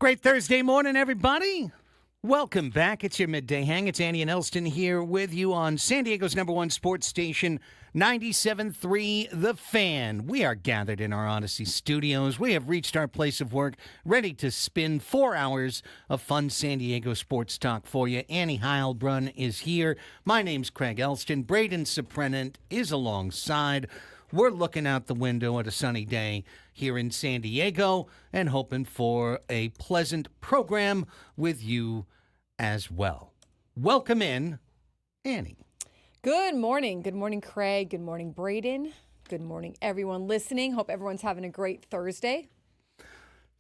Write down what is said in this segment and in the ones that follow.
Great Thursday morning, everybody. Welcome back. It's your midday hang. It's Andy and Elsten here with you on San Diego's #1 sports station, 97.3 The Fan. We are gathered in our Odyssey studios. We have reached our place of work, ready to spin 4 hours of fun San Diego sports talk for you. Annie Heilbrunn is here. My name's Craig Elsten. Braden Suprenant is alongside. We're looking out the window at a sunny day here in San Diego and hoping for a pleasant program with you as well. Welcome in, Annie. Good morning. Good morning, Craig. Good morning, Braden. Good morning, everyone listening. Hope everyone's having a great Thursday.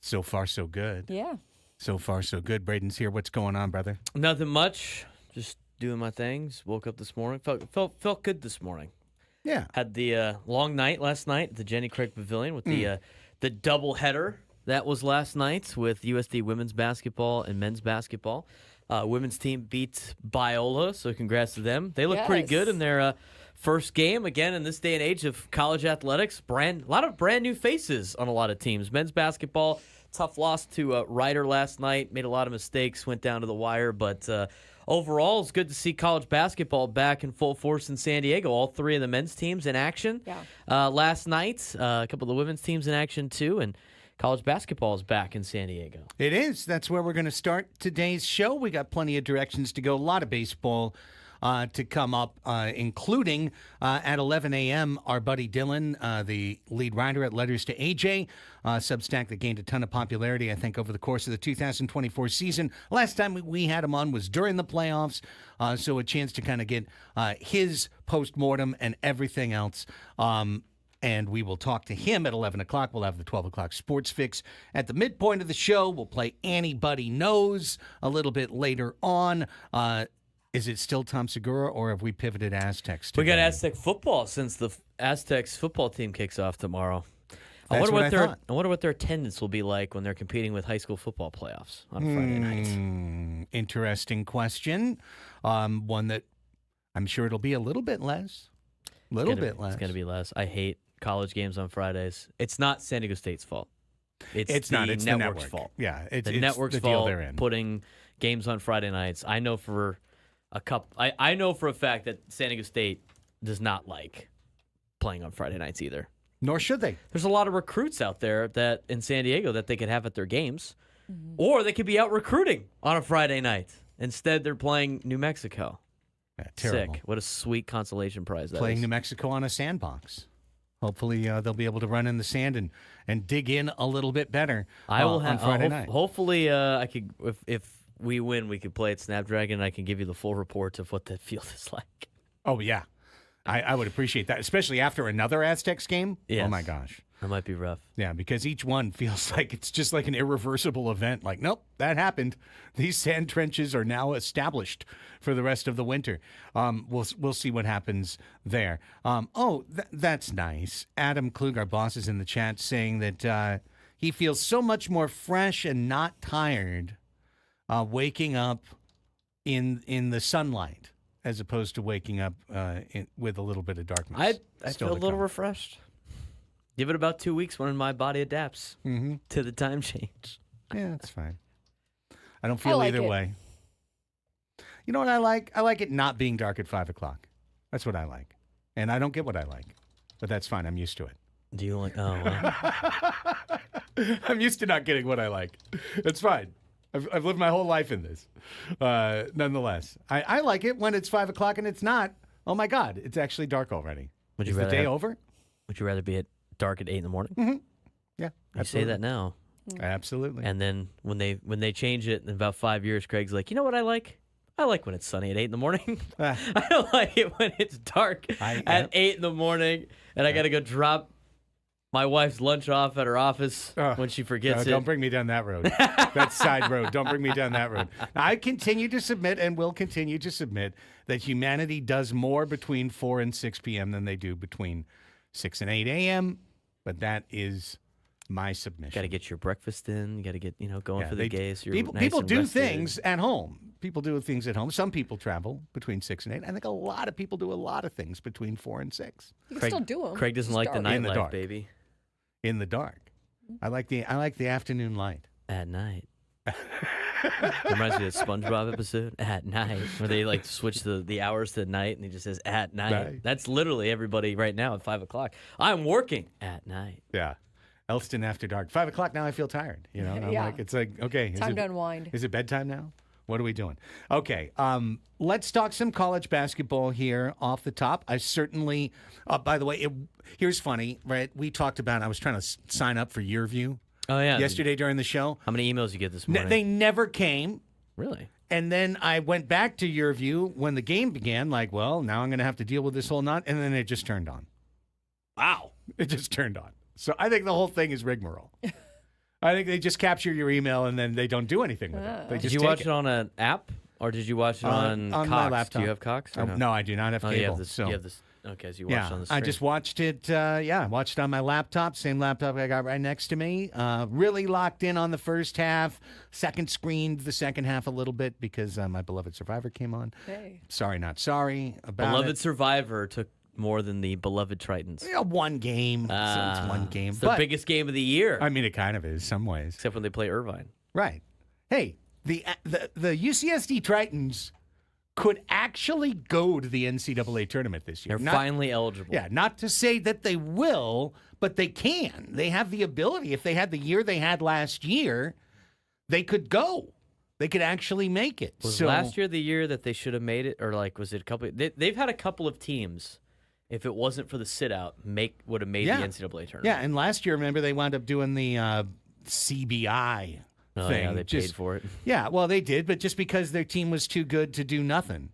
So far, so good. Yeah. So far, so good. Braden's here. What's going on, brother? Nothing much. Just doing my things. Woke up this morning. Felt good this morning. Yeah. Had the long night last night at the Jenny Craig Pavilion with the double header that was last night with USD women's basketball and men's basketball. Women's team beat Biola, so congrats to them. They look pretty good in their first game. Again, in this day and age of college athletics, a lot of brand new faces on a lot of teams. Men's basketball, tough loss to Ryder last night. Made a lot of mistakes, went down to the wire, but overall, it's good to see college basketball back in full force in San Diego. All three of the men's teams in action last night. A couple of the women's teams in action, too. And college basketball is back in San Diego. It is. That's where we're going to start today's show. We got plenty of directions to go. A lot of baseball to come up, including at 11 a.m., our buddy Dylan, the lead writer at Letters to AJ, Substack that gained a ton of popularity, I think, over the course of the 2024 season. Last time we had him on was during the playoffs, so a chance to kind of get his postmortem and everything else. And we will talk to him at 11 o'clock. We'll have the 12 o'clock sports fix at the midpoint of the show. We'll play Anybody Knows a little bit later on. Is it still Tom Segura, or have we pivoted Aztecs today? We got Aztec football since the Aztecs football team kicks off tomorrow. I That's what I thought. I wonder what their attendance will be like when they're competing with high school football playoffs on Friday night. Interesting question. One that I'm sure it'll be a little bit less. It's going to be less. I hate college games on Fridays. It's not San Diego State's fault. It's not. the It's network's the network. fault. Yeah, the it's network's the deal fault they're in. putting games on Friday nights. I know for I know for a fact that San Diego State does not like playing on Friday nights either. Nor should they. There's a lot of recruits out there that in San Diego that they could have at their games, or they could be out recruiting on a Friday night. Instead, they're playing New Mexico. Yeah, terrible. Sick. What a sweet consolation prize that Playing is. New Mexico on a sandbox. Hopefully, they'll be able to run in the sand and dig in a little bit better. I will have on Friday night. Hopefully, I could if we win, we could play at Snapdragon. And I can give you the full report of what that field is like. Oh yeah, I would appreciate that, especially after another Aztecs game. Yes. Oh my gosh. That might be rough. Yeah, because each one feels like it's just like an irreversible event. Like, nope, that happened. These sand trenches are now established for the rest of the winter. We'll see what happens there. That's nice. Adam Klug, our boss, is in the chat saying that he feels so much more fresh and not tired waking up in the sunlight as opposed to waking up with a little bit of darkness. I feel a little refreshed. Give it about 2 weeks when my body adapts to the time change. Yeah, that's fine. I don't feel either way. You know what I like? I like it not being dark at 5 o'clock. That's what I like. And I don't get what I like. But that's fine. I'm used to it. Do you like... Oh, well. I'm used to not getting what I like. It's fine. I've lived my whole life in this. Nonetheless, I like it when it's 5 o'clock and it's not. Oh, my God. It's actually dark already. Is the day over? Would you rather be at dark at 8 in the morning? Mm-hmm. Yeah, you say that now. Absolutely. And then when they change it in about 5 years, Craig's like, you know what I like? I like when it's sunny at 8 in the morning. I don't like it when it's dark at 8 in the morning, and I got to go drop my wife's lunch off at her office when she forgets it. Don't bring me down that road. That side road. Don't bring me down that road. I continue to submit and will continue to submit that humanity does more between 4 and 6 p.m. than they do between 6 and 8 a.m., but that is my submission. Got to get your breakfast in. You got to get going for the gays. People do things at home. People do things at home. Some people travel between 6 and 8. I think a lot of people do a lot of things between 4 and 6. You can still do them. Craig doesn't like the nightlife, nightlife, baby. In the dark. I like the afternoon light. At night. Reminds me of the SpongeBob episode, At Night, where they like switch the hours to night, and he just says, At night. Night. That's literally everybody right now at 5 o'clock. I'm working at night. Yeah. Elsten after dark. 5 o'clock now. I feel tired. You know, and I'm Yeah. like, it's like, okay. Time to unwind. Is it bedtime now? What are we doing? Okay. Let's talk some college basketball here off the top. I certainly, by the way, here's funny, right? We talked about, I was trying to sign up for Year View Oh, yeah. yesterday during the show. How many emails you get this morning? They never came. Really? And then I went back to Year View when the game began, like, well, now I'm going to have to deal with this whole nut. And then it just turned on. Wow. It just turned on. So I think the whole thing is rigmarole. I think they just capture your email and then they don't do anything with it. They Did just you take watch it on an app, or did you watch it on my Cox? laptop. Do you have Cox? Or No, I do not have Oh, cable. you have this. so. You have this. Okay, so you watched it on the I screen. just watched it. Watched it on my laptop, same laptop I got right next to me. Really locked in on the first half. Second screened the second half a little bit because my beloved Survivor came on. Hey. Sorry, not sorry about Beloved it. Survivor took more than the beloved Tritons. Yeah, one game. So it's one game. It's the But, biggest game of the year, I mean, it kind of is some ways. except when they play Irvine. Right. Hey, the UCSD Tritons could actually go to the NCAA tournament this year. They're finally eligible. Yeah, not to say that they will, but they can. They have the ability. If they had the year they had last year, they could go. They could actually make it. Was so, last year the year that they should have made it, or like was it a couple? They've had a couple of teams. If it wasn't for the sit out, would have made Yeah. the NCAA tournament. Yeah, and last year, remember, they wound up doing the CBI Oh, thing. yeah, they paid for it. Yeah, well, they did, but just because their team was too good to do nothing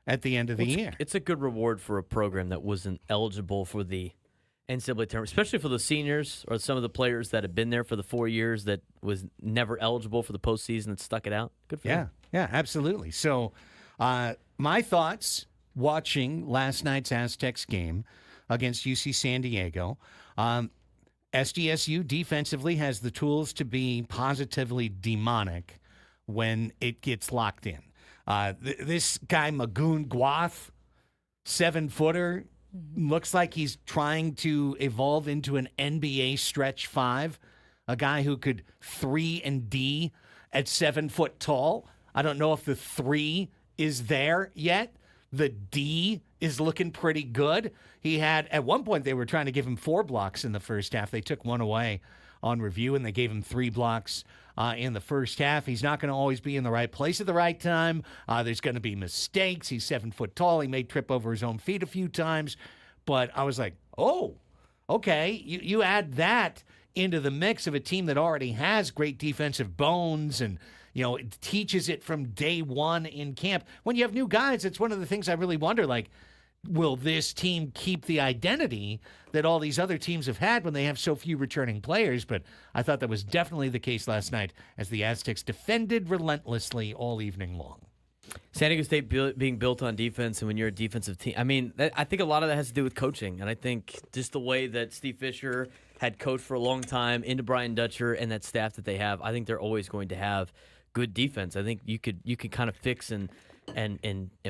at the end of the year. It's a good reward for a program that wasn't eligible for the NCAA tournament, especially for the seniors or some of the players that have been there for the 4 years that was never eligible for the postseason that stuck it out. Good for them. Yeah, absolutely. So, my thoughts watching last night's Aztecs game against UC San Diego. SDSU defensively has the tools to be positively demonic when it gets locked in. This guy, Magoon Guath, 7-footer, looks like he's trying to evolve into an NBA stretch 5, a guy who could 3 and D at 7 foot tall. I don't know if the 3 is there yet. The D is looking pretty good. He had, at one point, they were trying to give him 4 blocks in the first half. They took one away on review, and they gave him 3 blocks in the first half. He's not going to always be in the right place at the right time. There's going to be mistakes. He's 7 foot tall. He may trip over his own feet a few times. But I was like, oh, okay. You add that into the mix of a team that already has great defensive bones and it teaches it from day one in camp. When you have new guys, it's one of the things I really wonder, like, will this team keep the identity that all these other teams have had when they have so few returning players? But I thought that was definitely the case last night as the Aztecs defended relentlessly all evening long. San Diego State being built on defense, and when you're a defensive team, I mean, I think a lot of that has to do with coaching, and I think just the way that Steve Fisher had coached for a long time into Brian Dutcher and that staff that they have, I think they're always going to have good defense. I think you could kind of fix and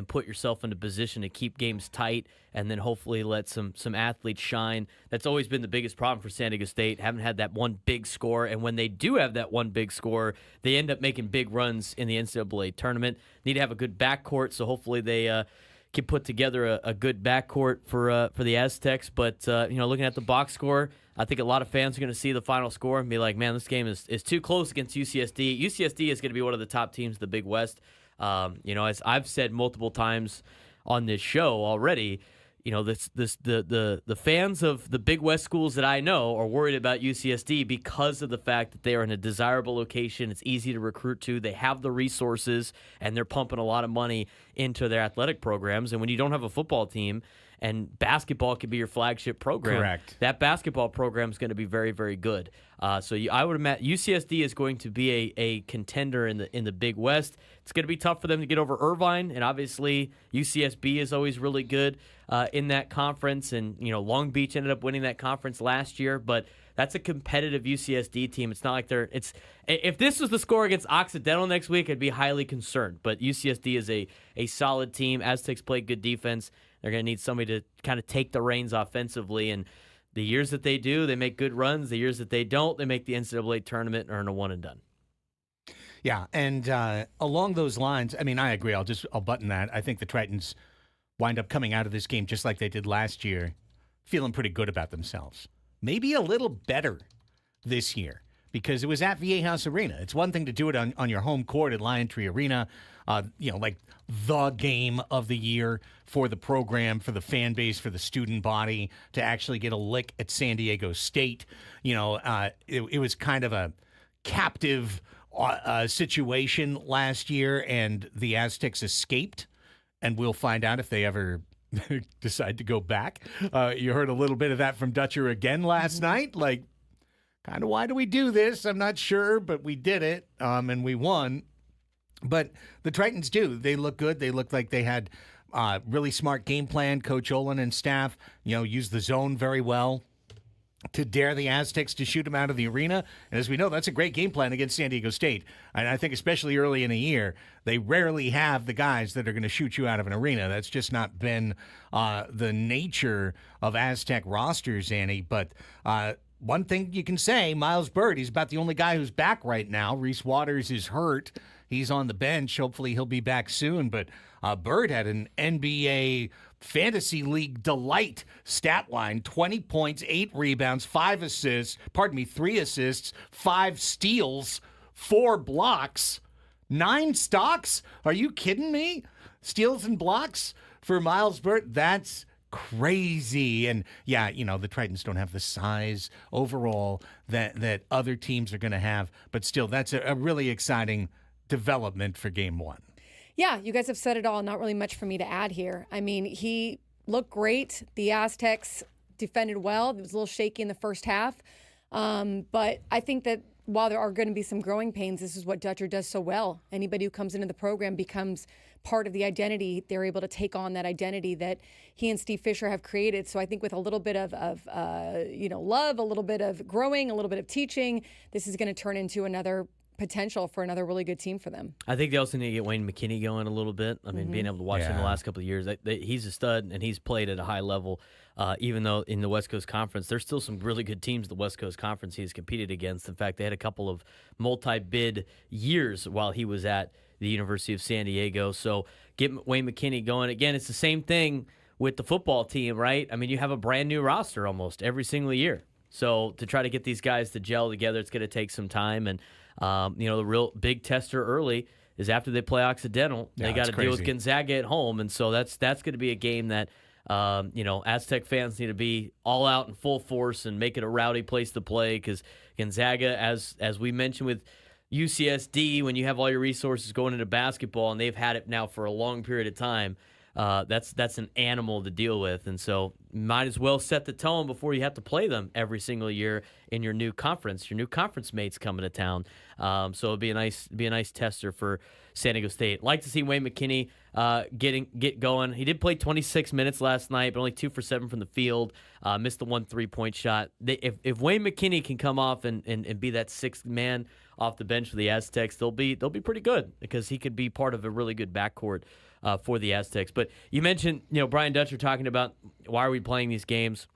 put yourself in a position to keep games tight and then hopefully let some athletes shine. That's always been the biggest problem for San Diego State. Haven't had that one big score, and when they do have that one big score, they end up making big runs in the NCAA tournament. Need to have a good backcourt, so hopefully they can put together a good backcourt for the Aztecs. But looking at the box score, I think a lot of fans are going to see the final score and be like, man, this game is too close against UCSD. UCSD is going to be one of the top teams of the Big West. As I've said multiple times on this show already, the fans of the Big West schools that I know are worried about UCSD because of the fact that they are in a desirable location. It's easy to recruit to. They have the resources, and they're pumping a lot of money into their athletic programs. And when you don't have a football team, and basketball could be your flagship program. Correct. That basketball program is going to be very, very good. I would imagine UCSD is going to be a contender in the Big West. It's going to be tough for them to get over Irvine, and obviously UCSB is always really good in that conference. And Long Beach ended up winning that conference last year, but that's a competitive UCSD team. It's not like if this was the score against Occidental next week, I'd be highly concerned. But UCSD is a solid team. Aztecs play good defense. They're going to need somebody to kind of take the reins offensively. And the years that they do, they make good runs. The years that they don't, they make the NCAA tournament and are in a one and done. Yeah, and along those lines, I mean, I agree. I'll button that. I think the Tritons wind up coming out of this game just like they did last year, feeling pretty good about themselves. Maybe a little better this year because it was at Viejas Arena. It's one thing to do it on your home court at Lion Tree Arena, like the game of the year for the program, for the fan base, for the student body, to actually get a lick at San Diego State. It was kind of a captive situation last year, and the Aztecs escaped, and we'll find out if they ever decide to go back. You heard a little bit of that from Dutcher again last night, like, kind of why do we do this? I'm not sure, but we did it, and we won. But the Tritons do. They look good. They look like they had really smart game plan. Coach Olin and staff, used the zone very well to dare the Aztecs to shoot them out of the arena. And as we know, that's a great game plan against San Diego State. And I think especially early in the year, they rarely have the guys that are going to shoot you out of an arena. That's just not been the nature of Aztec rosters, Annie. But one thing you can say, Miles Bird, he's about the only guy who's back right now. Reese Waters is hurt. He's on the bench. Hopefully he'll be back soon. But Bird had an NBA Fantasy League delight stat line: 20 points, 8 rebounds, 3 assists, 5 steals, 4 blocks, 9 stocks. Are you kidding me? Steals and blocks for Miles Bird? That's crazy. And yeah, the Tritons don't have the size overall that other teams are going to have. But still, that's a really exciting development for game one. Yeah, you guys have said it all. Not really much for me to add here. I mean, he looked great. The Aztecs defended well. It was a little shaky in the first half. But I think that while there are going to be some growing pains, this is what Dutcher does so well. Anybody who comes into the program becomes part of the identity. They're able to take on that identity that he and Steve Fisher have created. So I think with a little bit of love, a little bit of growing, a little bit of teaching, this is going to turn into another potential for another really good team for them. I think they also need to get Wayne McKinney going a little bit. I mean, being able to watch him the last couple of years, he's a stud, and he's played at a high level. Even though in the West Coast Conference, there's still some really good teams in the West Coast Conference he's competed against. In fact, they had a couple of multi-bid years while he was at the University of San Diego. So get Wayne McKinney going. Again, it's the same thing with the football team, right? I mean, you have a brand new roster almost every single year. So to try to get these guys to gel together, it's going to take some time. And the real big tester early is after they play Occidental, they got to deal with Gonzaga at home, and so that's going to be a game that Aztec fans need to be all out in full force and make it a rowdy place to play, because Gonzaga, as we mentioned with UCSD, when you have all your resources going into basketball, and they've had it now for a long period of time, that's an animal to deal with, and so might as well set the tone before you have to play them every single year in your new conference. Your new conference mates coming to town, so it'll be a nice tester for San Diego State. Like to see Wayne McKinney get going. He did play 26 minutes last night, but only 2 for 7 from the field. Missed the 1 3-point shot. If Wayne McKinney can come off and be that sixth man off the bench for the Aztecs, they'll be pretty good, because he could be part of a really good backcourt for the Aztecs. But you mentioned, Brian Dutcher talking about why are we playing these games.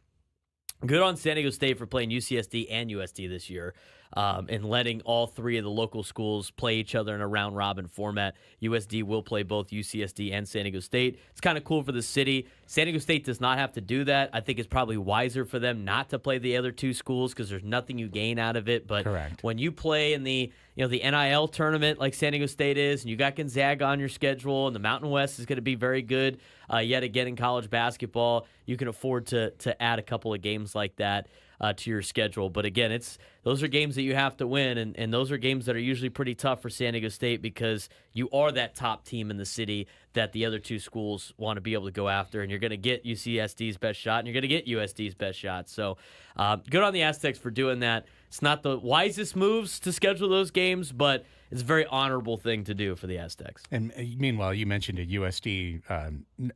Good on San Diego State for playing UCSD and USD this year, and letting all 3 of the local schools play each other in a round-robin format. USD will play both UCSD and San Diego State. It's kind of cool for the city. San Diego State does not have to do that. I think it's probably wiser for them not to play the other 2 schools, because there's nothing you gain out of it. But Correct. When you play in the NIL tournament like San Diego State is, and you got Gonzaga on your schedule, and the Mountain West is going to be very good yet again in college basketball, you can afford to add a couple of games like that to your schedule. But again, those are games that you have to win, and those are games that are usually pretty tough for San Diego State, because you are that top team in the city that the other 2 schools want to be able to go after, and you're going to get UCSD's best shot, and you're going to get USD's best shot. So good on the Aztecs for doing that. It's not the wisest moves to schedule those games, but it's a very honorable thing to do for the Aztecs. And meanwhile, you mentioned a USD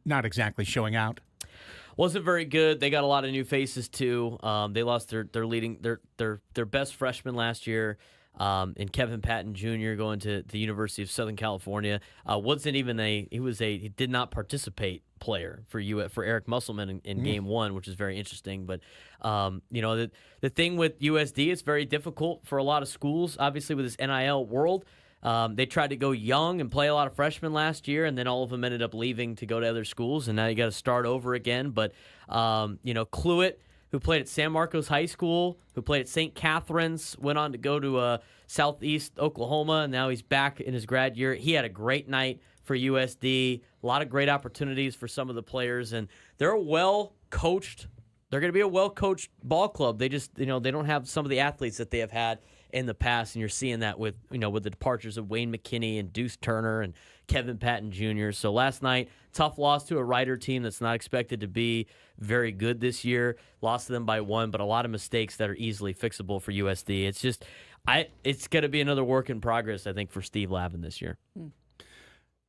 not exactly showing out. Wasn't very good. They got a lot of new faces too. They lost their best freshman last year, and Kevin Patton Jr. going to the University of Southern California. He did not participate player for Eric Musselman in game 1, which is very interesting. But the thing with USD, it's very difficult for a lot of schools, obviously with this NIL world. They tried to go young and play a lot of freshmen last year, and then all of them ended up leaving to go to other schools, and now you got to start over again. But, Cluett, who played at San Marcos High School, who played at St. Catherine's, went on to go to Southeast Oklahoma, and now he's back in his grad year. He had a great night for USD, a lot of great opportunities for some of the players, and they're They're going to be a well-coached ball club. They just, they don't have some of the athletes that they have had in the past, and you're seeing that with the departures of Wayne McKinney and Deuce Turner and Kevin Patton Jr. So last night, tough loss to a Rider team that's not expected to be very good this year. Lost to them by 1, but a lot of mistakes that are easily fixable for USD. It's just, it's going to be another work in progress, I think, for Steve Lavin this year.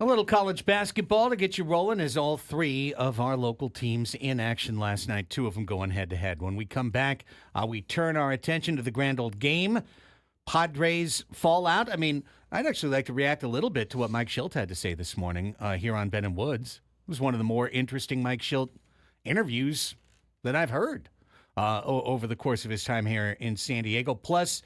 A little college basketball to get you rolling as all 3 of our local teams in action last night, 2 of them going head-to-head. When we come back, we turn our attention to the grand old game. Padres fallout. I mean, I'd actually like to react a little bit to what Mike Schilt had to say this morning here on Ben and Woods. It was one of the more interesting Mike Schilt interviews that I've heard over the course of his time here in San Diego. Plus,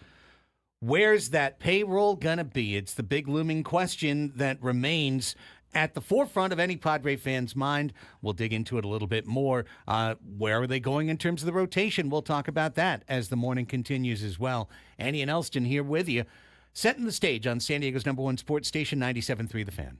where's that payroll going to be? It's the big looming question that remains at the forefront of any Padre fan's mind. We'll dig into it a little bit more. Where are they going in terms of the rotation? We'll talk about that as the morning continues as well. Annie and Elsten here with you, setting the stage on San Diego's #1 sports station, 97.3 The Fan.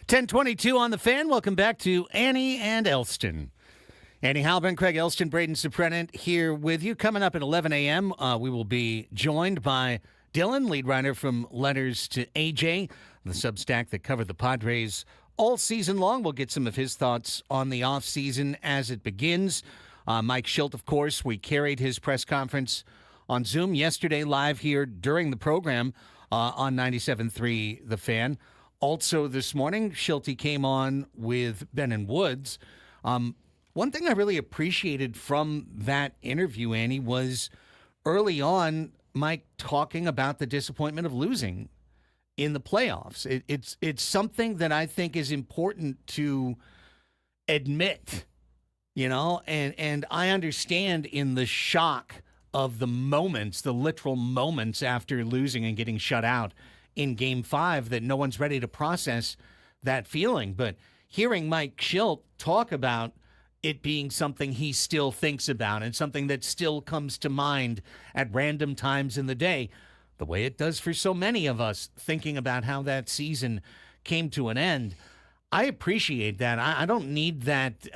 1022 on the Fan. Welcome back to Annie and Elsten. Annie Halbin, Craig Elsten, Braden Suprenant here with you. Coming up at 11 a.m., we will be joined by Dylan, lead writer from Letters to AJ, the Substack that covered the Padres all season long. We'll get some of his thoughts on the offseason as it begins. Mike Schilt, of course, we carried his press conference on Zoom yesterday live here during the program on 97.3 The Fan. Also this morning, Schilte came on with Ben and Woods. One thing I really appreciated from that interview, Annie, was early on Mike talking about the disappointment of losing in the playoffs. It's something that I think is important to admit, and I understand in the shock of the moments, the literal moments after losing and getting shut out in Game 5, that no one's ready to process that feeling. But hearing Mike Schilt talk about it being something he still thinks about and something that still comes to mind at random times in the day, the way it does for so many of us, thinking about how that season came to an end, I appreciate that. I don't need that,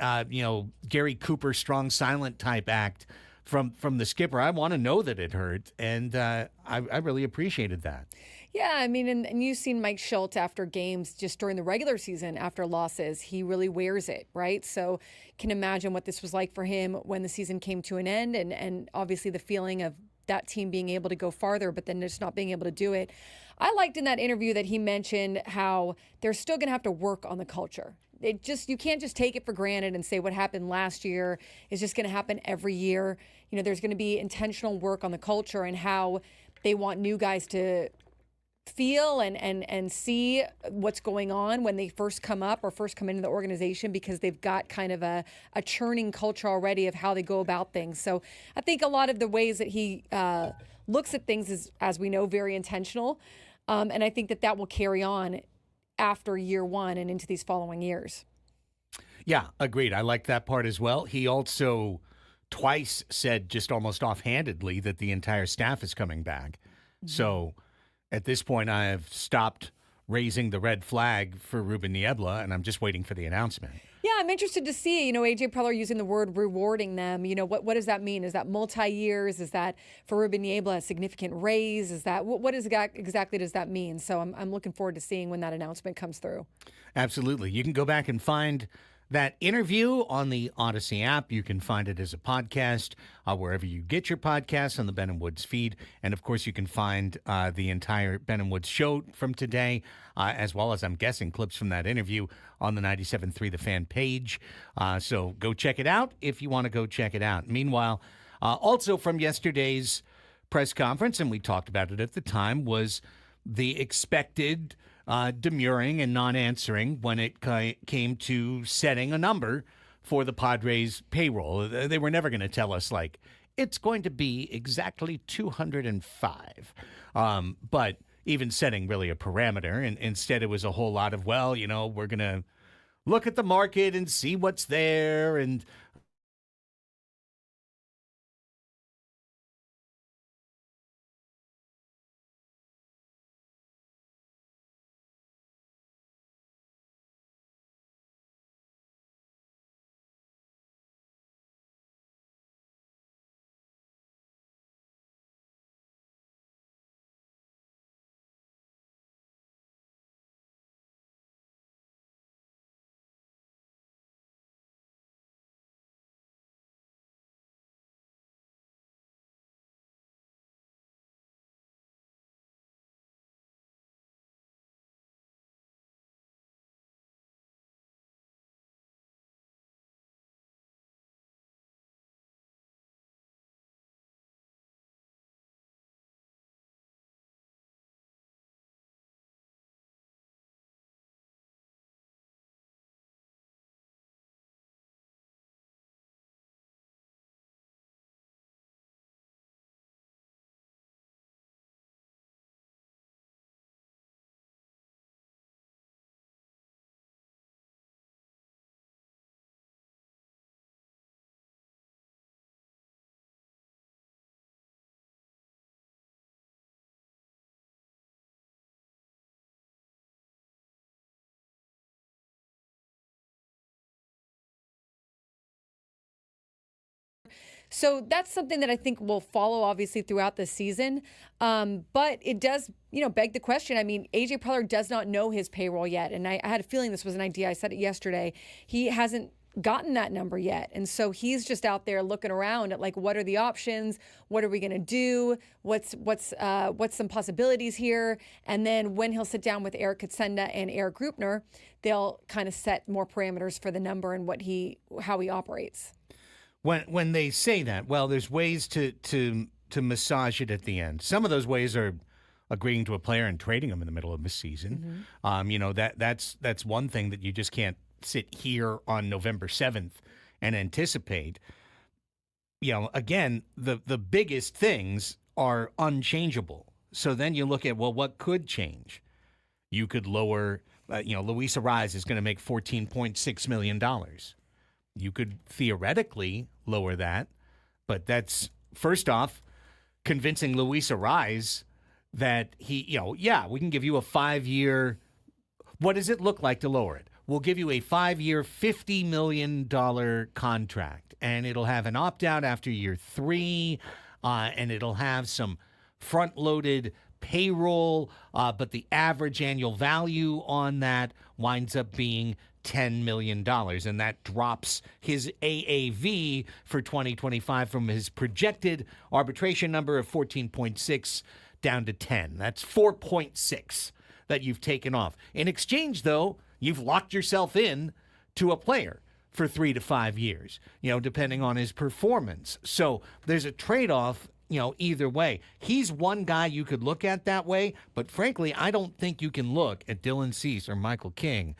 Gary Cooper strong silent type act from the skipper. I want to know that it hurt, and I really appreciated that. Yeah, I mean, and you've seen Mike Schilt after games just during the regular season after losses. He really wears it, right? So can imagine what this was like for him when the season came to an end, and obviously the feeling of that team being able to go farther, but then just not being able to do it. I liked in that interview that he mentioned how they're still going to have to work on the culture. You can't just take it for granted and say what happened last year is just going to happen every year. There's going to be intentional work on the culture and how they want new guys to feel and see what's going on when they first come up or first come into the organization, because they've got kind of a churning culture already of how they go about things. So I think a lot of the ways that he looks at things is, as we know, very intentional. And I think that will carry on after year one and into these following years. Yeah, agreed. I like that part as well. He also twice said, just almost offhandedly, that the entire staff is coming back. Mm-hmm. So at this point, I have stopped raising the red flag for Ruben Niebla, and I'm just waiting for the announcement. Yeah, I'm interested to see, AJ Preller using the word rewarding them. What does that mean? Is that multi-years? Is that for Ruben Niebla a significant raise? Is that what exactly does that mean? So I'm looking forward to seeing when that announcement comes through. Absolutely. You can go back and find that interview on the Odyssey app. You can find it as a podcast wherever you get your podcasts on the Ben and Woods feed. And, of course, you can find the entire Ben and Woods show from today, as well as, I'm guessing, clips from that interview on the 97.3 The Fan page. So go check it out if you want to go check it out. Meanwhile, also from yesterday's press conference, and we talked about it at the time, was the expected demurring and non-answering when it came to setting a number for the Padres' payroll. They were never going to tell us, like, it's going to be exactly 205. But even setting really a parameter, and instead it was a whole lot of, we're going to look at the market and see what's there, and So that's something that I think will follow, obviously, throughout the season. But it does, beg the question. I mean, AJ Preller does not know his payroll yet. And I had a feeling this was an idea. I said it yesterday. He hasn't gotten that number yet. And so he's just out there looking around at like, what are the options? What are we going to do? What's some possibilities here? And then when he'll sit down with Eric Katsenda and Eric Grupner, they'll kind of set more parameters for the number and how he operates. When they say that, well, there's ways to massage it at the end. Some of those ways are agreeing to a player and trading them in the middle of the season. That's one thing that you just can't sit here on November 7th and anticipate. Again, the biggest things are unchangeable. So then you look at, well, what could change? You could lower, Luis Arraez is going to make $14.6 million. You could theoretically lower that, but that's, first off, convincing Luis Arraez that we can give you a 5-year, what does it look like to lower it? We'll give you a 5-year, $50 million contract, and it'll have an opt-out after year 3, and it'll have some front-loaded payroll, but the average annual value on that winds up being $10 million, and that drops his AAV for 2025 from his projected arbitration number of 14.6 down to 10. That's 4.6 that you've taken off. In exchange, though, you've locked yourself in to a player for 3 to 5 years, depending on his performance. So there's a trade-off, either way. He's one guy you could look at that way, but frankly, I don't think you can look at Dylan Cease or Michael King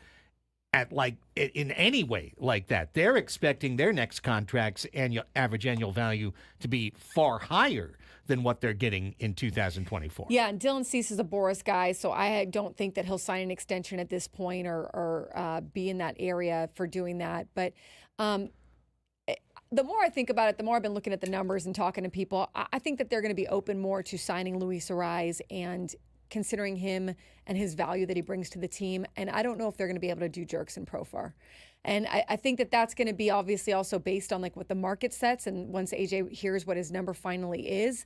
at in any way like that. They're expecting their next contract's average annual value to be far higher than what they're getting in 2024. Yeah, and Dylan Cease is a Boris guy, so I don't think that he'll sign an extension at this point or be in that area for doing that. But the more I think about it, the more I've been looking at the numbers and talking to people, I think that they're going to be open more to signing Luis Arraez and considering him and his value that he brings to the team. And I don't know if they're going to be able to do Jurickson Profar. And I think that that's going to be obviously also based on what the market sets and once AJ hears what his number finally is.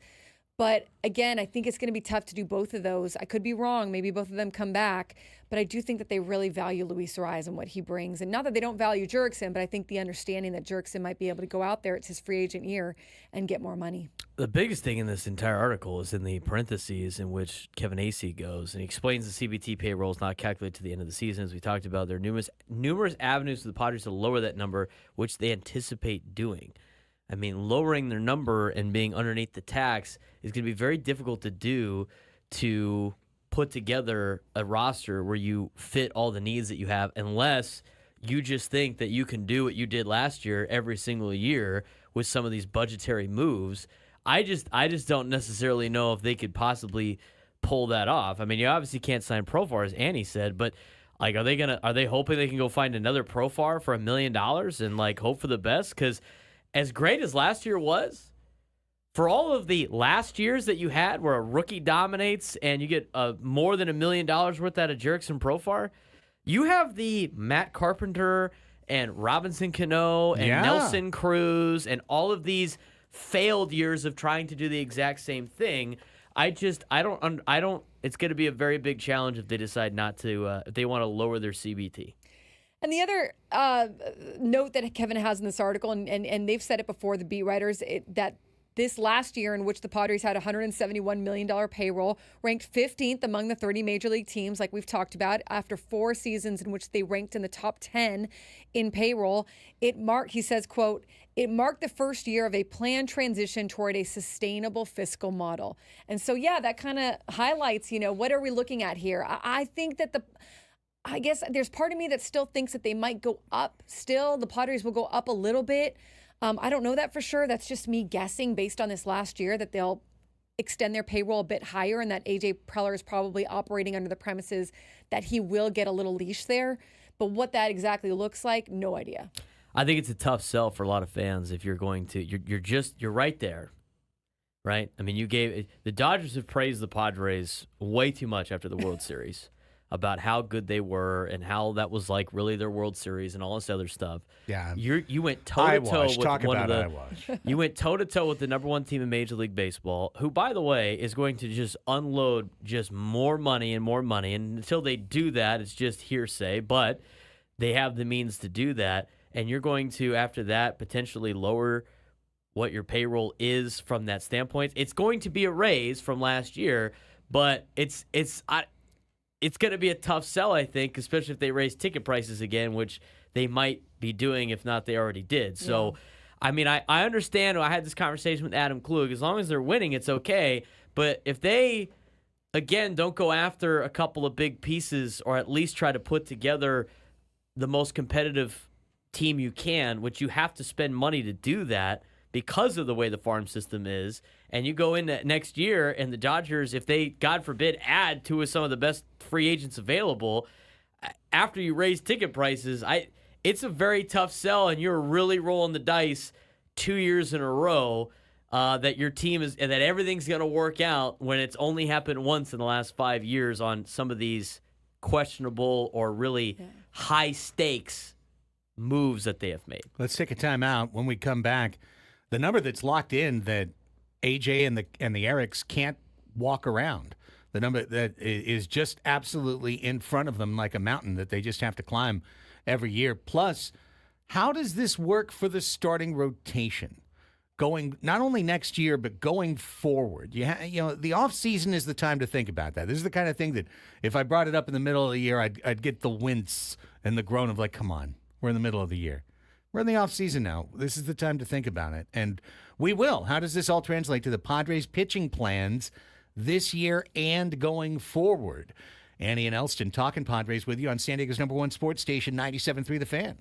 But again, I think it's going to be tough to do both of those. I could be wrong. Maybe both of them come back. But I do think that they really value Luis Arraez and what he brings. And not that they don't value Jurickson, but I think the understanding that Jurickson might be able to go out there, it's his free agent year, and get more money. The biggest thing in this entire article is in the parentheses in which Kevin Acee goes, and he explains the CBT payroll is not calculated to the end of the season. As we talked about, there are numerous avenues for the Padres to lower that number, which they anticipate doing. I mean, lowering their number and being underneath the tax is going to be very difficult to do to put together a roster where you fit all the needs that you have, unless you just think that you can do what you did last year every single year with some of these budgetary moves. I just don't necessarily know if they could possibly pull that off. I mean, you obviously can't sign Profar, as Annie said, but are they hoping they can go find another Profar for $1 million and hope for the best? Because as great as last year was, for all of the last years that you had where a rookie dominates and you get more than $1 million worth out of Jurickson Profar, you have the Matt Carpenter and Robinson Cano and Nelson Cruz and all of these failed years of trying to do the exact same thing. I don't. It's going to be a very big challenge if they decide not to. If they want to lower their CBT. And the other note that Kevin has in this article, and they've said it before, the beat writers, that this last year in which the Padres had a $171 million payroll, ranked 15th among the 30 major league teams, like we've talked about, after 4 seasons in which they ranked in the top 10 in payroll. He says, quote, "It marked the first year of a planned transition toward a sustainable fiscal model." And so, that kind of highlights, what are we looking at here? I think that I guess there's part of me that still thinks that they might go up still. The Padres will go up a little bit. I don't know that for sure. That's just me guessing based on this last year that they'll extend their payroll a bit higher and that AJ Preller is probably operating under the premises that he will get a little leash there. But what that exactly looks like, no idea. I think it's a tough sell for a lot of fans if you're going to. You're right there, right? I mean, the Dodgers have praised the Padres way too much after the World Series. about how good they were and how that was like really their World Series and all this other stuff. Yeah. You went toe to toe Eyewash. with Talk one of about the eyewash. you went toe to toe with the number one team in Major League Baseball, who, by the way, is going to just unload just more money and more money. And until they do that, it's just hearsay. But they have the means to do that, and you're going to, after that, potentially lower what your payroll is from that standpoint. It's going to be a raise from last year, but it's going to be a tough sell, I think, especially if they raise ticket prices again, which they might be doing, if not they already did. So, I mean, I understand. I had this conversation with Adam Klug. As long as they're winning, it's okay. But if they, again, don't go after a couple of big pieces, or at least try to put together the most competitive team you can, which you have to spend money to do that because of the way the farm system is, and you go into next year and the Dodgers, if they, God forbid, add two of some of the best free agents available, after you raise ticket prices, it's a very tough sell, and you're really rolling the dice 2 years in a row that your team is, and that everything's going to work out when it's only happened once in the last 5 years on some of these questionable or really high stakes moves that they have made. Let's take a time out. When we come back, the number that's locked in that AJ and the Erics can't walk around, the number that is just absolutely in front of them like a mountain that they just have to climb every year. Plus, how does this work for the starting rotation going not only next year but going forward? You know, the off season is the time to think about that. This is the kind of thing that if I brought it up in the middle of the year, I'd get the wince and the groan of like, come on, we're in the middle of the year. We're in the off season now. This is the time to think about it, and we will. How does this all translate to the Padres' pitching plans this year and going forward? Annie and Elsten talking Padres with you on San Diego's #1 sports station, 97.3 The Fan.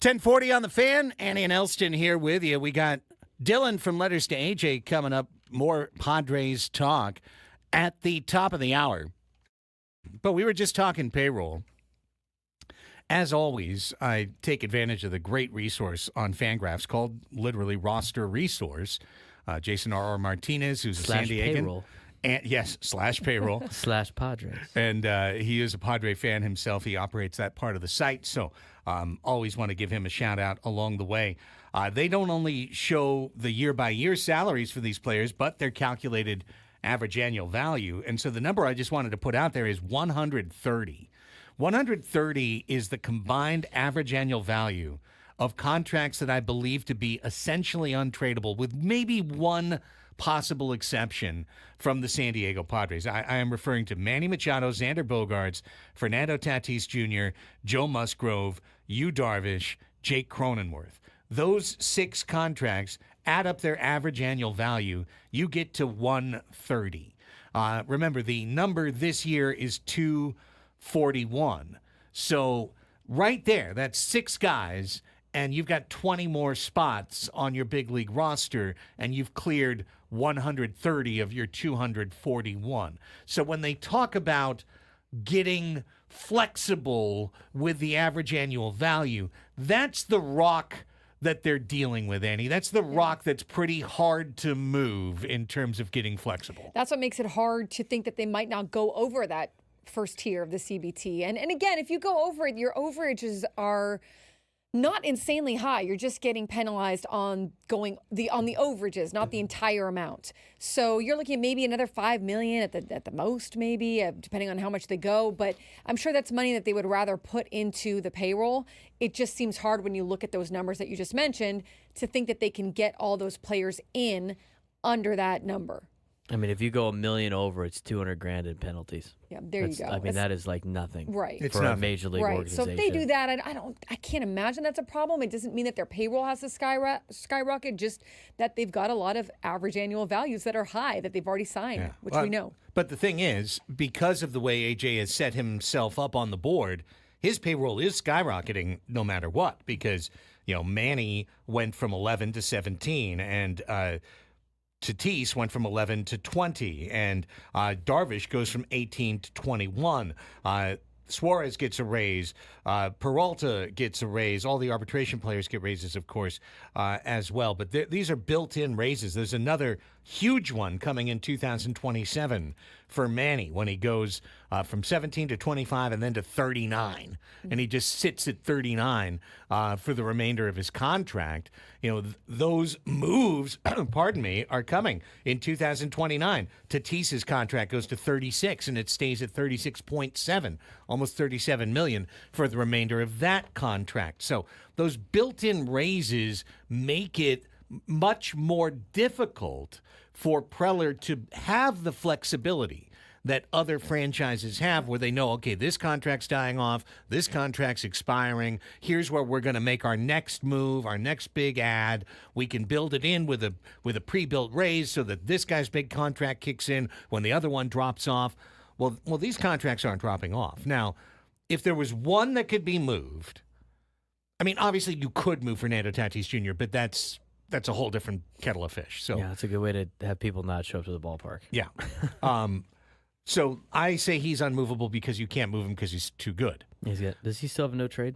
1040 on the Fan. Annie and Elsten here with you. We got Dylan from Letters to AJ coming up. More Padres talk at the top of the hour. But we were just talking payroll. As always, I take advantage of the great resource on Fangraphs called literally Roster Resource. Jason R.R. Martinez, who's a San Diegan. Payroll. And, yes, /payroll. /Padres. And he is a Padre fan himself. He operates that part of the site. So always want to give him a shout out along the way. They don't only show the year-by-year salaries for these players, but their calculated average annual value. And so the number I just wanted to put out there is 130. 130 is the combined average annual value of contracts that I believe to be essentially untradeable, with maybe one possible exception from the San Diego Padres. I am referring to Manny Machado, Xander Bogaerts, Fernando Tatis Jr., Joe Musgrove, Yu Darvish, Jake Cronenworth. Those 6 contracts add up their average annual value. You get to 130. Remember, the number this year is 241. So right there, that's 6 guys, and you've got 20 more spots on your big league roster, and you've cleared 130 of your 241. So when they talk about getting flexible with the average annual value, that's the rock that they're dealing with, Annie. That's the rock that's pretty hard to move in terms of getting flexible. That's what makes it hard to think that they might not go over that first tier of the CBT. And again, if you go over it, your overages are not insanely high. You're just getting penalized on the overages, not the entire amount. So you're looking at maybe another $5 million at the most, maybe depending on how much they go. But I'm sure that's money that they would rather put into the payroll. It just seems hard when you look at those numbers that you just mentioned to think that they can get all those players in under that number. I mean, if you go $1 million over, it's $200,000 in penalties. Yeah, there you go. I mean, that is like nothing, right? For a major league right. organization. So if they do that, I can't imagine that's a problem. It doesn't mean that their payroll has to skyrocket. Just that they've got a lot of average annual values that are high that they've already signed, which we know. But the thing is, because of the way AJ has set himself up on the board, his payroll is skyrocketing no matter what. Because Manny went from 11 to 17, and Tatis went from 11 to 20, and Darvish goes from 18 to 21. Suarez gets a raise. Peralta gets a raise. All the arbitration players get raises, of course, as well. But these are built-in raises. There's another huge one coming in 2027 for Manny when he goes from 17 to 25 and then to 39. And he just sits at 39 for the remainder of his contract. Those moves, pardon me, are coming in 2029. Tatis's contract goes to 36, and it stays at 36.7, almost 37 million for the remainder of that contract. So those built-in raises make it much more difficult for Preller to have the flexibility that other franchises have, where they know, okay, this contract's dying off, this contract's expiring, here's where we're going to make our next move, our next big ad. We can build it in with a pre-built raise so that this guy's big contract kicks in when the other one drops off. Well, these contracts aren't dropping off. Now, if there was one that could be moved, I mean, obviously you could move Fernando Tatis Jr., but that's a whole different kettle of fish. So yeah, it's a good way to have people not show up to the ballpark. Yeah. So I say he's unmovable because you can't move him because he's too good. Does he still have a no trade?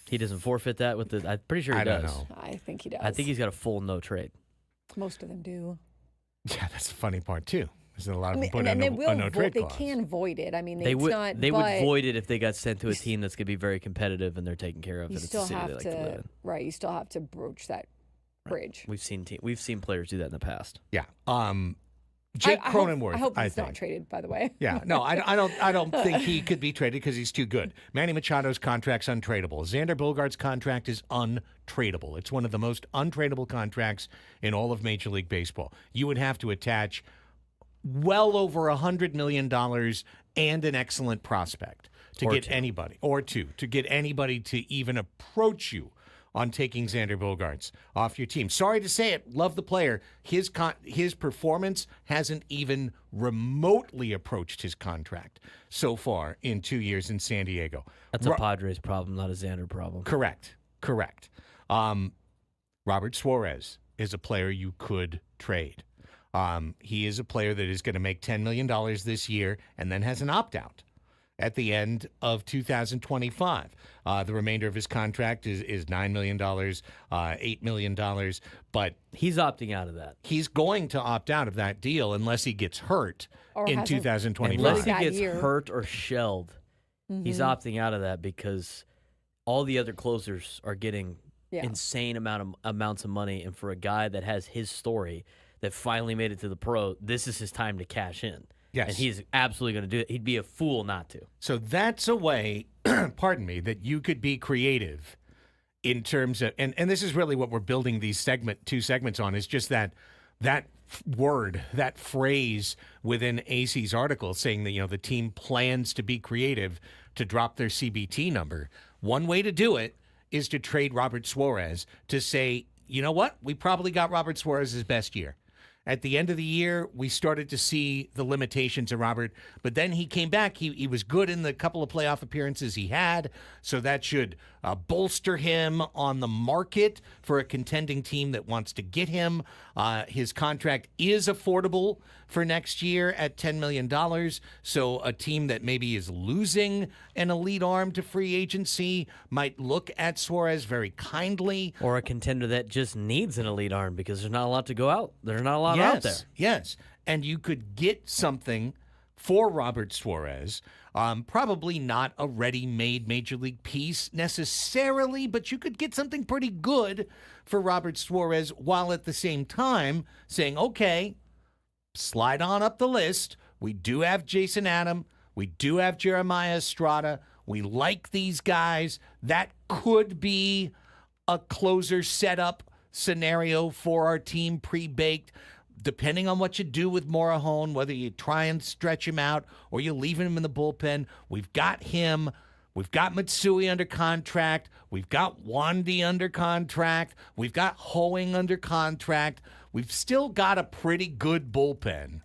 He doesn't forfeit that with the. I'm pretty sure he does. I don't know. I think he does. I think he's got a full no trade. Most of them do. Yeah, that's the funny part too. Is that a lot of them put and a they will no trade clause. They can void it. I mean, They would but void it if they got sent to a team that's going to be very competitive and they're taken care of. You and still it's a city have they like to live in. right. You still have to broach that bridge. We've seen players do that in the past. Yeah. Jake Cronenworth. I hope he's not traded, by the way. Yeah, no, I don't think he could be traded because he's too good. Manny Machado's contract's untradeable. Xander Bogaerts' contract is untradeable. It's one of the most untradeable contracts in all of Major League Baseball. You would have to attach well over $100 million and an excellent prospect to get anybody, to get anybody to even approach you on taking Xander Bogaerts off your team. Sorry to say it, love the player. His performance hasn't even remotely approached his contract so far in 2 years in San Diego. That's a Padres problem, not a Xander problem. Correct. Correct. Robert Suarez is a player you could trade. He is a player that is going to make $10 million this year and then has an opt-out at the end of 2025. The remainder of his contract is $9 million, $8 million, but He's opting out of that. he's going to opt out of that deal unless he gets hurt Or in has a- 2025. Unless he Bad gets year. hurt or shelled, he's Mhm. opting out of that because all the other closers are getting Yeah. insane amounts of money. And for a guy that has his story that finally made it to the pro, this is his time to cash in. Yes. And he's absolutely going to do it. He'd be a fool not to. So that's a way, pardon me, that you could be creative in terms of, and this is really what we're building these two segments on, is just that word, that phrase within AC's article saying that, the team plans to be creative to drop their CBT number. One way to do it is to trade Robert Suarez, to say, you know what? We probably got Robert Suarez's best year. At the end of the year, we started to see the limitations of Robert, but then he came back. He was good in the couple of playoff appearances he had, so that should bolster him on the market for a contending team that wants to get him. His contract is affordable for next year at $10 million, so a team that maybe is losing an elite arm to free agency might look at Suarez very kindly. Or a contender that just needs an elite arm because there's not a lot to go out. There's not a lot out there. Yes, and you could get something for Robert Suarez, probably not a ready-made Major League piece necessarily, but you could get something pretty good for Robert Suarez while at the same time saying, okay, slide on up the list. We do have Jason Adam. We do have Jeremiah Estrada. We like these guys. That could be a closer setup scenario for our team, pre-baked, depending on what you do with Morejon, whether you try and stretch him out or you leave him in the bullpen. We've got him. We've got Matsui under contract. We've got Wandy under contract. We've got Hoeing under contract. We've still got a pretty good bullpen,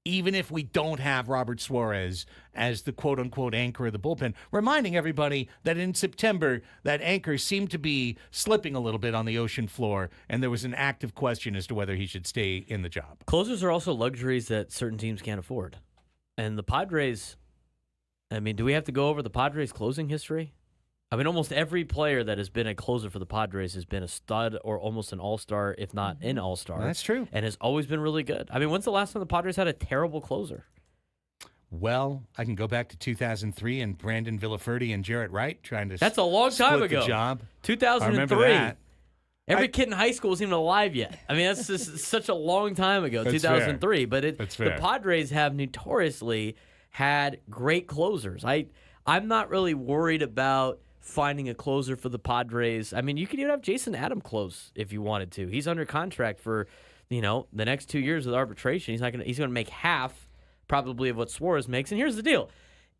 even if we don't have Robert Suarez as the quote-unquote anchor of the bullpen. Reminding everybody that in September, that anchor seemed to be slipping a little bit on the ocean floor, and there was an active question as to whether he should stay in the job. Closers are also luxuries that certain teams can't afford. And the Padres, do we have to go over the Padres' closing history? Almost every player that has been a closer for the Padres has been a stud or almost an all-star, if not an all-star. That's true. And has always been really good. When's the last time the Padres had a terrible closer? Well, I can go back to 2003 and Brandon Villaferde and Jarrett Wright trying to That's a long time split ago. the job. 2003. I remember that. Every kid in high school wasn't even alive yet. That's just such a long time ago, That's 2003. fair. But That's the fair. Padres have notoriously had great closers. I'm not really worried about finding a closer for the Padres. You could even have Jason Adam close if you wanted to. He's under contract for, the next 2 years with arbitration. He's gonna make half probably of what Suarez makes. And here's the deal.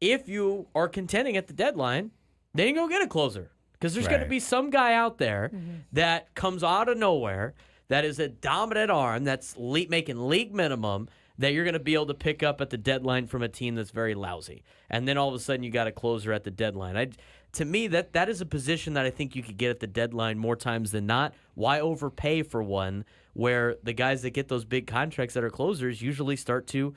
If you are contending at the deadline, then you go get a closer. Because there's going to Right. be some guy out there that comes out of nowhere that is a dominant arm that's making league minimum that you're going to be able to pick up at the deadline from a team that's very lousy. And then all of a sudden you got a closer at the deadline. To me, that is a position that I think you could get at the deadline more times than not. Why overpay for one where the guys that get those big contracts that are closers usually start to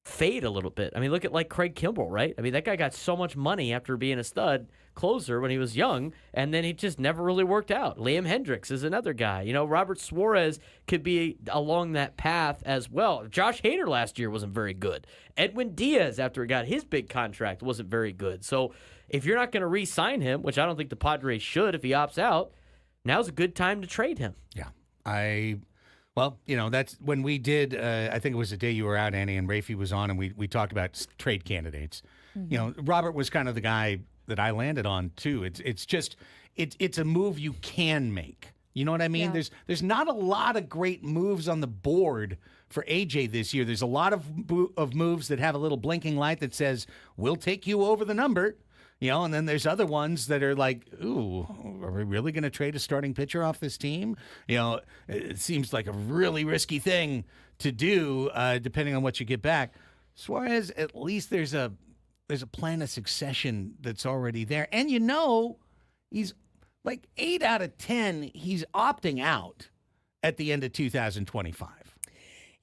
fade a little bit? Look at Craig Kimbrell, right? That guy got so much money after being a stud closer when he was young, and then he just never really worked out. Liam Hendricks is another guy. Robert Suarez could be along that path as well. Josh Hader last year wasn't very good. Edwin Diaz, after he got his big contract, wasn't very good. So if you're not going to re-sign him, which I don't think the Padres should if he opts out, now's a good time to trade him. Yeah. Well, that's when we did, I think it was the day you were out, Annie, and Rafi was on, and we talked about trade candidates. Robert was kind of the guy that I landed on, too. It's a move you can make. You know what I mean? Yeah. There's not a lot of great moves on the board for AJ this year. There's a lot of moves that have a little blinking light that says, we'll take you over the number. And then there's other ones that are like, ooh, are we really going to trade a starting pitcher off this team? It seems like a really risky thing to do, depending on what you get back. Suarez, at least there's a plan of succession that's already there. And he's like 8 out of 10, he's opting out at the end of 2025.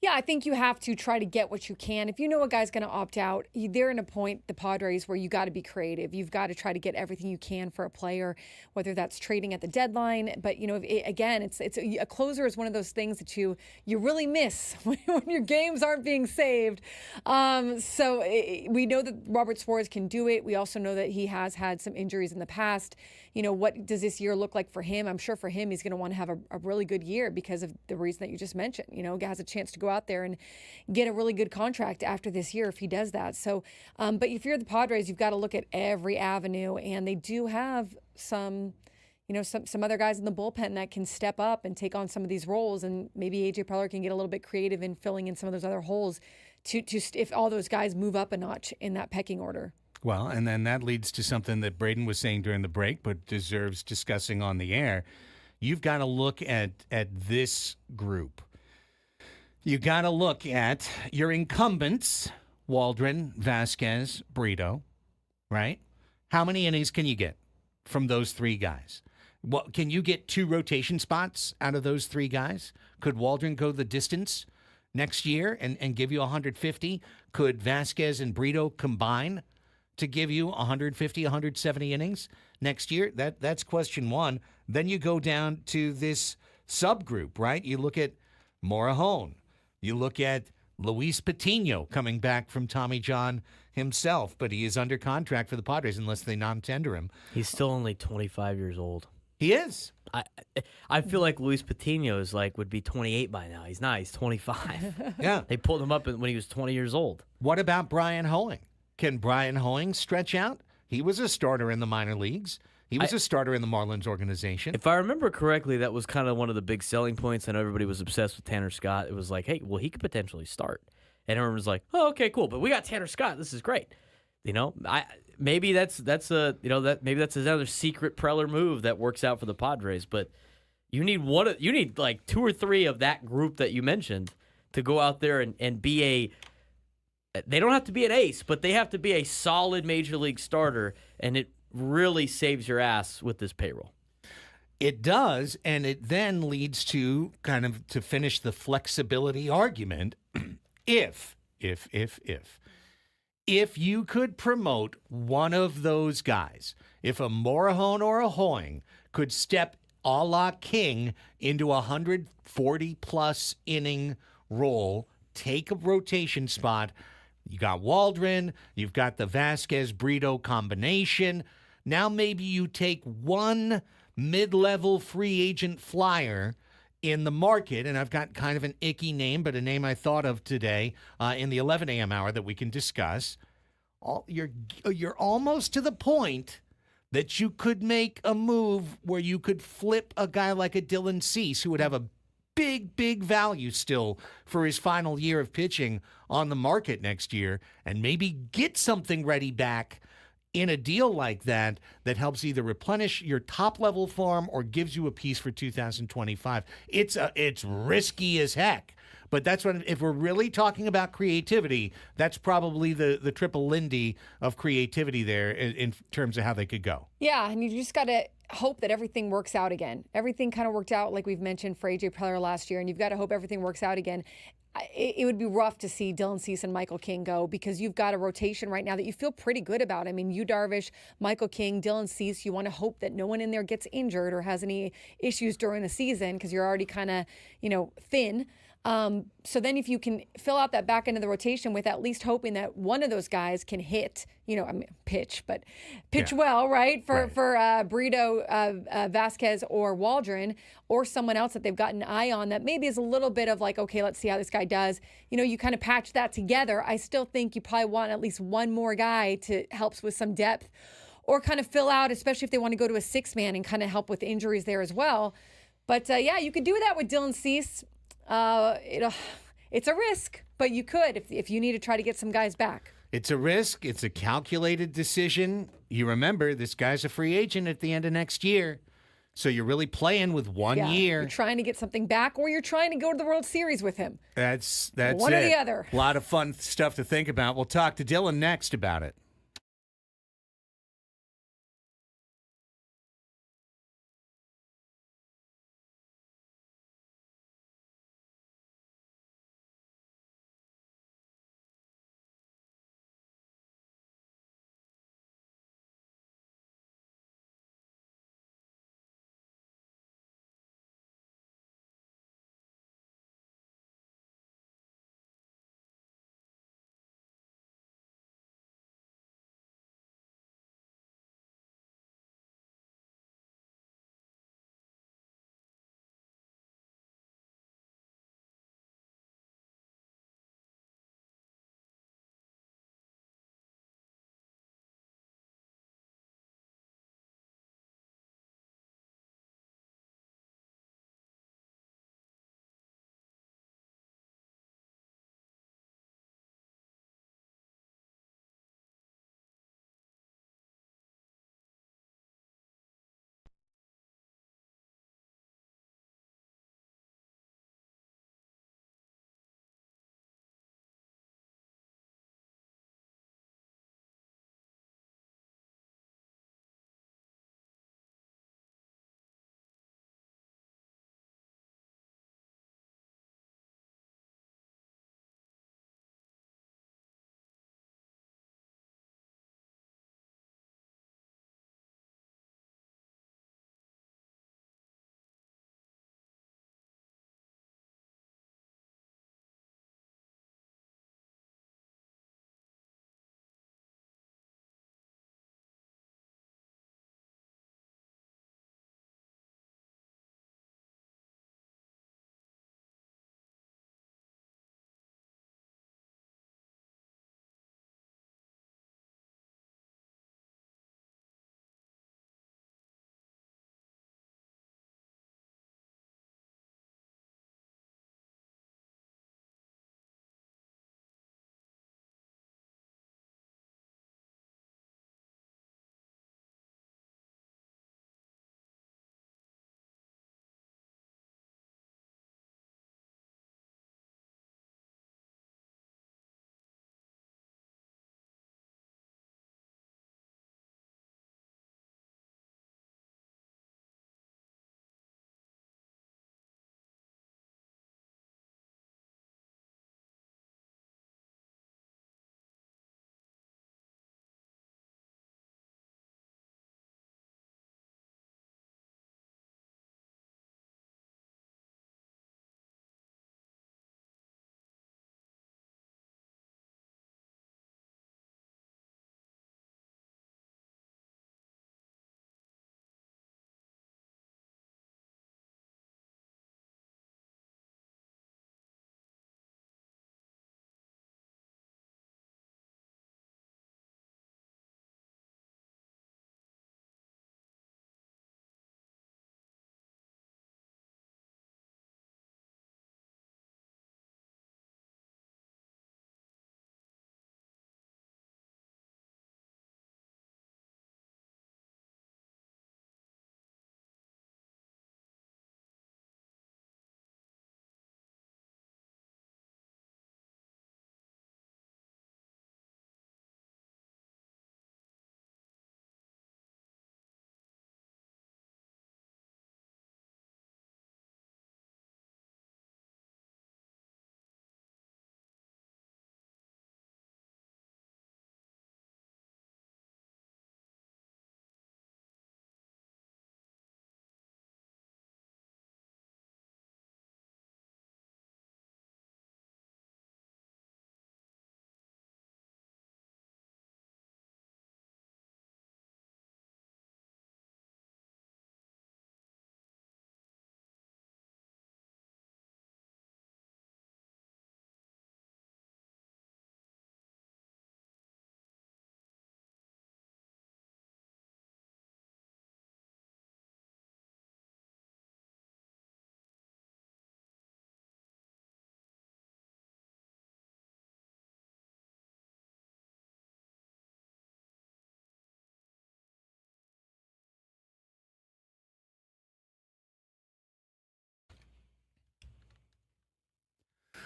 Yeah, I think you have to try to get what you can. If you know a guy's going to opt out, they're in a point, the Padres, where you got to be creative. You've got to try to get everything you can for a player, whether that's trading at the deadline. But, it's a closer is one of those things that you really miss when your games aren't being saved. We know that Robert Suarez can do it. We also know that he has had some injuries in the past. What does this year look like for him? I'm sure for him, he's going to want to have a really good year because of the reason that you just mentioned. Has a chance to go out there and get a really good contract after this year if he does that. So, but if you're the Padres, you've got to look at every avenue, and they do have some other guys in the bullpen that can step up and take on some of these roles, and maybe A.J. Preller can get a little bit creative in filling in some of those other holes if all those guys move up a notch in that pecking order. Well, and then that leads to something that Braden was saying during the break, but deserves discussing on the air. You've got to look at this group. You got to look at your incumbents, Waldron, Vasquez, Brito, right? How many innings can you get from those three guys? Can you get 2 rotation spots out of those 3 guys? Could Waldron go the distance next year and give you 150? Could Vasquez and Brito combine to give you 150, 170 innings next year? That's question one. Then you go down to this subgroup, right? You look at Morejon. You look at Luis Patino coming back from Tommy John himself, but he is under contract for the Padres unless they non-tender him. He's still only 25 years old. He is. I feel like Luis Patino would be 28 by now. He's not. He's 25. Yeah. They pulled him up when he was 20 years old. What about Brian Hoeing? Can Brian Hoeing stretch out? He was a starter in the minor leagues. He was a starter in the Marlins organization. If I remember correctly, that was kind of one of the big selling points. I know everybody was obsessed with Tanner Scott. It was like, hey, well, he could potentially start. And everyone was like, oh, okay, cool. But we got Tanner Scott. This is great. Maybe that's another secret Preller move that works out for the Padres. But you need like 2 or 3 of that group that you mentioned to go out there and be they don't have to be an ace, but they have to be a solid major league starter, and it really saves your ass with this payroll. It does, and it then leads to to finish the flexibility argument. If you could promote one of those guys, if a Morejon or a Hoeing could step a la King into a 140-plus inning role, take a rotation spot. You got Waldron, you've got the Vasquez-Brito combination. Now maybe you take one mid-level free agent flyer in the market, and I've got kind of an icky name, but a name I thought of today in the 11 a.m. hour that we can discuss. You're almost to the point that you could make a move where you could flip a guy like a Dylan Cease, who would have a big value still for his final year of pitching on the market next year, and maybe get something ready back in a deal like that helps either replenish your top-level farm or gives you a piece for 2025. It's risky as heck, but that's what, if we're really talking about creativity, that's probably the triple Lindy of creativity there in terms of how they could go. Yeah, and you just got to hope that everything works out again. Everything kind of worked out, like we've mentioned, for A.J. Preller last year, and you've got to hope everything works out again. It would be rough to see Dylan Cease and Michael King go, because you've got a rotation right now that you feel pretty good about. I mean, Yu Darvish, Michael King, Dylan Cease, you want to hope that no one in there gets injured or has any issues during the season, because you're already kind of, thin. So then if you can fill out that back end of the rotation with at least hoping that one of those guys can hit, pitch well, right? For Brito, Vasquez, or Waldron, or someone else that they've got an eye on that maybe is a little bit of like, okay, let's see how this guy does. You kind of patch that together. I still think you probably want at least one more guy to help with some depth, or kind of fill out, especially if they want to go to a 6-man and kind of help with injuries there as well. But you could do that with Dylan Cease. It's a risk, but you could if you need to try to get some guys back. It's a risk. It's a calculated decision. You remember, this guy's a free agent at the end of next year, so you're really playing with 1 year. You're trying to get something back, or you're trying to go to the World Series with him. That's one or the other. A lot of fun stuff to think about. We'll talk to Dylan next about it.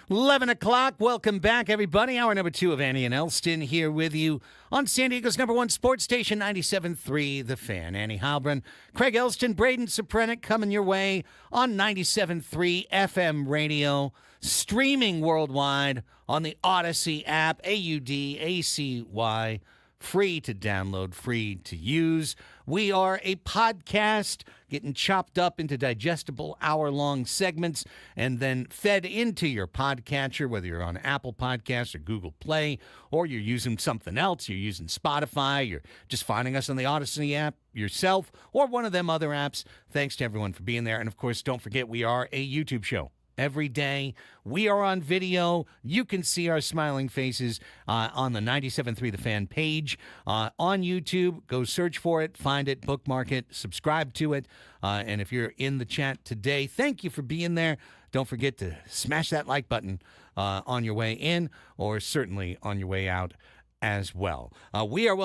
11 o'clock. Welcome back, everybody. Hour number 2 of Annie and Elsten here with you on San Diego's #1 sports station, 97.3 The Fan. Annie Halbron, Craig Elsten, Braden Soprenic coming your way on 97.3 FM radio, streaming worldwide on the Odyssey app, AUDACY. Free to download, free to use. We are a podcast getting chopped up into digestible hour-long segments and then fed into your podcatcher, whether you're on Apple Podcasts or Google Play, or you're using something else. You're using Spotify. You're just finding us on the Odyssey app yourself or one of them other apps. Thanks to everyone for being there. And, of course, don't forget we are a YouTube show. Every day, we are on video. You can see our smiling faces on the 97.3 The Fan page on YouTube. Go search for it, find it, bookmark it, subscribe to it. And if you're in the chat today, thank you for being there. Don't forget to smash that like button on your way in or certainly on your way out as well. We are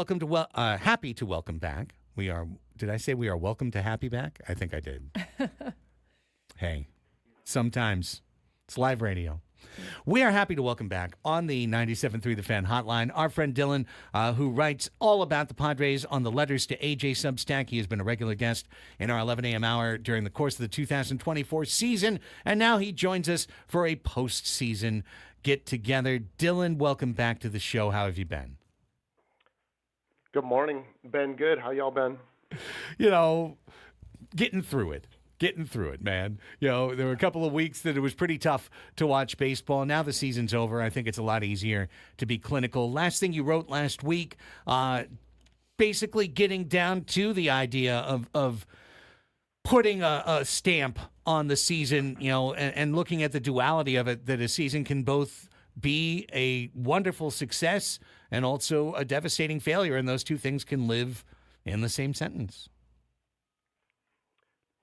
happy to welcome back. Did I say we are welcome to happy back? I think I did. Hey. Sometimes it's live radio. We are happy to welcome back on the 97.3 The Fan hotline our friend Dylan, who writes all about the Padres on the Letters to AJ Substack. He has been a regular guest in our 11 a.m. hour during the course of the 2024 season, and now he joins us for a postseason get-together. Dylan, welcome back to the show. How have you been? Good morning. Been good. How y'all been? Getting through it. Getting through it, man. There were a couple of weeks that it was pretty tough to watch baseball. Now the season's over. I think it's a lot easier to be clinical. Last thing you wrote last week, basically getting down to the idea of putting a stamp on the season, and looking at the duality of it, that a season can both be a wonderful success and also a devastating failure, and those two things can live in the same sentence.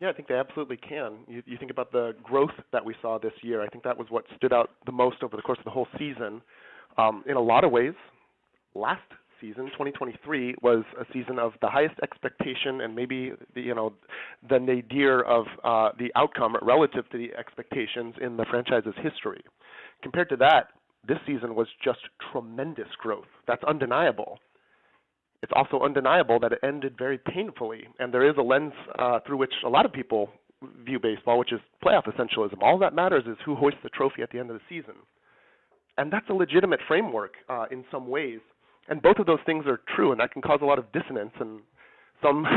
Yeah, I think they absolutely can. You think about the growth that we saw this year. I think that was what stood out the most over the course of the whole season. In a lot of ways, last season, 2023, was a season of the highest expectation and maybe the nadir of the outcome relative to the expectations in the franchise's history. Compared to that, this season was just tremendous growth. That's undeniable. It's also undeniable that it ended very painfully, and there is a lens through which a lot of people view baseball, which is playoff essentialism. All that matters is who hoists the trophy at the end of the season. And that's a legitimate framework in some ways. And both of those things are true, and that can cause a lot of dissonance, and some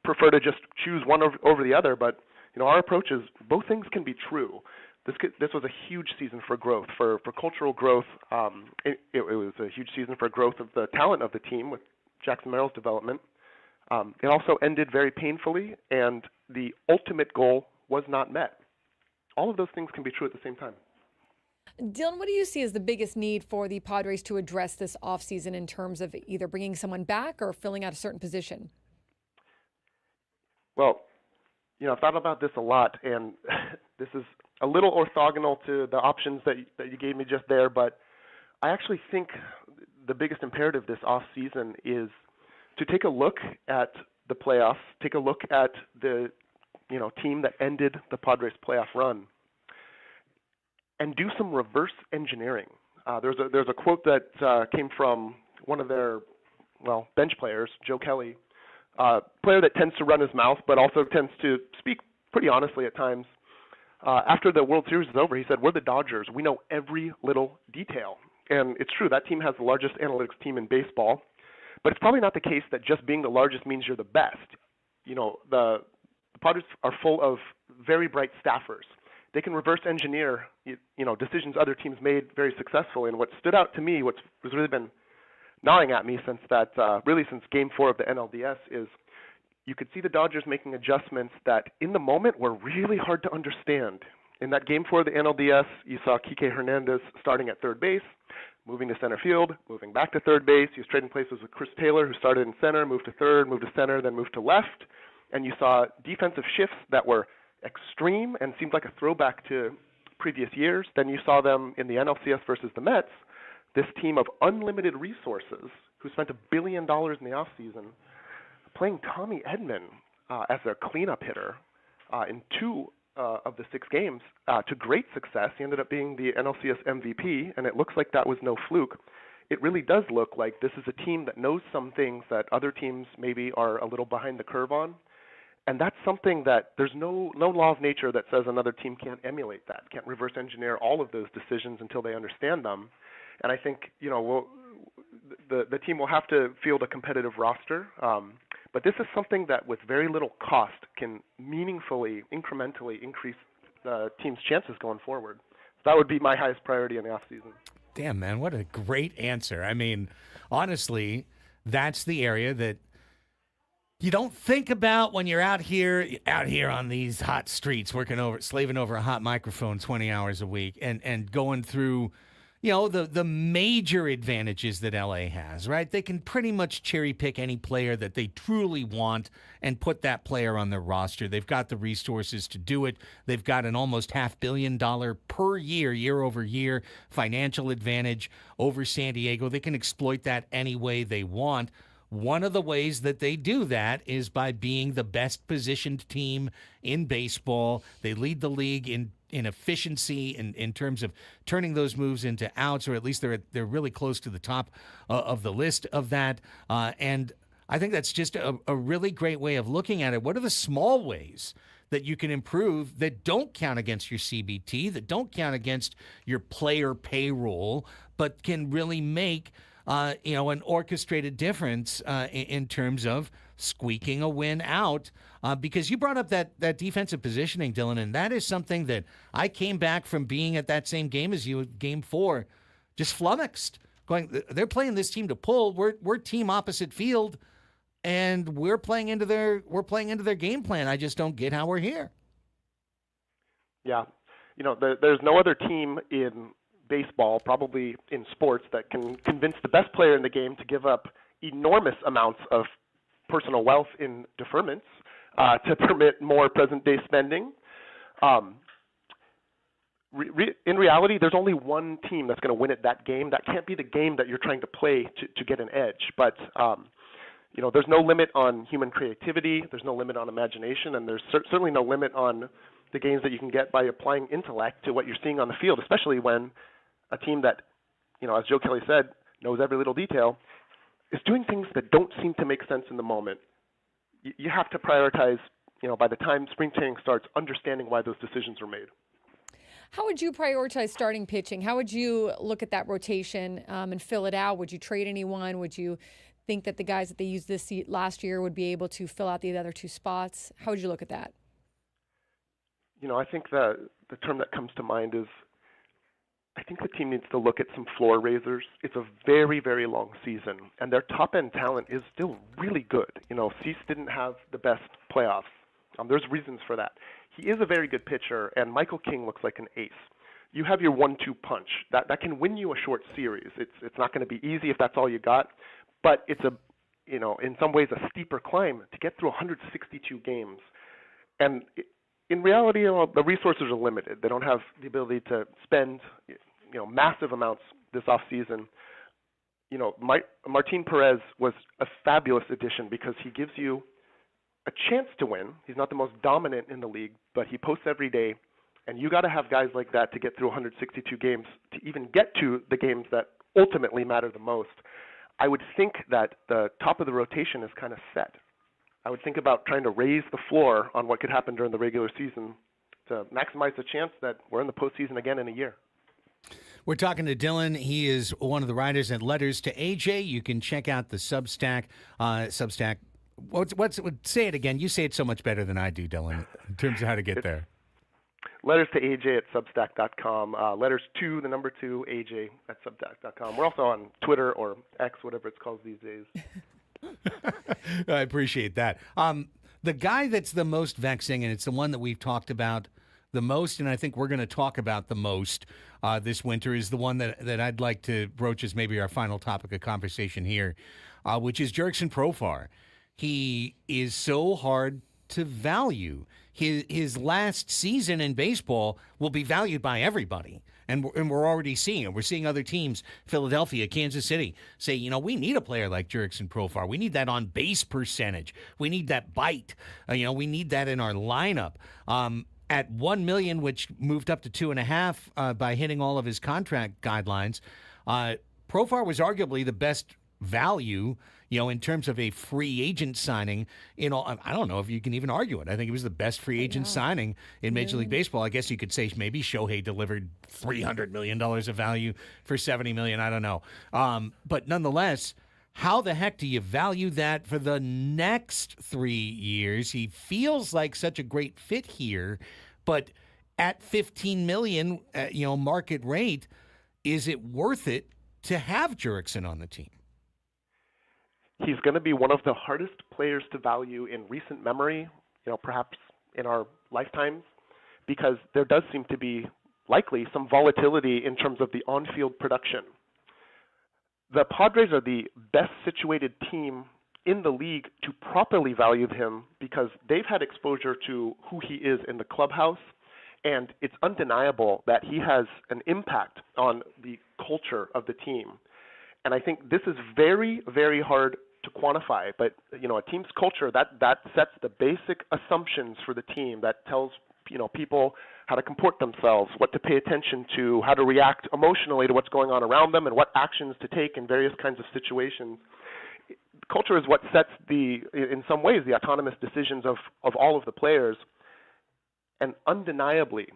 prefer to just choose one over the other. But our approach is both things can be true. This was a huge season for growth, for cultural growth. It was a huge season for growth of the talent of the team with Jackson Merrill's development. It also ended very painfully, and the ultimate goal was not met. All of those things can be true at the same time. Dylan, what do you see as the biggest need for the Padres to address this offseason in terms of either bringing someone back or filling out a certain position? Well, I've thought about this a lot, and this is a little orthogonal to the options that you gave me just there, but I actually think the biggest imperative this offseason is to take a look at the playoffs, take a look at the team that ended the Padres playoff run, and do some reverse engineering. There's a quote that came from one of their bench players, Joe Kelly, player that tends to run his mouth but also tends to speak pretty honestly at times. After the World Series is over, he said, "We're the Dodgers. We know every little detail." And it's true, that team has the largest analytics team in baseball, but it's probably not the case that just being the largest means you're the best. The Padres are full of very bright staffers. They can reverse engineer, decisions other teams made very successfully. And what stood out to me, what's really been gnawing at me since Game 4 of the NLDS, is you could see the Dodgers making adjustments that in the moment were really hard to understand. In that Game 4 of the NLDS, you saw Kike Hernandez starting at third base, moving to center field, moving back to third base. He was trading places with Chris Taylor, who started in center, moved to third, moved to center, then moved to left. And you saw defensive shifts that were extreme and seemed like a throwback to previous years. Then you saw them in the NLCS versus the Mets, this team of unlimited resources who spent $1 billion in the offseason playing Tommy Edman as their cleanup hitter in two of the 6 games to great success. He ended up being the NLCS MVP, and it looks like that was no fluke. It really does look like this is a team that knows some things that other teams maybe are a little behind the curve on. And that's something that there's no law of nature that says another team can't emulate that, can't reverse engineer all of those decisions until they understand them. And I think, the team will have to field a competitive roster. But this is something that with very little cost can meaningfully, incrementally increase the team's chances going forward. So that would be my highest priority in the offseason. Damn, man, what a great answer. I mean, honestly, that's the area that you don't think about when you're out here on these hot streets, slaving over a hot microphone 20 hours a week and going through, the major advantages that LA has, right? They can pretty much cherry pick any player that they truly want and put that player on their roster. They've got the resources to do it. They've got an almost $500 million per year over year financial advantage over San Diego. They can exploit that any way they want. One of the ways that they do that is by being the best positioned team in baseball. They lead the league in efficiency in terms of turning those moves into outs, or at least they're really close to the top of the list of that. And I think that's just a really great way of looking at it. What are the small ways that you can improve that don't count against your CBT, that don't count against your player payroll, but can really make an orchestrated difference in terms of squeaking a win out? Because you brought up that defensive positioning, Dylan, and that is something that I came back from being at that same game as you, Game 4, just flummoxed. Going, they're playing this team to pull. We're team opposite field, and we're playing into their game plan. I just don't get how we're here. Yeah, there's no other team in baseball, probably in sports, that can convince the best player in the game to give up enormous amounts of personal wealth in deferments to permit more present-day spending. In reality, there's only one team that's going to win at that game. That can't be the game that you're trying to play to get an edge. But there's no limit on human creativity. There's no limit on imagination, and there's certainly no limit on the gains that you can get by applying intellect to what you're seeing on the field, especially when a team that, as Joe Kelly said, knows every little detail, is doing things that don't seem to make sense in the moment. You have to prioritize, by the time spring training starts, understanding why those decisions were made. How would you prioritize starting pitching? How would you look at that rotation and fill it out? Would you trade anyone? Would you think that the guys that they used this last year would be able to fill out the other 2 spots? How would you look at that? I think the term that comes to mind is, I think the team needs to look at some floor raisers. It's a very, very long season, and their top-end talent is still really good. Cease didn't have the best playoffs. There's reasons for that. He is a very good pitcher, and Michael King looks like an ace. You have your 1-2 punch. That can win you a short series. It's not going to be easy if that's all you got, but it's in some ways a steeper climb to get through 162 games. And in reality, the resources are limited. They don't have the ability to spend, massive amounts this off season. Martin Perez was a fabulous addition because he gives you a chance to win. He's not the most dominant in the league, but he posts every day, and you got to have guys like that to get through 162 games to even get to the games that ultimately matter the most. I would think that the top of the rotation is kind of set. I would think about trying to raise the floor on what could happen during the regular season to maximize the chance that we're in the postseason again in a year. We're talking to Dylan. He is one of the writers at Letters to AJ. You can check out the Substack. Say it again. You say it so much better than I do, Dylan, in terms of how to get there. Letters to AJ at Substack.com. Letters to the number 2 AJ at Substack.com. We're also on Twitter or X, whatever it's called these days. I appreciate that. The guy that's the most vexing, and it's the one that we've talked about the most, and I think we're going to talk about the most this winter, is the one that I'd like to broach as maybe our final topic of conversation here, which is Jurickson Profar. He is so hard to value. His last season in baseball will be valued by everybody. And we're already seeing it. We're seeing other teams, Philadelphia, Kansas City, say, we need a player like Jurickson Profar. We need that on-base percentage. We need that bite. We need that in our lineup. at $1 million, which moved up to $2.5 by hitting all of his contract guidelines. Profar was arguably the best value, in terms of a free agent signing. I don't know if you can even argue it. I think it was the best free agent signing in Major League Baseball. I guess you could say maybe Shohei delivered $300 million of value for $70 million. I don't know. But nonetheless, how the heck do you value that for the next 3 years? He feels like such a great fit here, but at $15 million, market rate, is it worth it to have Jurickson on the team? He's going to be one of the hardest players to value in recent memory, perhaps in our lifetimes, because there does seem to be likely some volatility in terms of the on-field production. The Padres are the best situated team in the league to properly value him because they've had exposure to who he is in the clubhouse, and it's undeniable that he has an impact on the culture of the team. And I think this is very, very hard to quantify, but a team's culture that sets the basic assumptions for the team, that tells people how to comport themselves, what to pay attention to, how to react emotionally to what's going on around them, and what actions to take in various kinds of situations. Culture is what sets in some ways, the autonomous decisions of all of the players. And undeniably,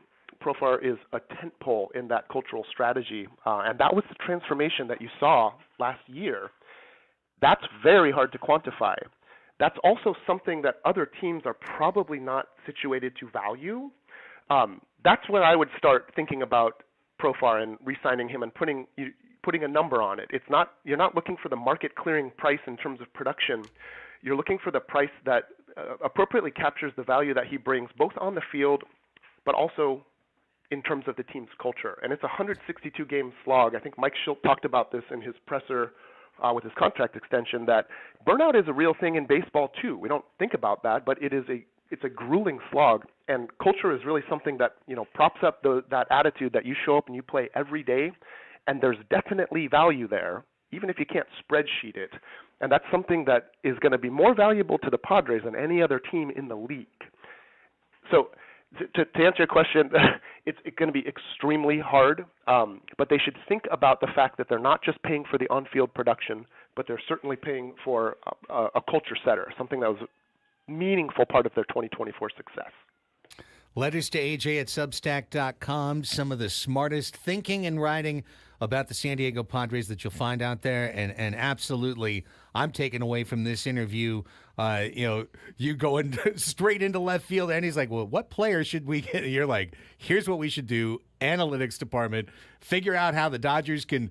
Profar is a tentpole in that cultural strategy, and that was the transformation that you saw last year. That's very hard to quantify. That's also something that other teams are probably not situated to value. That's where I would start thinking about Profar and re-signing him and putting a number on it. You're not looking for the market clearing price in terms of production. You're looking for the price that appropriately captures the value that he brings, both on the field, but also in terms of the team's culture. And it's a 162-game slog. I think Mike Schilt talked about this in his presser with his contract extension, that burnout is a real thing in baseball too. We don't think about that, but it's a grueling slog, and culture is really something that props up that attitude that you show up and you play every day, and there's definitely value there, even if you can't spreadsheet it. And that's something that is going to be more valuable to the Padres than any other team in the league. So to answer your question, it's going to be extremely hard, but they should think about the fact that they're not just paying for the on-field production, but they're certainly paying for a culture setter, something that was a meaningful part of their 2024 success. Letters to AJ at Substack.com. Some of the smartest thinking and writing about the San Diego Padres that you'll find out there. And absolutely, I'm taking away from this interview, you going straight into left field. And he's like, well, what player should we get? And you're like, here's what we should do. Analytics department, figure out how the Dodgers can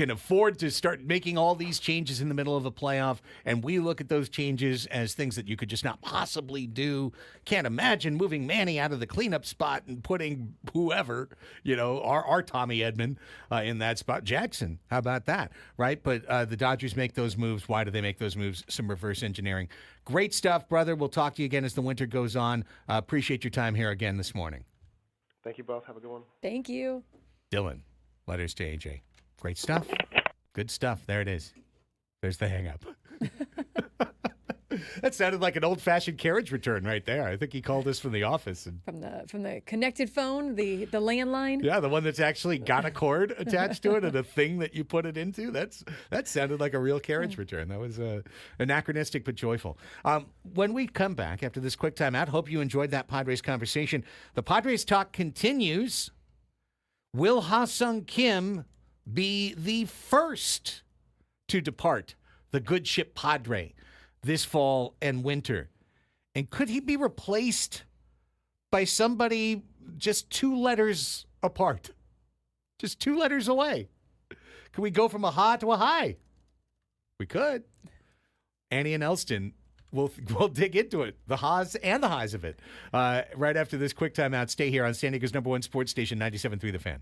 afford to start making all these changes in the middle of a playoff, and we look at those changes as things that you could just not possibly do. Can't imagine moving Manny out of the cleanup spot and putting whoever, our Tommy Edman in that spot. Jackson, how about that, right? But the Dodgers make those moves. Why do they make those moves? Some reverse engineering. Great stuff, brother. We'll talk to you again as the winter goes on. Appreciate your time here again this morning. Thank you both. Have a good one. Thank you. Dylan, letters to AJ. Great stuff. Good stuff. There it is. There's the hang up. That sounded like an old-fashioned carriage return right there. I think he called us from the office. And From the connected phone, the landline. yeah, the one that's actually got a cord attached to it and a thing that you put it into. That sounded like a real carriage return. That was anachronistic but joyful. When we come back after this quick timeout, hope you enjoyed that Padres conversation. The Padres talk continues. Will Ha-Sung Kim be the first to depart the good ship Padre this fall and winter? And could he be replaced by somebody just 2 letters apart? Just 2 letters away. Can we go from a ha to a hi? We could. Annie and Elsten, we'll dig into it, the ha's and the highs of it, right after this quick timeout. Stay here on San Diego's #1 sports station, 97.3 The Fan.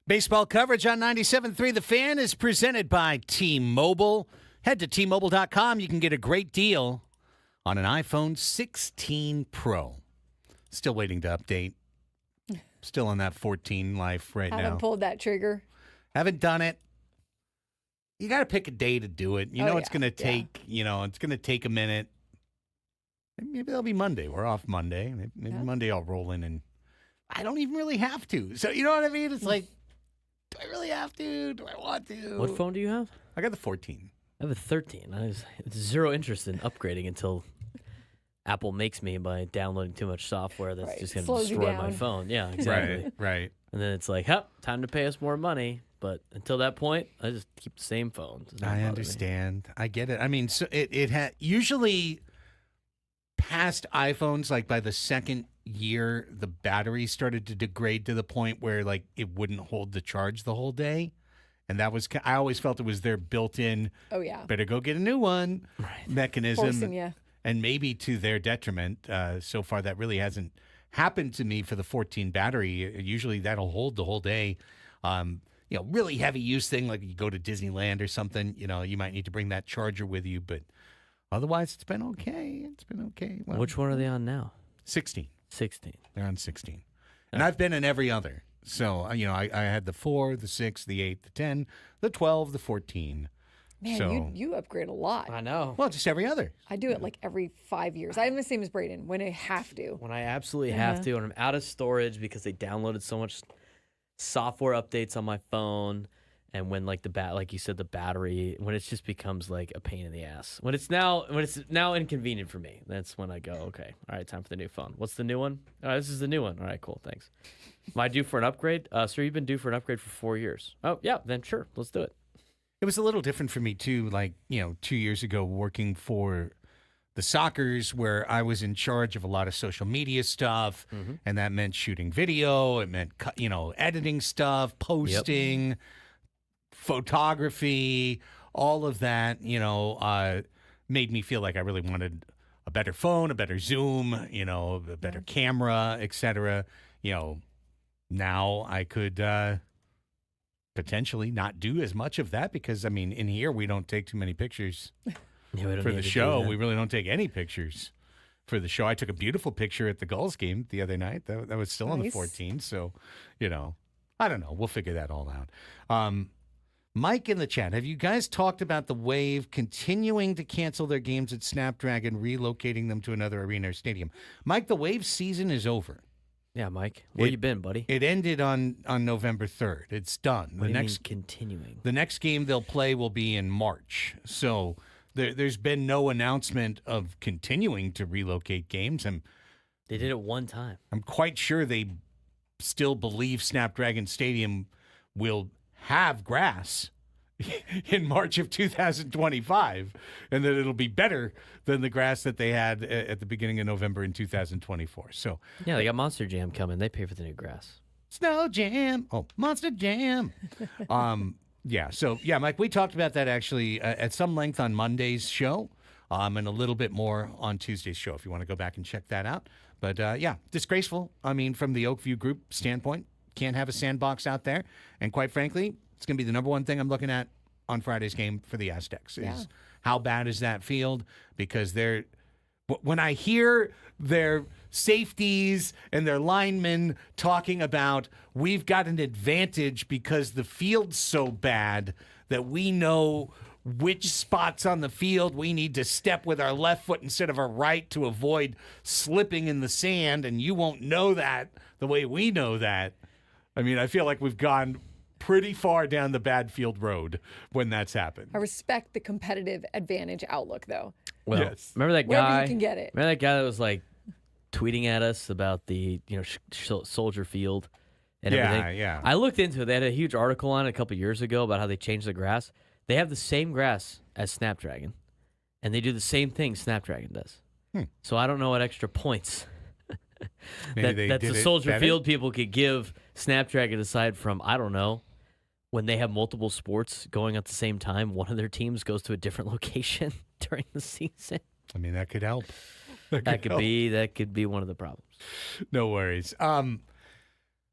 Baseball coverage on 97.3 The Fan is presented by T-Mobile. Head to T-Mobile.com. You can get a great deal on an iPhone 16 Pro. Still waiting to update. Still on that 14 life right now. Haven't pulled that trigger. Haven't done it. You got to pick a day to do it. You know it's going to take, it's going to take a minute. Maybe that'll be Monday. We're off Monday. Maybe Monday I'll roll in and I don't even really have to. So, you know what I mean? It's like, do I really have to? Do I want to? What phone do you have? I got the 14. I have a 13. I have zero interest in upgrading until Apple makes me by downloading too much software that's just going to destroy my phone. Yeah, exactly. Right. And then it's like, time to pay us more money. But until that point, I just keep the same phone. I understand. I get it. I mean, so it had usually past iPhones, like by the second year, the battery started to degrade to the point where like it wouldn't hold the charge the whole day. And that was, I always felt it was their built-in, better go get a new one mechanism. Forcing you. And maybe to their detriment. So far, that really hasn't happened to me for the 14 battery. Usually that'll hold the whole day. Really heavy use thing, like you go to Disneyland or something, you might need to bring that charger with you. But otherwise, it's been okay. Well, which one are they on now? 16. 16. They're on 16. And I've been in every other. So, I had the 4, the 6, the 8, the 10, the 12, the 14. Man, so, you upgrade a lot. I know. Well, just every other. I do it like every 5 years. I'm the same as Braden when I have to. When I absolutely have to, when I'm out of storage because they downloaded so much software updates on my phone, and when like like you said, the battery, when it just becomes like a pain in the ass. When it's now inconvenient for me, that's when I go, okay, all right, time for the new phone. What's the new one? All right, this is the new one. All right, cool, thanks. Am I due for an upgrade? Sir, you've been due for an upgrade for 4 years. Oh, yeah, then sure, let's do it. It was a little different for me too, like, 2 years ago working for the Sockers, where I was in charge of a lot of social media stuff, and that meant shooting video, it meant editing stuff, posting, photography, all of that, made me feel like I really wanted a better phone, a better zoom, a better camera, etc. Now I could potentially not do as much of that because, in here we don't take too many pictures. For the show, we really don't take any pictures for the show. I took a beautiful picture at the Gulls game the other night. That was still on the 14. So, I don't know. We'll figure that all out. Mike in the chat, have you guys talked about the Wave continuing to cancel their games at Snapdragon, relocating them to another arena or stadium? Mike, the Wave season is over. Yeah, Mike. Where you been, buddy? It ended on November 3rd. It's done. What do you mean continuing? The next game they'll play will be in March. So there's been no announcement of continuing to relocate games. And they did it one time. I'm quite sure they still believe Snapdragon Stadium will have grass in March of 2025, and that it'll be better than the grass that they had at the beginning of November in 2024. So yeah, they got Monster Jam coming. They pay for the new grass. Snow Jam. Oh, Monster Jam. Yeah. So yeah, Mike, we talked about that actually at some length on Monday's show, and a little bit more on Tuesday's show if you want to go back and check that out. But yeah, disgraceful. From the Oakview Group standpoint, can't have a sandbox out there, and quite frankly, it's going to be the number one thing I'm looking at on Friday's game for the Aztecs is how bad is that field? Because when I hear their safeties and their linemen talking about we've got an advantage because the field's so bad that we know which spots on the field we need to step with our left foot instead of our right to avoid slipping in the sand, and you won't know that the way we know that. I feel like we've gone pretty far down the bad field road when that's happened. I respect the competitive advantage outlook, though. Well, yes. Remember that Wherever guy? you can get it. Remember that guy that was like tweeting at us about the Soldier Field and everything? Yeah. I looked into it. They had a huge article on it a couple years ago about how they changed the grass. They have the same grass as Snapdragon, and they do the same thing Snapdragon does. So I don't know what extra points that the Soldier Field people could give Snapdragon aside from, I don't know, when they have multiple sports going at the same time, one of their teams goes to a different location during the season. That could help. That could be one of the problems. No worries.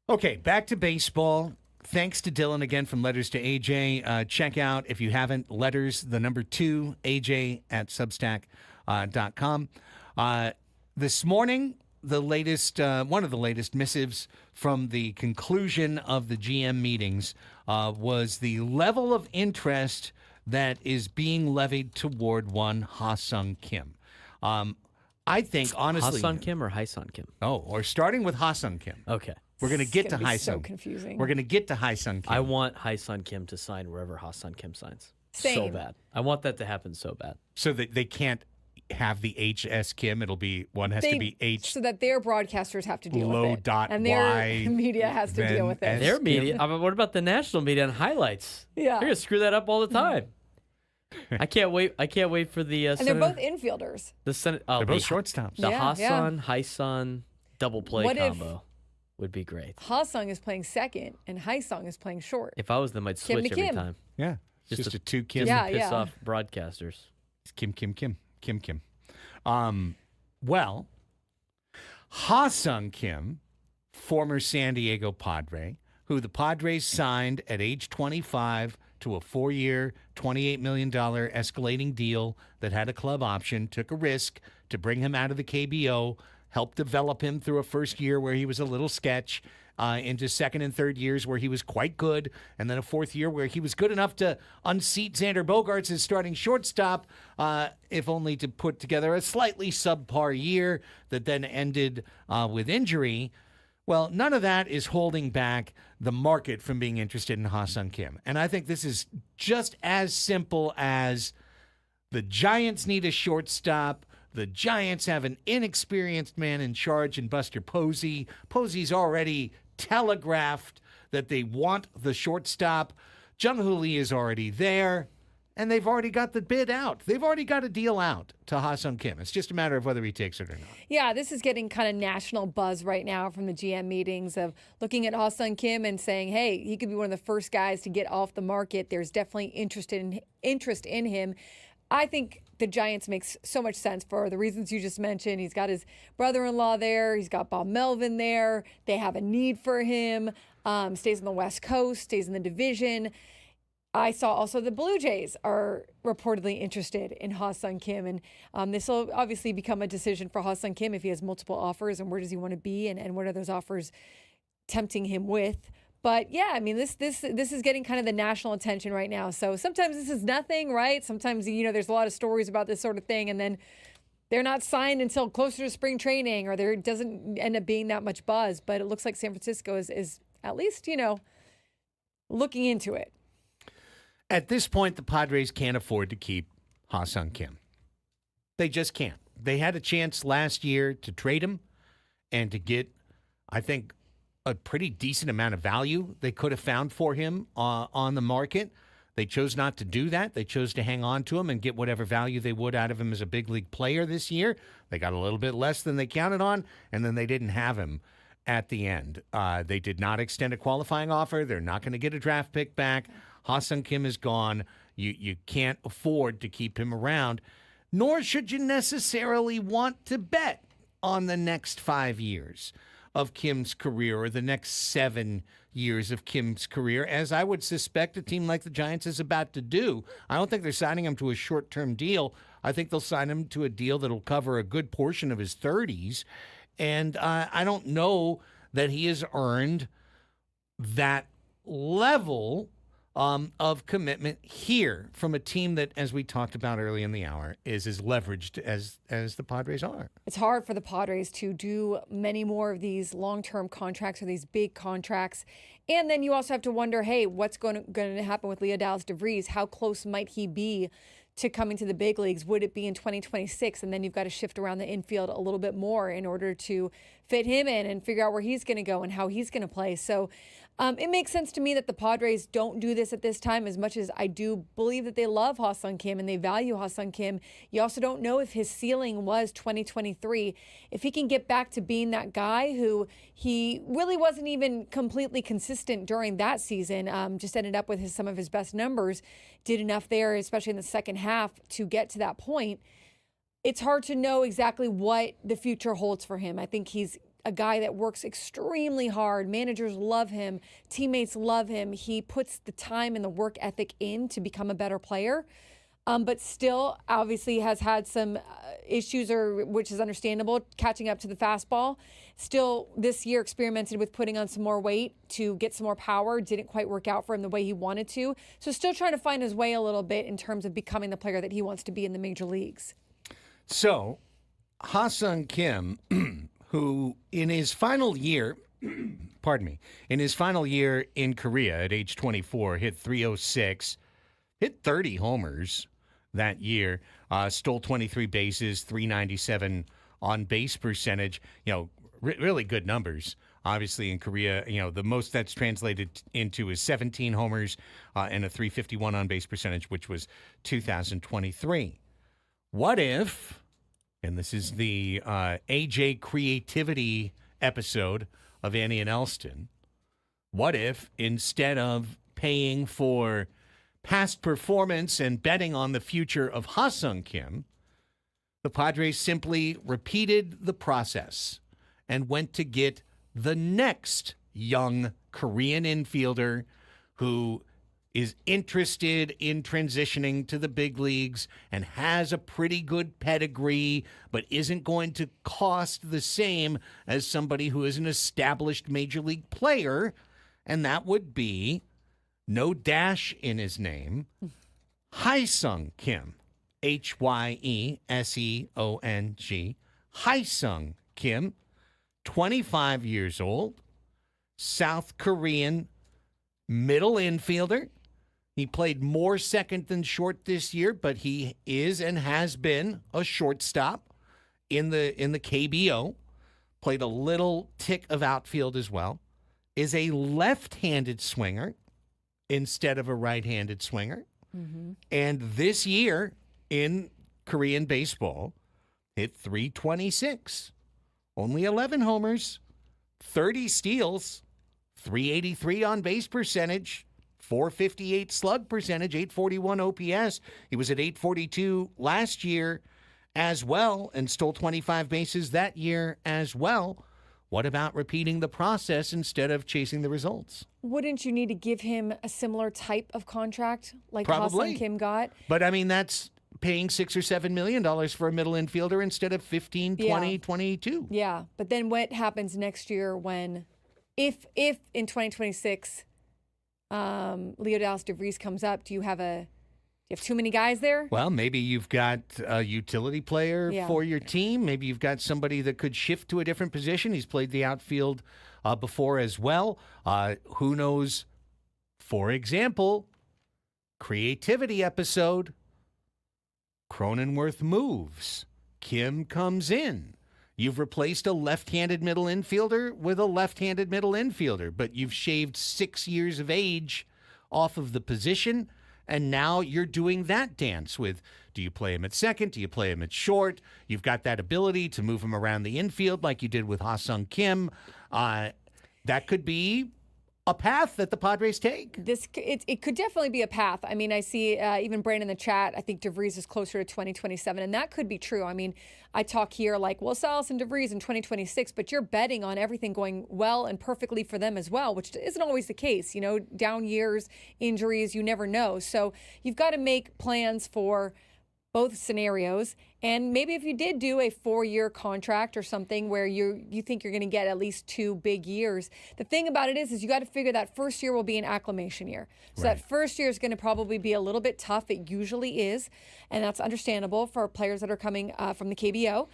Okay, back to baseball. thanks to Dylan again from Letters to AJ. Check out, if you haven't, letters, the number 2, AJ at Substack.com. This morning, the latest, one of the latest missives from the conclusion of the GM meetings was the level of interest that is being levied toward one Ha-Sung Kim. I think, honestly... Ha-Sung Kim or Hai-Sung Kim? Oh, or starting with Ha-Sung Kim. Okay. We're going to get to So Ha-Sung. confusing. We're going to get to Ha-Sung Kim. I want Hai-Sung Kim to sign wherever Ha-Sung Kim signs. So Same. bad. I want that to happen so bad. So that they can't have the HS Kim. It'll be, one has to be H. So that their broadcasters have to deal Low with it. dot and their Y, media has to then deal with it. Their media. What about the national media and highlights? Yeah. They're going to screw that up all the time. I can't wait. I can't wait for the And they're both infielders. the Senate. They're both shortstops. The Yeah, Ha-Sun, Hai-Sun double play What if- combo would be great. Ha-Sung is playing second and Hai-Sung is playing short. If I was them, I'd Kim switch to every Kim. time. Yeah. It's Just just a two Kim. Yeah, Piss yeah. off broadcasters. It's Kim, Kim, Kim. Kim, Kim. Well, Ha-Sung Kim, former San Diego Padre, who the Padres signed at age 25 to a 4-year, $28 million escalating deal that had a club option, took a risk to bring him out of the KBO, helped develop him through a first year where he was a little sketch, into second and third years where he was quite good, and then a fourth year where he was good enough to unseat Xander Bogaerts as starting shortstop, if only to put together a slightly subpar year that then ended with injury. Well, none of that is holding back the market from being interested in Ha-Sung Kim. And I think this is just as simple as the Giants need a shortstop. The Giants have an inexperienced man in charge in Buster Posey. Posey's already telegraphed that they want the shortstop. Jung-Hoo Lee is already there, and they've already got the bid out. They've already got a deal out to Ha-Sung Kim. It's just a matter of whether he takes it or not. Yeah, this is getting kind of national buzz right now from the GM meetings of looking at Ha-Sung Kim and saying, hey, he could be one of the first guys to get off the market. There's definitely interest in him. I think the Giants makes so much sense for the reasons you just mentioned. He's got his brother-in-law there. He's got Bob Melvin there. They have a need for him. Stays on the West Coast, stays in the division. I saw also the Blue Jays are reportedly interested in Ha-Sung Kim. And this will obviously become a decision for Ha-Sung Kim if he has multiple offers and where does he want to be and what are those offers tempting him with. But yeah, I mean, this is getting kind of the national attention right now. So sometimes this is nothing, right? Sometimes, there's a lot of stories about this sort of thing, and then they're not signed until closer to spring training, or there doesn't end up being that much buzz. But it looks like San Francisco is at least, looking into it. At this point, the Padres can't afford to keep Ha-Sung Kim. They just can't. They had a chance last year to trade him and to get, I think, a pretty decent amount of value they could have found for him on the market. They chose not to do that. They chose to hang on to him and get whatever value they would out of him as a big league player this year. They got a little bit less than they counted on, and then they didn't have him at the end. They did not extend a qualifying offer. They're not going to get a draft pick back. Ha-Sung Kim is gone. You can't afford to keep him around, nor should you necessarily want to bet on the next 5 years of Kim's career or the next 7 years of Kim's career, as I would suspect a team like the Giants is about to do. I don't think they're signing him to a short-term deal. I think they'll sign him to a deal that'll cover a good portion of his 30s. And I don't know that he has earned that level of commitment here from a team that, as we talked about early in the hour, is as leveraged as the Padres are. It's hard for the Padres to do many more of these long-term contracts or these big contracts. And then you also have to wonder, hey, what's going to happen with Leo Dallas DeVries? How close might he be to coming to the big leagues? Would it be in 2026? And then you've got to shift around the infield a little bit more in order to fit him in and figure out where he's going to go and how he's going to play. So it makes sense to me that the Padres don't do this at this time, as much as I do believe that they love Ha-Sung Kim and they value Ha-Sung Kim. You also don't know if his ceiling was 2023. If he can get back to being that guy who he really wasn't even completely consistent during that season, just ended up with some of his best numbers, did enough there, especially in the second half, to get to that point. It's hard to know exactly what the future holds for him. I think he's a guy that works extremely hard. Managers love him. Teammates love him. He puts the time and the work ethic in to become a better player. But still, obviously, has had some issues, which is understandable, catching up to the fastball. Still, this year experimented with putting on some more weight to get some more power. Didn't quite work out for him the way he wanted to. So still trying to find his way a little bit in terms of becoming the player that he wants to be in the major leagues. So, Ha-Sung Kim, who in his final year, in his final year in Korea at age 24, hit 306, hit 30 homers that year, stole 23 bases, 397 on base percentage. Really good numbers. Obviously, in Korea, the most that's translated into is 17 homers and a 351 on base percentage, which was 2023. What if, and this is the AJ creativity episode of Annie and Elsten, what if instead of paying for past performance and betting on the future of Ha-Sung Kim, the Padres simply repeated the process and went to get the next young Korean infielder who is interested in transitioning to the big leagues and has a pretty good pedigree, but isn't going to cost the same as somebody who is an established major league player, and that would be, no dash in his name, Hye-Sung Kim. Hyeseong. Hye-Sung Kim, 25 years old, South Korean middle infielder. He played more second than short this year, but he is and has been a shortstop in the KBO. Played a little tick of outfield as well. Is a left-handed swinger instead of a right-handed swinger. Mm-hmm. And this year in Korean baseball, hit 326. Only 11 homers, 30 steals, 383 on base percentage, 458 slug percentage, 841 OPS. He was at 842 last year as well and stole 25 bases that year as well. What about repeating the process instead of chasing the results? Wouldn't you need to give him a similar type of contract like Probably. Ha-Sung Kim got? But I mean, that's paying $6 or $7 million for a middle infielder instead of 15, 20, 22. Yeah, but then what happens next year when, if in 2026, Leo Dallas DeVries comes up, do you have too many guys there? Well, maybe you've got a utility player for your team. Maybe you've got somebody that could shift to a different position. He's played the outfield before as well. Who knows? For example, creativity episode. Cronenworth moves. Kim comes in. You've replaced a left-handed middle infielder with a left-handed middle infielder, but you've shaved 6 years of age off of the position. And now you're doing that dance with, do you play him at second? Do you play him at short? You've got that ability to move him around the infield like you did with Ha-Sung Kim. That could be a path that the Padres take. It could definitely be a path. I mean, I see even Brandon in the chat, I think DeVries is closer to 2027, and that could be true. I mean, I talk here like, well, Salas and DeVries in 2026, but you're betting on everything going well and perfectly for them as well, which isn't always the case. Down years, injuries, you never know. So you've got to make plans for both scenarios. And maybe if you did do a 4-year contract or something where you think you're going to get at least 2 big years, the thing about it is you got to figure that first year will be an acclimation year. So That first year is going to probably be a little bit tough. It usually is. And that's understandable for players that are coming from the KBO.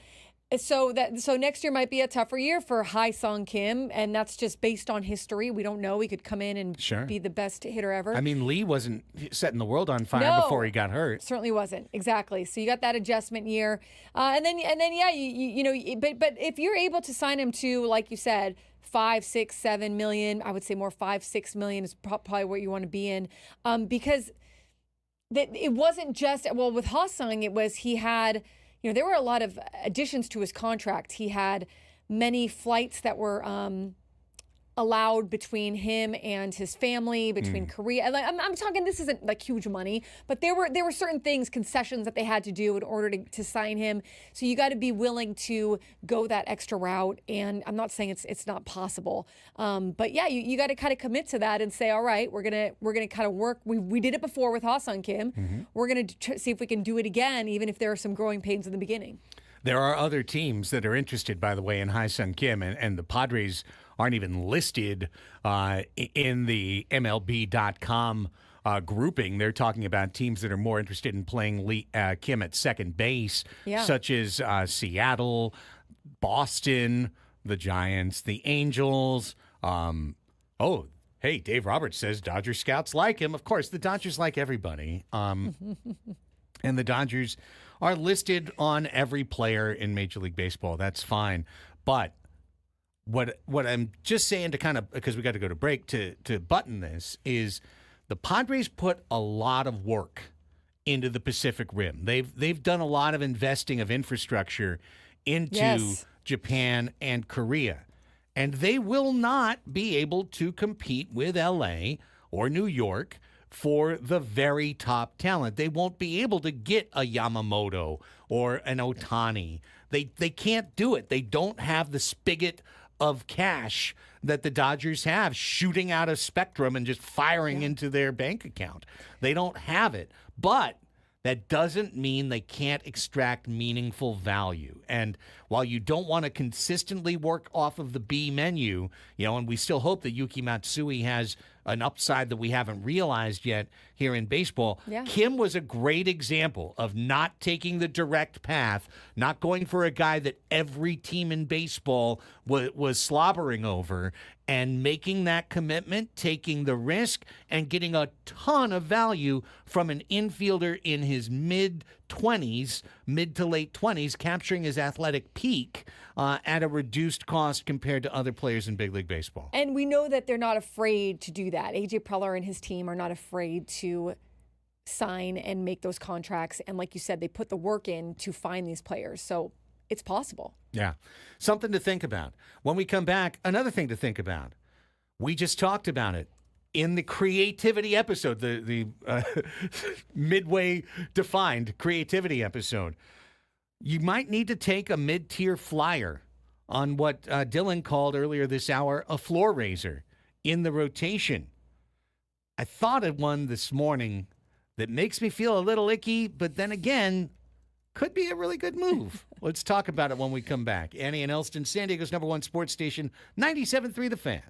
So next year might be a tougher year for Hye-Sung Kim, and that's just based on history. We don't know. He could come in and be the best hitter ever. I mean, Lee wasn't setting the world on fire before he got hurt. Certainly wasn't. Exactly. So you got that adjustment year, but if you're able to sign him to, like you said, 5, 6, 7 million, I would say more 5, 6 million is probably what you want to be in, because it wasn't just with Ha-Sung, it was he had. There were a lot of additions to his contract. He had many flights that were allowed between him and his family, between Korea. Like, I'm talking, this isn't like huge money, but there were certain things, concessions that they had to do in order to sign him. So you got to be willing to go that extra route. And I'm not saying it's not possible, but yeah, you got to kind of commit to that and say, all right, we're gonna kind of work. We did it before with Ha-Sung Kim. We're gonna see if we can do it again, even if there are some growing pains in the beginning. There are other teams that are interested, by the way, in Ha-Sung Kim, and the Padres aren't even listed in the MLB.com grouping. They're talking about teams that are more interested in playing Kim at second base, such as Seattle, Boston, the Giants, the Angels. Hey, Dave Roberts says Dodger scouts like him. Of course, the Dodgers like everybody. And the Dodgers are listed on every player in Major League Baseball. That's fine. But what I'm just saying to kind of, because we got to go to break, to button this, is the Padres put a lot of work into the Pacific Rim. They've done a lot of investing of infrastructure into Japan and Korea. And they will not be able to compete with LA or New York for the very top talent. They won't be able to get a Yamamoto or an Ohtani. They can't do it. They don't have the spigot of cash that the Dodgers have, shooting out a spectrum and just firing into their bank account. They don't have it. But that doesn't mean they can't extract meaningful value. And while you don't want to consistently work off of the B menu, and we still hope that Yuki Matsui has an upside that we haven't realized yet here in baseball. Kim was a great example of not taking the direct path, not going for a guy that every team in baseball was slobbering over, and making that commitment, taking the risk, and getting a ton of value from an infielder in his mid-20s, mid to late 20s, capturing his athletic peak at a reduced cost compared to other players in big league baseball. And we know that they're not afraid to do that. AJ Preller and his team are not afraid to sign and make those contracts. And like you said, they put the work in to find these players. So it's possible. Yeah. Something to think about. When we come back, another thing to think about. We just talked about it in the creativity episode, the midway defined creativity episode. You might need to take a mid-tier flyer on what Dylan called earlier this hour a floor raiser in the rotation. I thought of one this morning that makes me feel a little icky, but then again, could be a really good move. Let's talk about it when we come back. Annie and Elsten, San Diego's #1 sports station, 97.3 The Fan.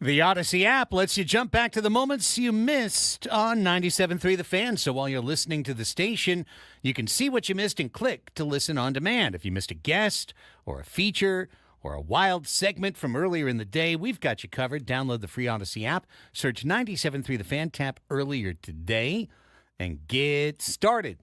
The Odyssey app lets you jump back to the moments you missed on 97.3 The Fan. So while you're listening to the station, you can see what you missed and click to listen on demand. If you missed a guest or a feature or a wild segment from earlier in the day, we've got you covered. Download the free Odyssey app, search 97.3 The Fan, tap earlier today, and get started.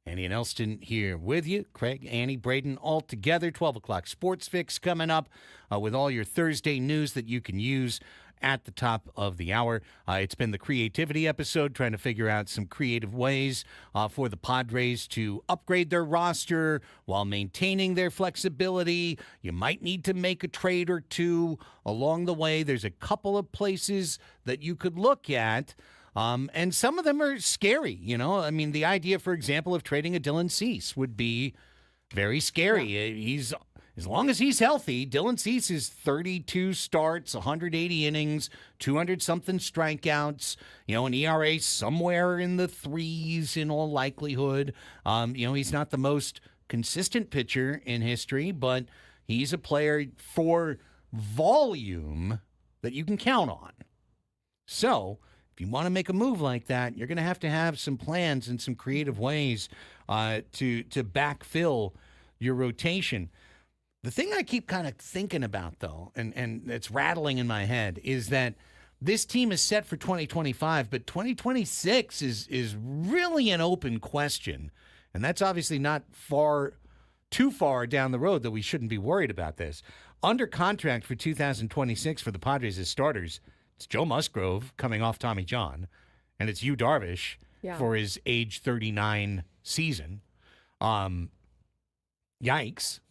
Annie and Elsten here with you. Craig, Annie, Braden, all together. 12 o'clock Sports Fix coming up with all your Thursday news that you can use at the top of the hour. It's been the creativity episode, trying to figure out some creative ways for the Padres to upgrade their roster while maintaining their flexibility. You might need to make a trade or two along the way. There's a couple of places that you could look at. And some of them are scary, you know. I mean, the idea, for example, of trading a Dylan Cease would be very scary. Yeah. As long as he's healthy, Dylan Cease is 32 starts, 180 innings, 200-something strikeouts, you know, an ERA somewhere in the threes in all likelihood. He's not the most consistent pitcher in history, but he's a player for volume that you can count on. So if you want to make a move like that, you're going to have some plans and some creative ways to backfill your rotation. The thing I keep kind of thinking about, though, and it's rattling in my head, is that this team is set for 2025, but 2026 is really an open question. And that's obviously not too far down the road that we shouldn't be worried about this. Under contract for 2026 for the Padres as starters, it's Joe Musgrove coming off Tommy John, and it's Yu Darvish for his age 39 season. Yikes.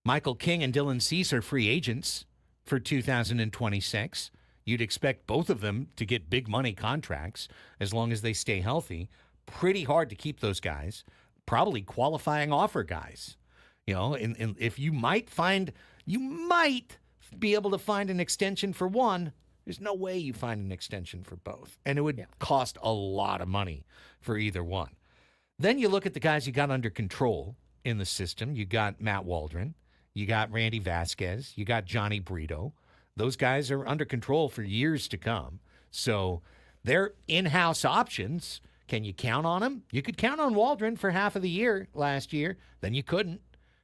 Michael King and Dylan Cease are free agents for 2026. You'd expect both of them to get big money contracts as long as they stay healthy. Pretty hard to keep those guys. Probably qualifying offer guys. You know, and if you might be able to find an extension for one. There's no way you find an extension for both. And it would cost a lot of money for either one. Then you look at the guys you got under control in the system. You got Matt Waldron. You got Randy Vasquez. You got Johnny Brito. Those guys are under control for years to come. So they're in-house options. Can you count on them? You could count on Waldron for half of the year last year. Then you couldn't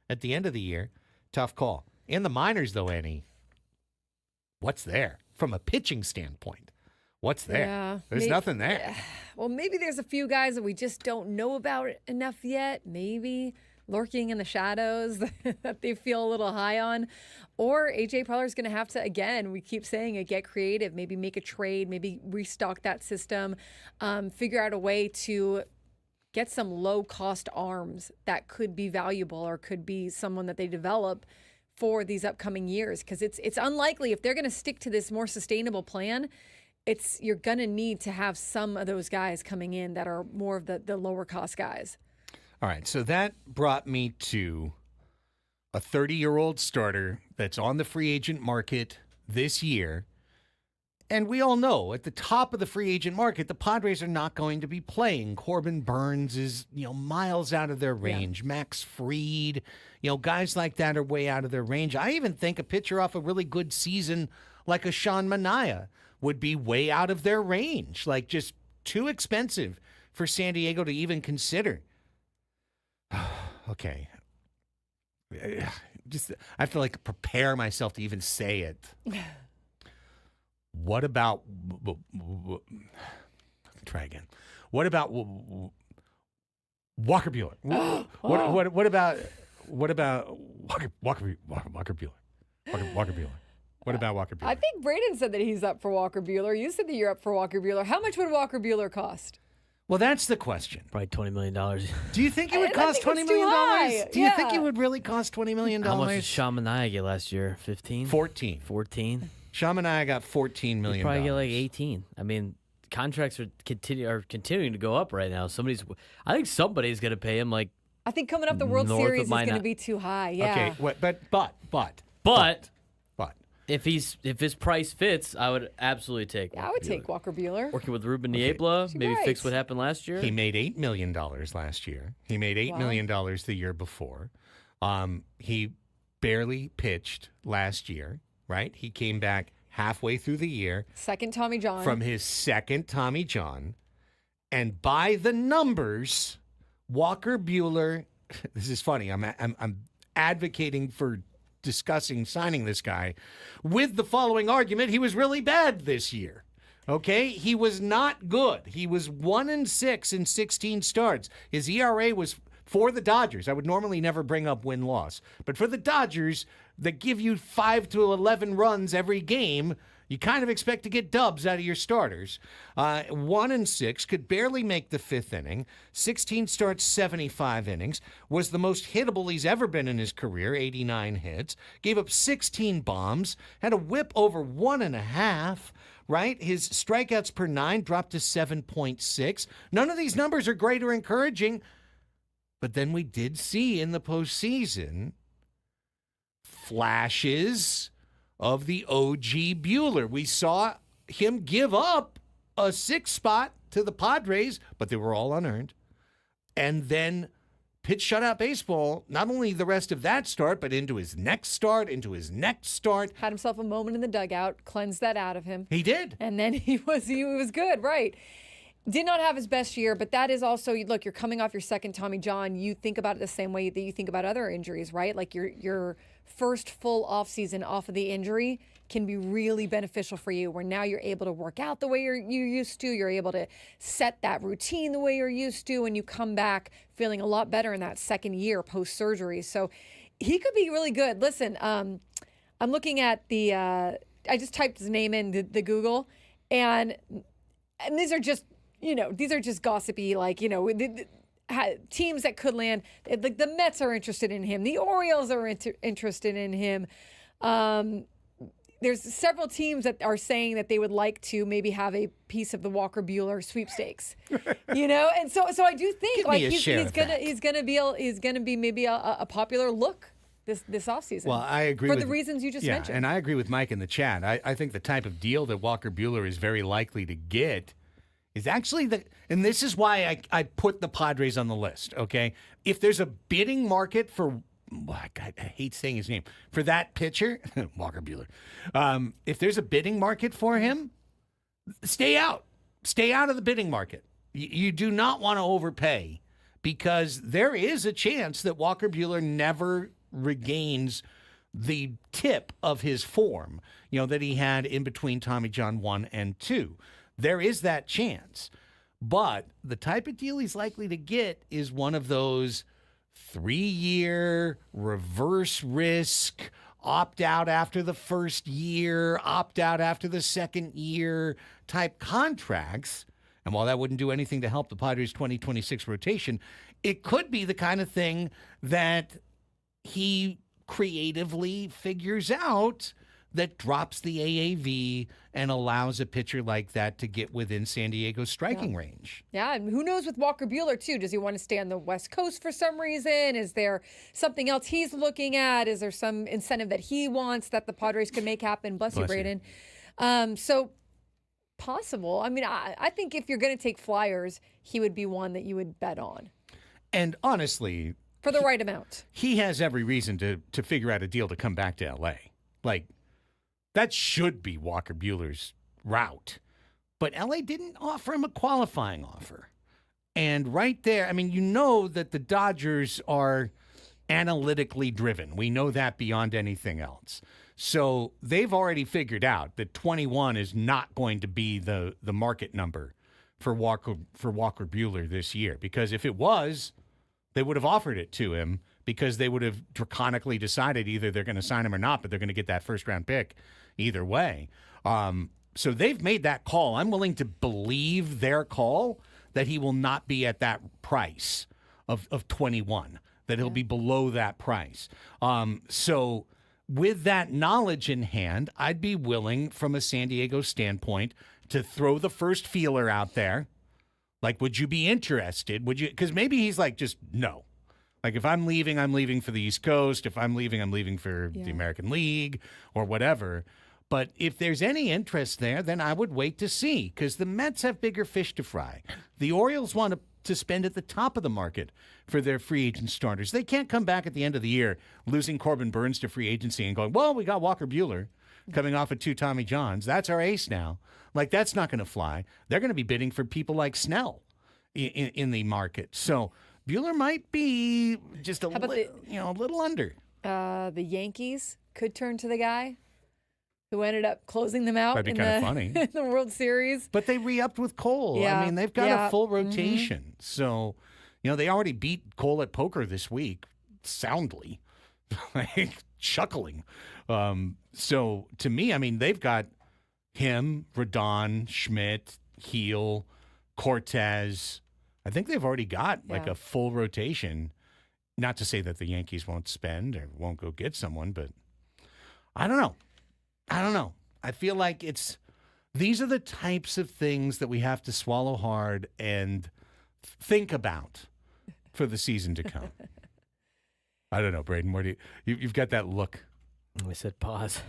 at the end of the year. Tough call. In the minors, though, Annie, what's there? From a pitching standpoint, what's there? Yeah, There's nothing there. Well, maybe there's a few guys that we just don't know about enough yet, maybe lurking in the shadows that they feel a little high on. Or A.J. Preller's going to have to, again, we keep saying it, get creative, maybe make a trade, maybe restock that system, figure out a way to get some low-cost arms that could be valuable or could be someone that they develop for these upcoming years, because it's unlikely if they're going to stick to this more sustainable plan, you're going to need to have some of those guys coming in that are more of the lower cost guys. All right, so that brought me to a 30-year-old starter that's on the free agent market this year. And we all know at the top of the free agent market, the Padres are not going to be playing. Corbin Burns is, miles out of their range. Yeah. Max Fried, guys like that are way out of their range. I even think a pitcher off a really good season like a Sean Manaea would be way out of their range. Like just too expensive for San Diego to even consider. Okay. I have to prepare myself to even say it. What about try again? What about Walker Buehler? What about Walker Buehler? Walker Buehler. What about Walker Buehler? I think Braden said that he's up for Walker Buehler. You said that you're up for Walker Buehler. How much would Walker Buehler cost? Well, that's the question. Probably $20 million. Do you think it would cost $20 million? Do you think it would really cost $20 million? How much did Sean Manaea get last year? 15? 14. 14? Sean Manaea got $14 million. He'd probably get like 18. I mean, contracts are continuing to go up right now. I think somebody's going to pay him like. I think coming up the World Series is going to be too high. Yeah. Okay, but if his price fits, I would absolutely take. Yeah, I would take Walker Buehler. Working with Ruben Niebla, maybe fix what happened last year. He made $8 million last year. He made $8 million the year before. He barely pitched last year. Right? He came back halfway through the year Second Tommy John. from his second Tommy John. And by the numbers, Walker Buehler, this is funny, I'm advocating for discussing signing this guy with the following argument: he was really bad this year. Okay, he was not good. He was 1-6 in 16 starts. His ERA was, for the Dodgers, I would normally never bring up win-loss, but for the Dodgers that give you 5 to 11 runs every game, you kind of expect to get dubs out of your starters. 1-6, could barely make the fifth inning. 16 starts, 75 innings. Was the most hittable he's ever been in his career, 89 hits. Gave up 16 bombs. Had a whip over 1.5. Right? His strikeouts per 9 dropped to 7.6. None of these numbers are great or encouraging. But then we did see in the postseason flashes of the OG Buehler. We saw him give up a 6th spot to the Padres, but they were all unearned. And then pitch shutout baseball, not only the rest of that start, but into his next start, into his next start. Had himself a moment in the dugout, cleansed that out of him. He did. And then he was good, right? Did not have his best year, but that is also, look, you're coming off your second Tommy John. You think about it the same way that you think about other injuries, right? Like your first full offseason off of the injury can be really beneficial for you, where now you're able to work out the way you used to. You're able to set that routine the way you're used to, and you come back feeling a lot better in that second year post-surgery. So he could be really good. Listen, I'm looking at the I just typed his name in the Google, and these are just, these are just gossipy, like, teams that could land. Like the Mets are interested in him. The Orioles are interested in him. There's several teams that are saying that they would like to maybe have a piece of the Walker Buehler sweepstakes, and so I do think Give like me a share of that. he's gonna be maybe a popular look this offseason. Well, I agree for with the reasons you just mentioned. And I agree with Mike in the chat. I think the type of deal that Walker Buehler is very likely to get is actually and this is why I put the Padres on the list, okay? If there's a bidding market for, I hate saying his name, for that pitcher, Walker Buehler, if there's a bidding market for him, stay out. Stay out of the bidding market. You do not want to overpay, because there is a chance that Walker Buehler never regains the tip of his form, that he had in between Tommy John 1 and 2. There is that chance. But the type of deal he's likely to get is one of those 3-year reverse risk, opt out after the first year, opt out after the second year type contracts. And while that wouldn't do anything to help the Padres' 2026 rotation, it could be the kind of thing that he creatively figures out that drops the AAV and allows a pitcher like that to get within San Diego's striking range. Yeah, and who knows with Walker Buehler, too? Does he want to stay on the West Coast for some reason? Is there something else he's looking at? Is there some incentive that he wants that the Padres can make happen? Bless you, Braden. So possible. I mean, I think if you're going to take flyers, he would be one that you would bet on. And honestly, for the right amount. He has every reason to figure out a deal to come back to L.A. Like, that should be Walker Buehler's route. But L.A. didn't offer him a qualifying offer. And right there, I mean, that the Dodgers are analytically driven. We know that beyond anything else. So they've already figured out that 21 is not going to be the market number for Walker Buehler this year. Because if it was, they would have offered it to him, because they would have draconically decided either they're going to sign him or not, but they're going to get that first-round pick either way. So they've made that call. I'm willing to believe their call that he will not be at that price of 21, that he'll be below that price. So with that knowledge in hand, I'd be willing, from a San Diego standpoint, to throw the first feeler out there. Like, would you be interested? Would you? Because maybe he's like, just no. Like, if I'm leaving for the East Coast. If I'm leaving for the American League or whatever. But if there's any interest there, then I would wait to see, because the Mets have bigger fish to fry. The Orioles want to spend at the top of the market for their free agent starters. They can't come back at the end of the year losing Corbin Burns to free agency and going, well, we got Walker Buehler. coming off of 2 Tommy Johns. That's our ace now. Like, that's not going to fly. They're going to be bidding for people like Snell in the market. So Bueller might be just a little under. The Yankees could turn to the guy who ended up closing them out That'd be kind of funny. in the World Series. But they re-upped with Cole. Yeah. I mean, they've got a full Mm-hmm. rotation. So, they already beat Cole at poker this week soundly, like chuckling. So to me, I mean, they've got him, Rodon, Schmidt, Heel, Cortez. I think they've already got like a full rotation. Not to say that the Yankees won't spend or won't go get someone, but I don't know. I feel like these are the types of things that we have to swallow hard and think about for the season to come. I don't know, Braden. Where do you've got that look? I said pause.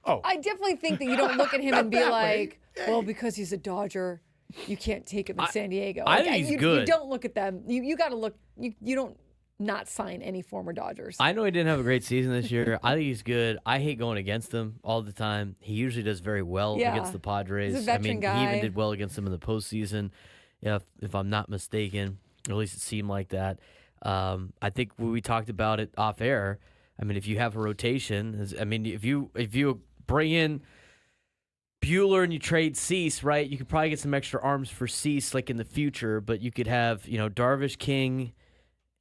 Oh, I definitely think that you don't look at him and be that like, way. well, because he's a Dodger, you can't take him in San Diego. I Like, think he's you, good. You don't look at them. You got to look. You don't not sign any former Dodgers. I know he didn't have a great season this year. I think he's good. I hate going against him all the time. He usually does very well Yeah. against the Padres. He's a veteran I mean, guy. he even did well against them in the postseason, if I'm not mistaken. Or at least it seemed like that. I think when we talked about it off air, I mean, if you have a rotation, if you bring in Bueller and you trade Cease, right, you could probably get some extra arms for Cease like in the future, but you could have, Darvish, King,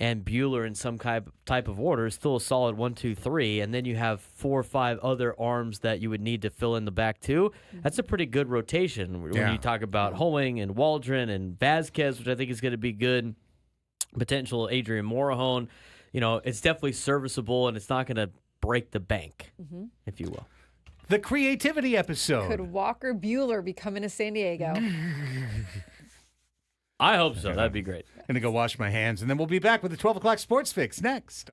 and Bueller in some type of order, still a solid 1, 2, 3, and then you have 4 or 5 other arms that you would need to fill in the back too. That's a pretty good rotation when you talk about Hoeing and Waldron and Vasquez, which I think is going to be good. Potential Adrian Morejon. It's definitely serviceable, and it's not going to break the bank, if you will. the creativity episode. Could Walker Bueller be coming to San Diego? I hope so. That'd be great. Gonna go wash my hands, and then we'll be back with the 12 o'clock sports fix next.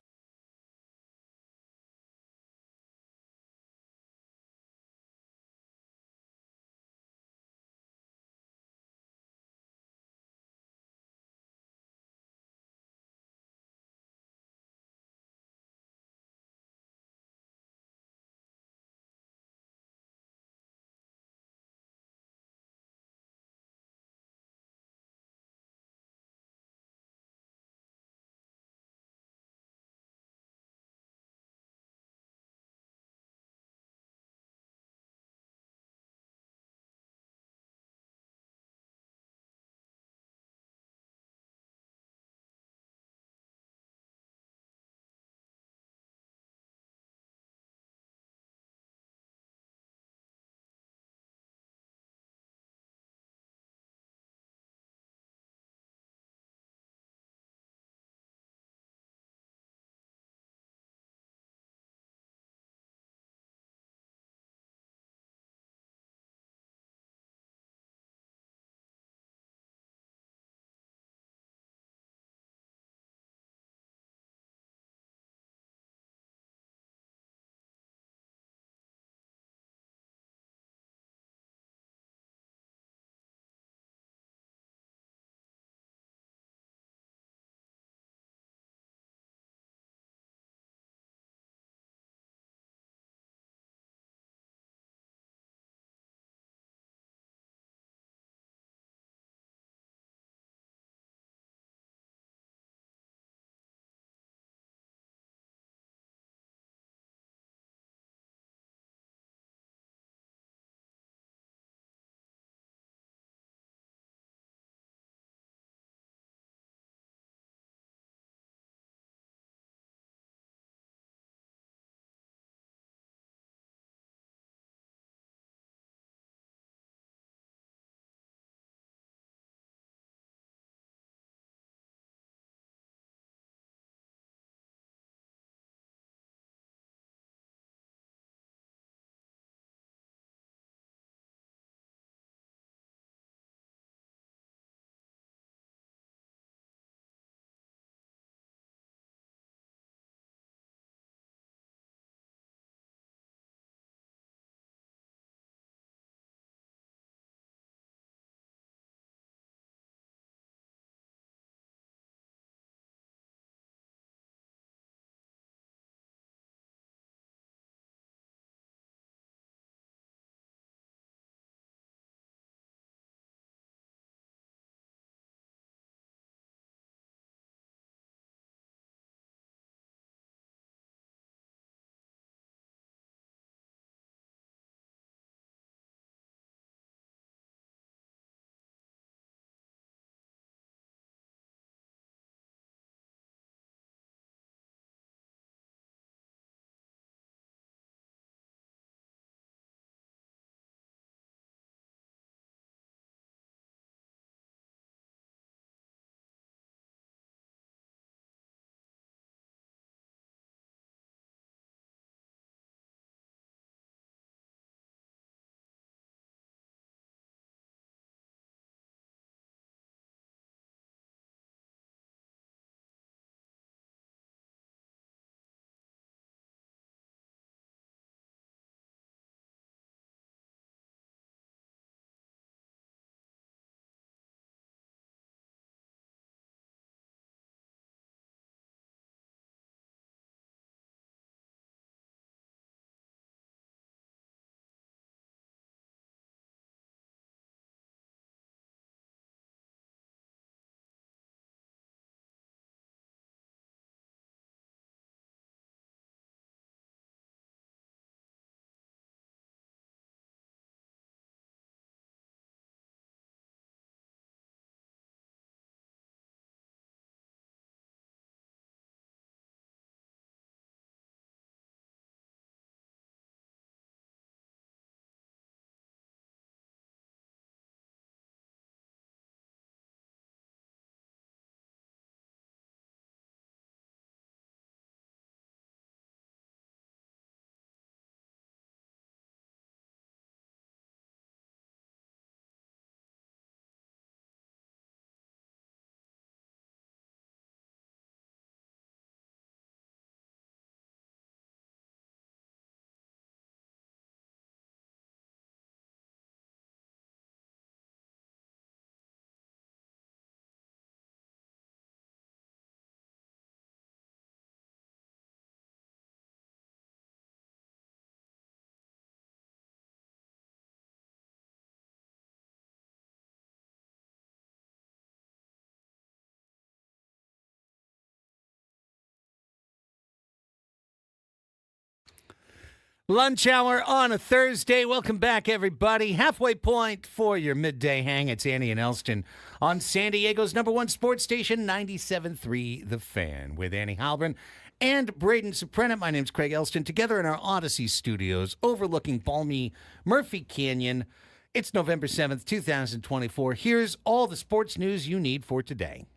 Lunch hour on a Thursday. Welcome back, everybody. Halfway point for your midday hang. It's Annie and Elsten on San Diego's #1 sports station, 97.3 The Fan, with Annie Halbrin and Braden Soprano. My name's Craig Elsten, together in our Odyssey studios overlooking balmy Murphy Canyon. It's November 7th, 2024. Here's all the sports news you need for today.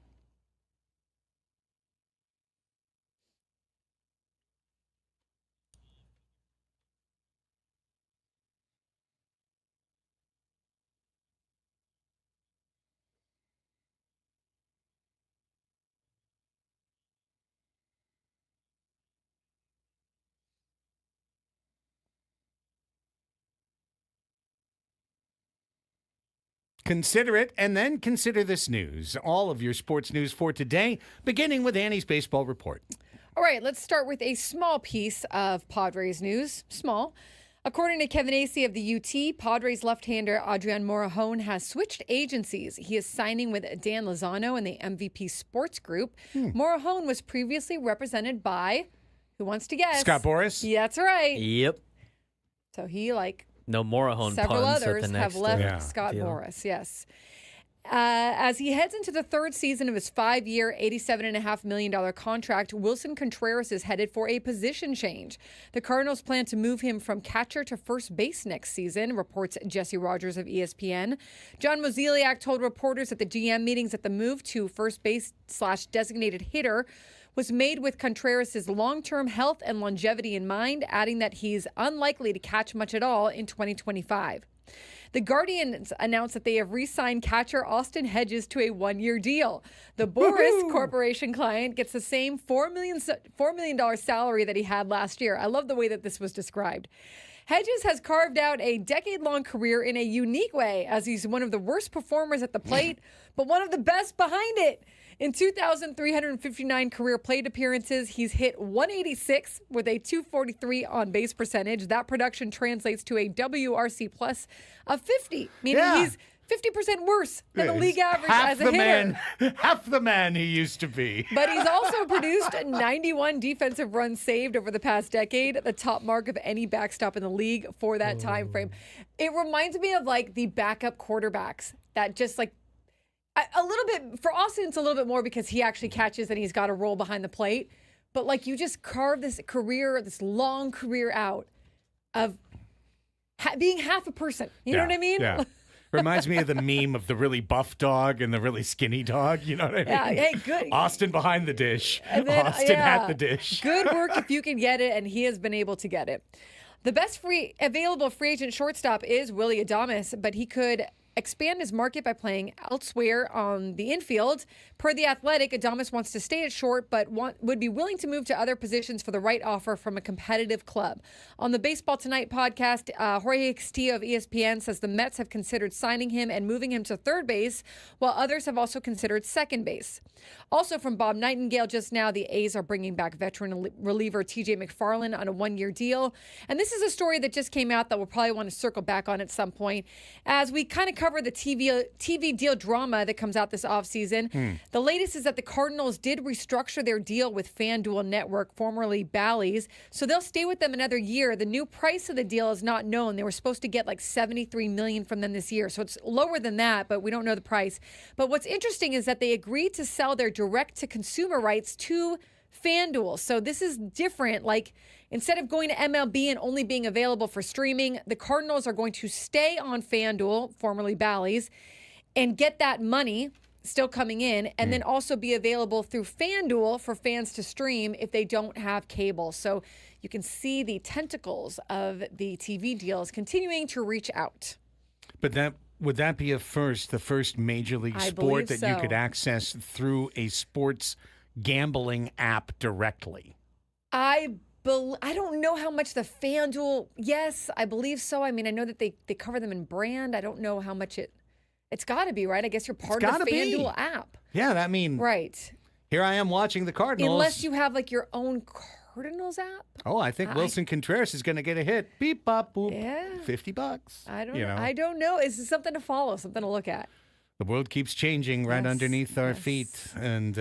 Consider it, and then consider this news. All of your sports news for today, beginning with Annie's baseball report. All right, let's start with a small piece of Padres news. Small. According to Kevin Acey of the UT, Padres left-hander Adrian Morejon has switched agencies. He is signing with Dan Lozano in the MVP Sports Group. Morejon was previously represented by, who wants to guess? Scott Boras? Yeah, that's right. Yep. So he, like No Morejon several puns others, at the next have left Yeah. Scott deal. Boras, yes. As he heads into the third season of his 5-year, $87.5 million contract, Wilson Contreras is headed for a position change. The Cardinals plan to move him from catcher to first base next season, reports Jesse Rogers of ESPN. John Mozeliak told reporters at the GM meetings that the move to first base/designated hitter was made with Contreras' long-term health and longevity in mind, adding that he's unlikely to catch much at all in 2025. The Guardians announced that they have re-signed catcher Austin Hedges to a one-year deal. The Boris Corporation client gets the same $4 million salary that he had last year. I love the way that this was described. Hedges has carved out a decade-long career in a unique way, as he's one of the worst performers at the plate, but one of the best behind it. In 2,359 career plate appearances, he's hit 186 with a 243 on-base percentage. That production translates to a WRC plus of 50, meaning Yeah. he's 50% worse than the league average half as a the hitter. half the man he used to be. But he's also produced 91 defensive runs saved over the past decade, the top mark of any backstop in the league for that time frame. It reminds me of like the backup quarterbacks that just like a little bit for Austin. It's a little bit more because he actually catches and he's got a role behind the plate. But like you just carve this career, this long career out of being half a person. You know what I mean? Yeah. Reminds me of the meme of the really buff dog and the really skinny dog. You know what I mean? Yeah, hey, good. Austin behind the dish. And then, Austin at the dish. Good work if you can get it, and he has been able to get it. The best available free agent shortstop is Willy Adames, but he could expand his market by playing elsewhere on the infield. Per The Athletic, Adames wants to stay at short, but would be willing to move to other positions for the right offer from a competitive club. On the Baseball Tonight podcast, Jorge Castillo of ESPN says the Mets have considered signing him and moving him to third base, while others have also considered second base. Also from Bob Nightingale just now, the A's are bringing back veteran reliever TJ McFarland on a one-year deal. And this is a story that just came out that we'll probably want to circle back on at some point. As we kind of cover the TV deal drama that comes out this offseason, the latest is that the Cardinals did restructure their deal with FanDuel Network, formerly Bally's, so they'll stay with them another year. The new price of the deal is not known. They were supposed to get like $73 million from them this year, so it's lower than that, but we don't know the price. But what's interesting is that they agreed to sell their direct-to-consumer rights to FanDuel. So this is different. Like, instead of going to MLB and only being available for streaming, the Cardinals are going to stay on FanDuel, formerly Bally's, and get that money still coming in, and then also be available through FanDuel for fans to stream if they don't have cable. So you can see the tentacles of the TV deals continuing to reach out. But would that be the first major league I sport believe that you so. could access through a sports gambling app directly? I don't know how much the FanDuel, yes, I believe so. I mean, I know that they cover them in brand. I don't know how much it's got to be, right? I guess you're part of the gotta be. FanDuel app. Yeah, I mean, Right. here I am watching the Cardinals. Unless you have like your own Cardinals app. Oh, I think Wilson Contreras is going to get a hit. Beep, bop, boop. Yeah. $50. I don't you know. know. I don't know. This is something to follow, something to look at. The world keeps changing right Yes, underneath our yes. feet, and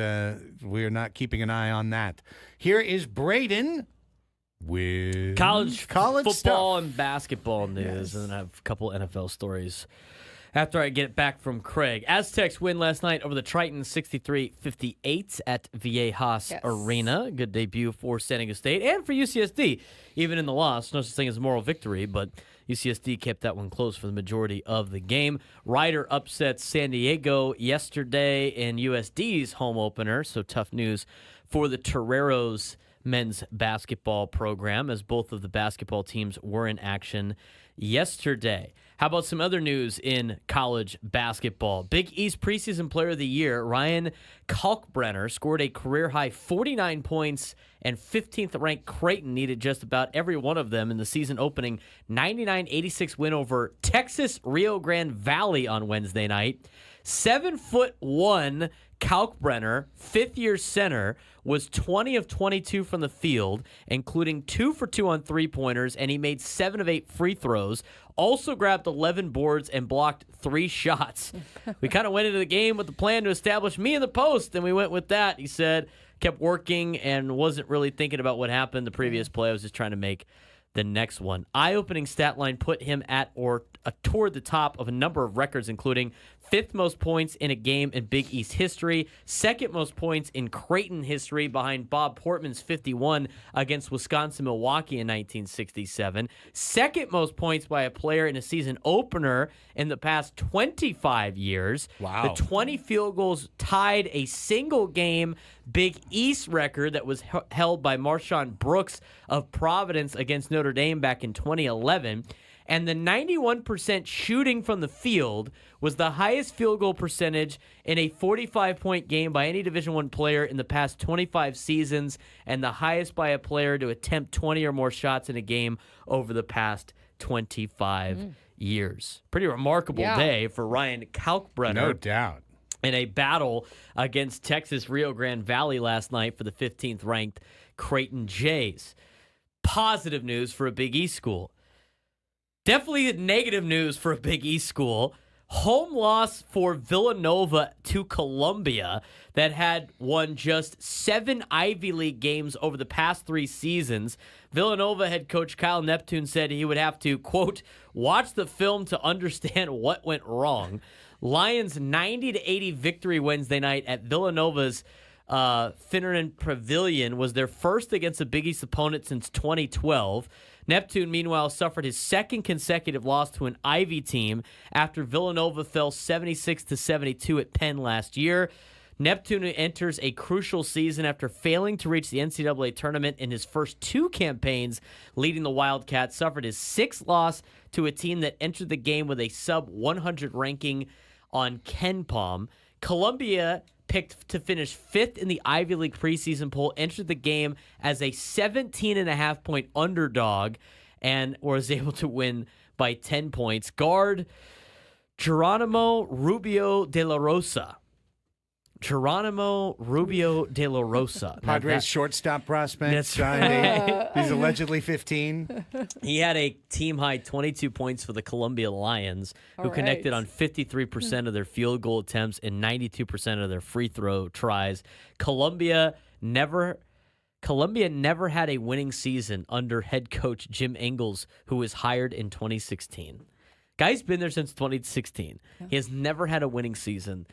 we're not keeping an eye on that. Here is Braden with College football stuff. and basketball news, and then I have a couple NFL stories after I get back from Craig. Aztecs win last night over the Tritons 63-58 at Viejas Arena. Good debut for San Diego State and for UCSD. Even in the loss, no such thing as a moral victory, but UCSD kept that one close for the majority of the game. Ryder upsets San Diego yesterday in USD's home opener, so tough news for the Toreros men's basketball program, as both of the basketball teams were in action yesterday. How about some other news in college basketball? Big East preseason player of the year, Ryan Kalkbrenner, scored a career-high 49 points, and 15th-ranked Creighton needed just about every one of them in the season-opening 99-86 win over Texas Rio Grande Valley on Wednesday night. 7'1" Kalkbrenner, fifth-year center, was 20 of 22 from the field, including 2 for 2 on three-pointers, and he made 7 of 8 free throws. Also grabbed 11 boards and blocked 3 shots. We kind of went into the game with the plan to establish me in the post, and we went with that, he said. Kept working and wasn't really thinking about what happened the previous play. I was just trying to make the next one. Eye-opening stat line put him at or toward the top of a number of records, including 5th most points in a game in Big East history, 2nd most points in Creighton history behind Bob Portman's 51 against Wisconsin-Milwaukee in 1967, 2nd most points by a player in a season opener in the past 25 years. Wow. The 20 field goals tied a single-game Big East record that was held by Marshawn Brooks of Providence against Notre Dame back in 2011. And the 91% shooting from the field was the highest field goal percentage in a 45-point game by any Division I player in the past 25 seasons, and the highest by a player to attempt 20 or more shots in a game over the past 25 years. Pretty remarkable day for Ryan Kalkbrenner. No doubt. In a battle against Texas Rio Grande Valley last night for the 15th-ranked Creighton Jays. Positive news for a Big East school. Definitely negative news for a Big East school. Home loss for Villanova to Columbia that had won just 7 Ivy League games over the past 3 seasons. Villanova head coach Kyle Neptune said he would have to, quote, watch the film to understand what went wrong. Lions 90-80 victory Wednesday night at Villanova's Finneran Pavilion was their first against a Big East opponent since 2012. Neptune, meanwhile, suffered his 2nd consecutive loss to an Ivy team after Villanova fell 76-72 at Penn last year. Neptune enters a crucial season after failing to reach the NCAA tournament in his first 2 campaigns, leading the Wildcats, suffered his 6th loss to a team that entered the game with a sub-100 ranking on KenPom. Columbia, picked to finish 5th in the Ivy League preseason poll, entered the game as a 17.5-point underdog and was able to win by 10 points. Guard Geronimo Rubio de la Rosa. Padres shortstop prospect. That's right. He's allegedly 15. He had a team-high 22 points for the Columbia Lions, who connected on 53% of their field goal attempts and 92% of their free throw tries. Columbia never had a winning season under head coach Jim Ingles, who was hired in 2016. Guy's been there since 2016. He has never had a winning season.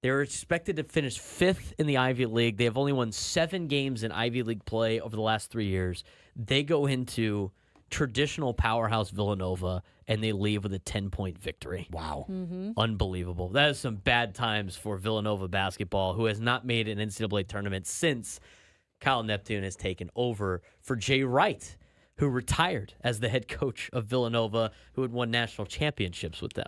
They were expected to finish 5th in the Ivy League. They have only won 7 games in Ivy League play over the last 3 years. They go into traditional powerhouse Villanova, and they leave with a 10-point victory. Wow. Unbelievable. That is some bad times for Villanova basketball, who has not made an NCAA tournament since Kyle Neptune has taken over for Jay Wright, who retired as the head coach of Villanova, who had won national championships with them.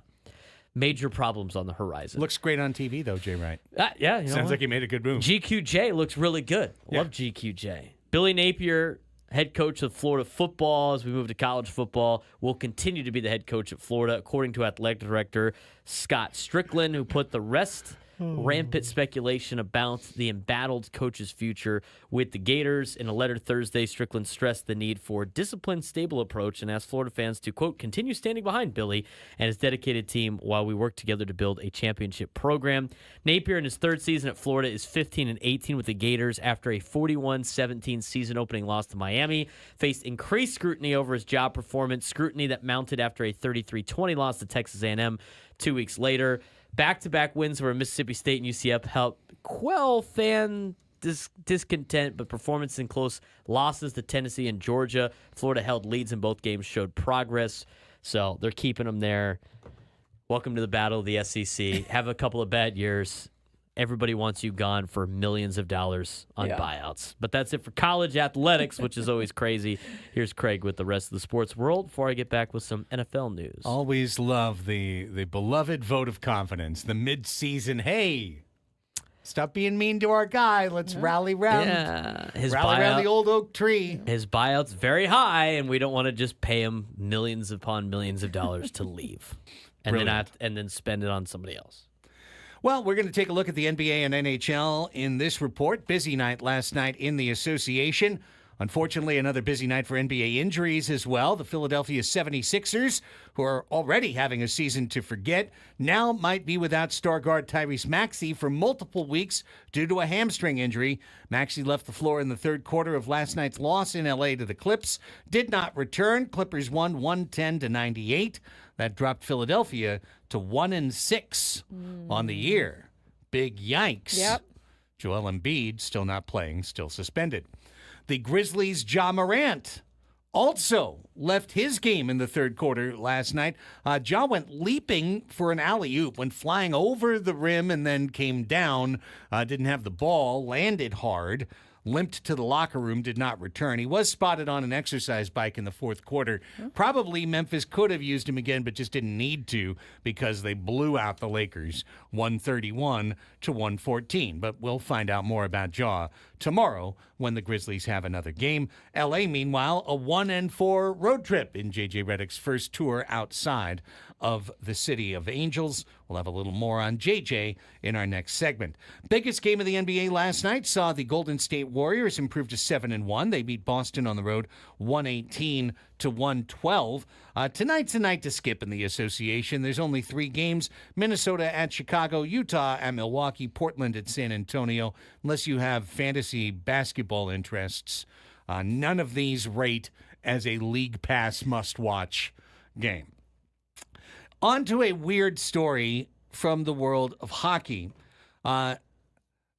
Major problems on the horizon. Looks great on TV, though, Jay Wright. Yeah. You know Sounds what? like he made a good move. GQJ looks really good. Love GQJ. Billy Napier, head coach of Florida football as we move to college football, will continue to be the head coach at Florida, according to athletic director Scott Strickland, who put the rest rampant speculation about the embattled coach's future with the Gators. In a letter Thursday, Strickland stressed the need for a disciplined, stable approach and asked Florida fans to, quote, continue standing behind Billy and his dedicated team while we work together to build a championship program. Napier, in his third season at Florida, is 15-18 with the Gators after a 41-17 season-opening loss to Miami. Faced increased scrutiny over his job performance, scrutiny that mounted after a 33-20 loss to Texas A&M 2 weeks later. Back-to-back wins over Mississippi State and UCF helped quell fan discontent, but performance in close losses to Tennessee and Georgia. Florida held leads in both games, showed progress, so they're keeping them there. Welcome to the battle of the SEC. Have a couple of bad years. Everybody wants you gone for millions of dollars on buyouts. But that's it for college athletics, which is always crazy. Here's Craig with the rest of the sports world before I get back with some NFL news. Always love the beloved vote of confidence, the mid-season, hey, stop being mean to our guy. Let's rally round. Yeah, Rally around the old oak tree. His buyout's very high, and we don't want to just pay him millions upon millions of dollars to leave and then spend it on somebody else. Well, we're going to take a look at the NBA and NHL in this report. Busy night last night in the association. Unfortunately, another busy night for NBA injuries as well. The Philadelphia 76ers, who are already having a season to forget, now might be without star guard Tyrese Maxey for multiple weeks due to a hamstring injury. Maxey left the floor in the third quarter of last night's loss in L.A. to the Clips. Did not return. Clippers won 110-98. That dropped Philadelphia to 1-6 on the year. Big yikes. Yep. Joel Embiid still not playing, still suspended. The Grizzlies' Ja Morant also left his game in the third quarter last night. Ja went leaping for an alley-oop, went flying over the rim and then came down, didn't have the ball, landed hard, limped to the locker room, did not return. He was spotted on an exercise bike in the fourth quarter. Probably Memphis could have used him again, but just didn't need to because they blew out the Lakers 131-114. But we'll find out more about Ja tomorrow when the Grizzlies have another game. L.A., meanwhile, a 1-4 road trip in J.J. Redick's first tour outside of the City of Angels. We'll have a little more on J.J. in our next segment. Biggest game of the NBA last night saw the Golden State Warriors improve to 7-1. They beat Boston on the road 118-112. Tonight's a night to skip in the association. There's only 3 games: Minnesota at Chicago, Utah at Milwaukee, Portland at San Antonio. Unless you have fantasy basketball interests, none of these rate as a League Pass must-watch game. On to a weird story from the world of hockey.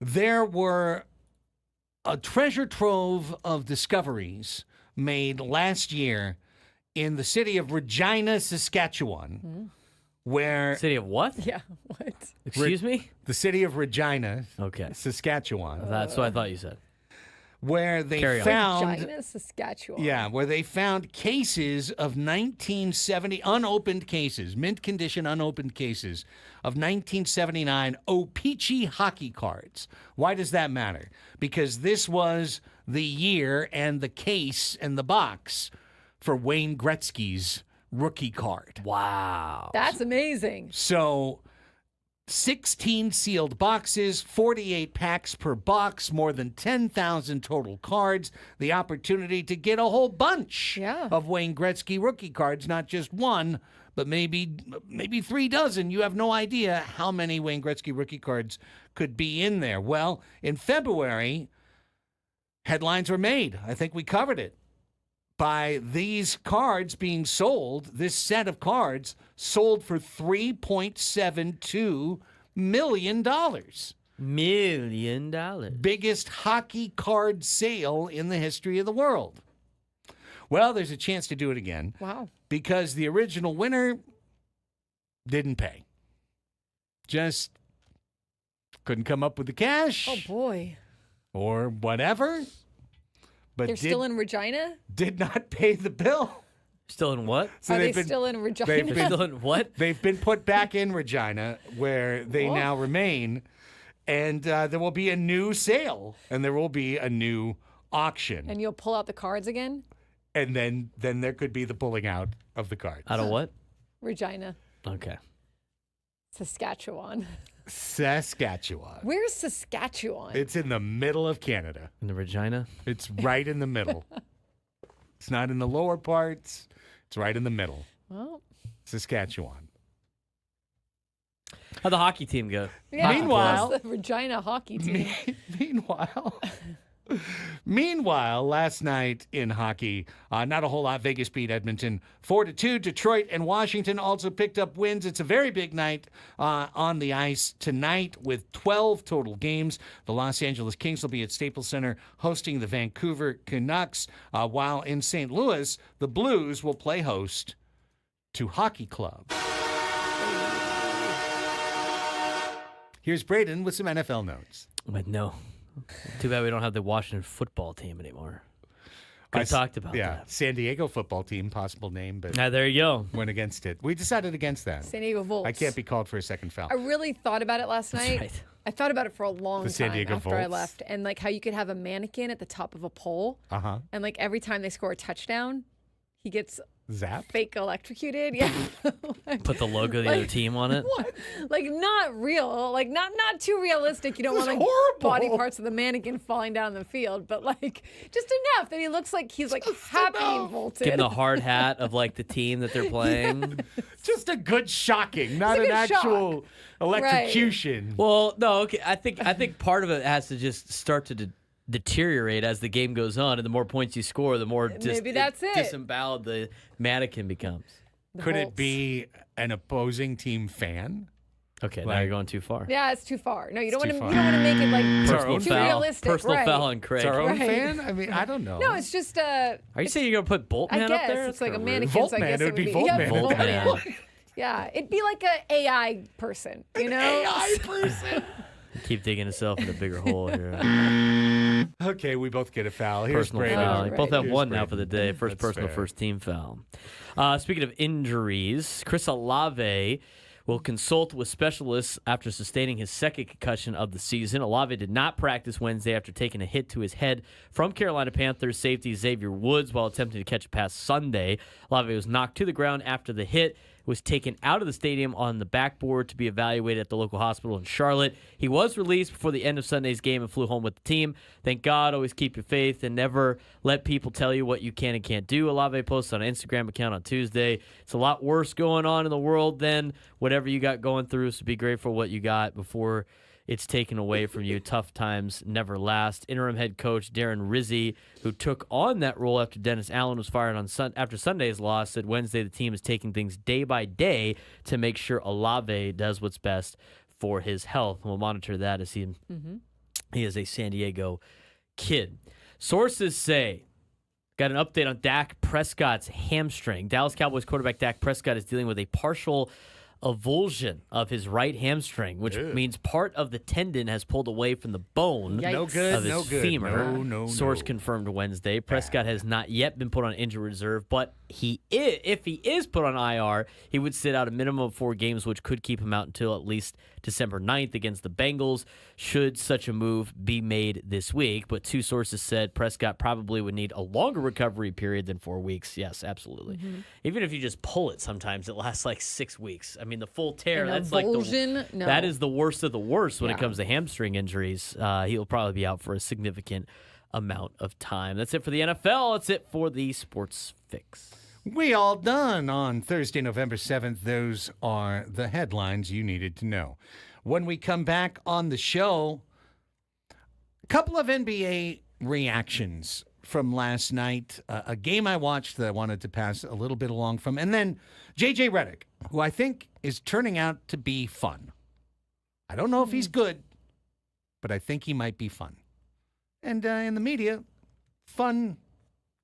There were a treasure trove of discoveries made last year in the city of Regina, Saskatchewan, where... City of what? Yeah, what? Excuse me? The city of Regina, Okay. Saskatchewan, That's what I thought you said. where they Carry on. found... Regina, Saskatchewan. Yeah, where they found cases of 1970, unopened cases, mint condition unopened cases of 1979 O-Pee-Chee hockey cards. Why does that matter? Because this was the year and the case and the box for Wayne Gretzky's rookie card. Wow. That's amazing. So 16 sealed boxes, 48 packs per box, more than 10,000 total cards, the opportunity to get a whole bunch of Wayne Gretzky rookie cards, not just one, but maybe 3 dozen. You have no idea how many Wayne Gretzky rookie cards could be in there. Well, in February, headlines were made. I think we covered it. By these cards being sold, this set of cards sold for $3.72 million. $1 million. Biggest hockey card sale in the history of the world. Well, there's a chance to do it again. Wow. Because the original winner didn't pay. Just couldn't come up with the cash. Oh, boy. Or whatever. But They're still in Regina? did not pay the bill. Still in what? So Are they they've been- still in Regina? they've been- Still in what? They've been put back in Regina, where they Whoa. now remain, and there will be a new sale, and there will be a new auction, And you'll pull out the cards again? and then there could be the pulling out of the cards. Out of what? Regina, Okay. Saskatchewan. Saskatchewan. Where's Saskatchewan? It's in the middle of Canada. In the Regina? It's right in the middle. It's not in the lower parts. It's right in the middle. Well, Saskatchewan. How'd the hockey team go? yeah, Meanwhile- that's the Regina hockey team. Meanwhile, last night in hockey, not a whole lot. Vegas beat Edmonton 4-2. Detroit and Washington also picked up wins. It's a very big night on the ice tonight with 12 total games. The Los Angeles Kings will be at Staples Center hosting the Vancouver Canucks, while in St. Louis, the Blues will play host to Hockey Club. Here's Braden with some NFL notes. But no. Too bad we don't have the Washington football team anymore. Could have talked about that. San Diego football team, possible name, but There you go. went against it. We decided against that. San Diego Volts. I can't be called for a second foul. I really thought about it last night. right. I thought about it for a long The San time Diego after I Volts? left, and like how you could have a mannequin at the top of a pole, Uh-huh. and like every time they score a touchdown, he gets Zap? fake electrocuted. Yeah, Put the logo of the other team on it. like not real, like not too realistic. You don't want That's like horrible. body parts of the mannequin falling down the field, but like just enough that he looks like he's like happy enough. volted. Give them the hard hat of like the team that they're playing. Just a good shocking, not a an good shock. actual electrocution. Well, no, okay. I think part of it has to just start to deteriorate as the game goes on, and the more points you score, the more Maybe that's it. disemboweled the mannequin becomes. Could it Volts. be an opposing team fan? Okay, now Like- you're going too far. Yeah, it's too far. No, you don't too want to. far. You don't want to make it like Personal too foul. realistic. Personal right. foul on Craig. It's our own Right. fan? I mean, I don't know. No, it's just Are you saying you're gonna put Boltman I up guess there? it's That's like a kinda rude. mannequin. So I Voltman, guess it would be Yeah, Voltman. Voltman. Yeah, it'd be like a AI person, you know? AI person. Keep digging yourself in a bigger hole here. Okay, we both get a foul. Here's Personal Braden. foul. Right. You both have Here's one now Braden. for the day. First That's personal, fair. first team foul. Speaking of injuries, Chris Olave will consult with specialists after sustaining his second concussion of the season. Olave did not practice Wednesday after taking a hit to his head from Carolina Panthers safety Xavier Woods while attempting to catch a pass Sunday. Olave was knocked to the ground after the hit, was taken out of the stadium on the backboard to be evaluated at the local hospital in Charlotte. He was released before the end of Sunday's game and flew home with the team. Thank God, always keep your faith and never let people tell you what you can and can't do. Olave posted on an Instagram account on Tuesday. It's a lot worse going on in the world than whatever you got going through, so be grateful what you got before it's taken away from you. Tough times never last. Interim head coach Darren Rizzi, who took on that role after Dennis Allen was fired on after Sunday's loss, said Wednesday the team is taking things day by day to make sure Olave does what's best for his health. We'll monitor that as he is a San Diego kid. Sources say, got an update on Dak Prescott's hamstring. Dallas Cowboys quarterback Dak Prescott is dealing with a partial avulsion of his right hamstring, which means part of the tendon has pulled away from the bone Yikes. No good, of his no good. femur. No. Source confirmed Wednesday. Prescott has not yet been put on injury reserve, but if he is put on IR, he would sit out a minimum of 4 games, which could keep him out until at least December 9th against the Bengals, should such a move be made this week. But 2 sources said Prescott probably would need a longer recovery period than 4 weeks. Yes, absolutely. Even if you just pull it, sometimes it lasts like 6 weeks. I mean, the full tear, An that's like avulsion? No. that is the worst of the worst when it Yeah. comes to hamstring injuries. He'll probably be out for a significant amount of time. That's it for the NFL. That's it for the Sports Fix. We all done on Thursday, November 7th. Those are the headlines you needed to know. When we come back on the show, a couple of NBA reactions from last night, a game I watched that I wanted to pass a little bit along from, and then J.J. Redick, who I think is turning out to be fun. I don't know if he's good, but I think he might be fun. And in the media, fun,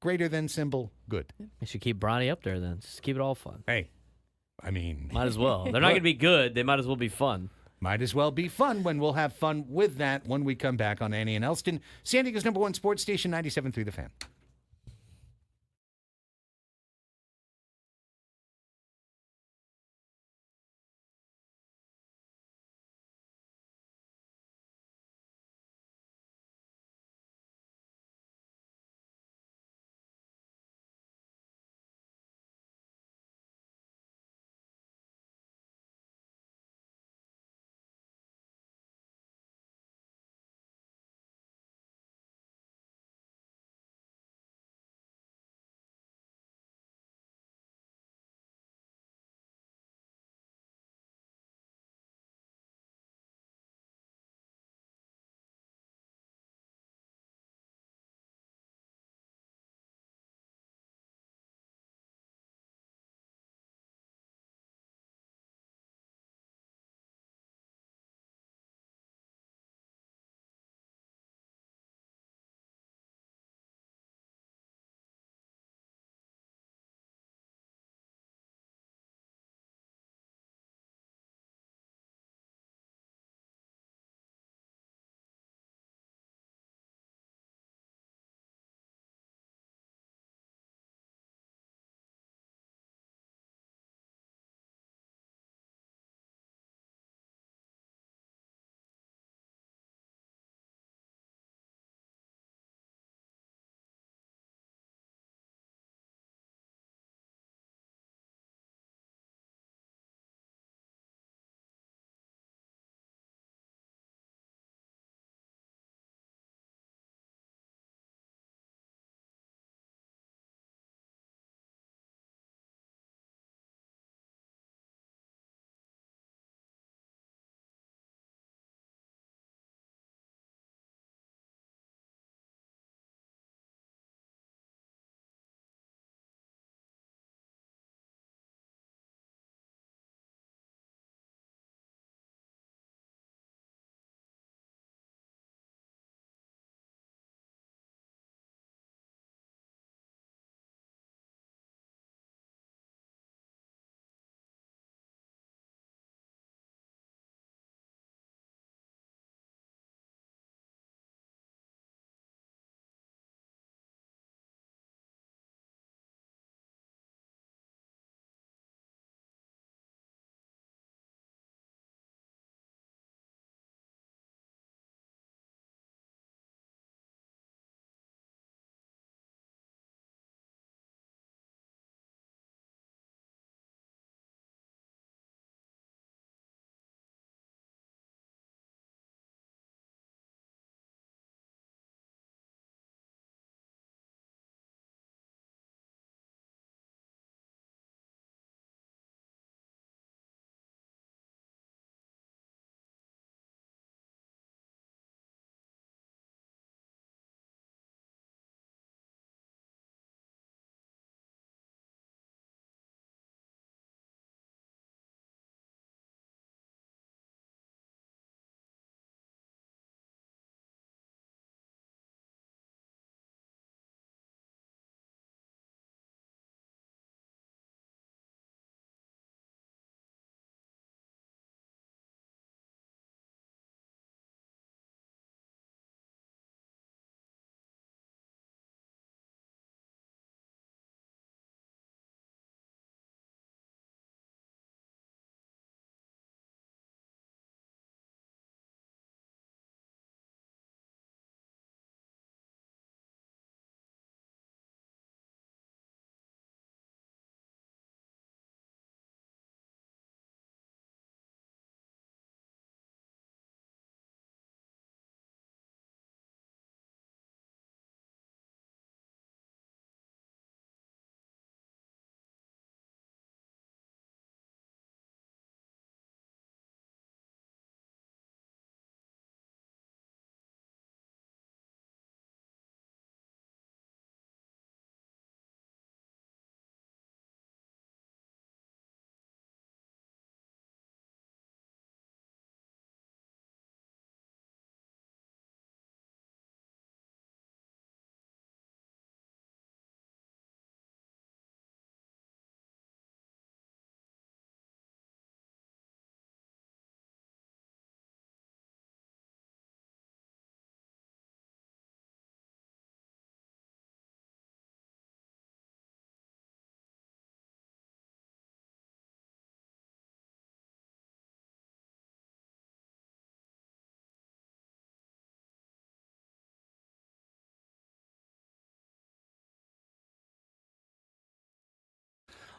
greater than symbol, good. You should keep Bronny up there then. Just keep it all fun. Hey, I mean, Might as well. They're not going to be good. They might as well be fun. might as well be fun when we'll have fun with that when we come back on Annie and Elsten, San Diego's #1 sports station, 97.3 The Fan.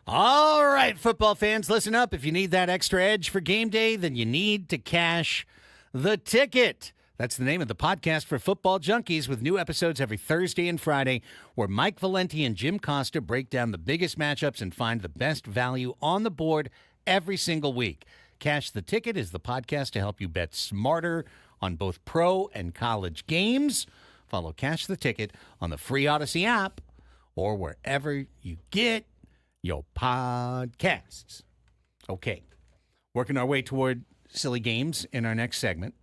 All right, football fans, listen up. If you need that extra edge for game day, then you need to cash the ticket. That's the name of the podcast for football junkies, with new episodes every Thursday and Friday, where Mike Valenti and Jim Costa break down the biggest matchups and find the best value on the board every single week. Cash the Ticket is the podcast to help you bet smarter on both pro and college games. Follow Cash the Ticket on the free Odyssey app or wherever you get your podcasts. Okay, working our way toward silly games in our next segment.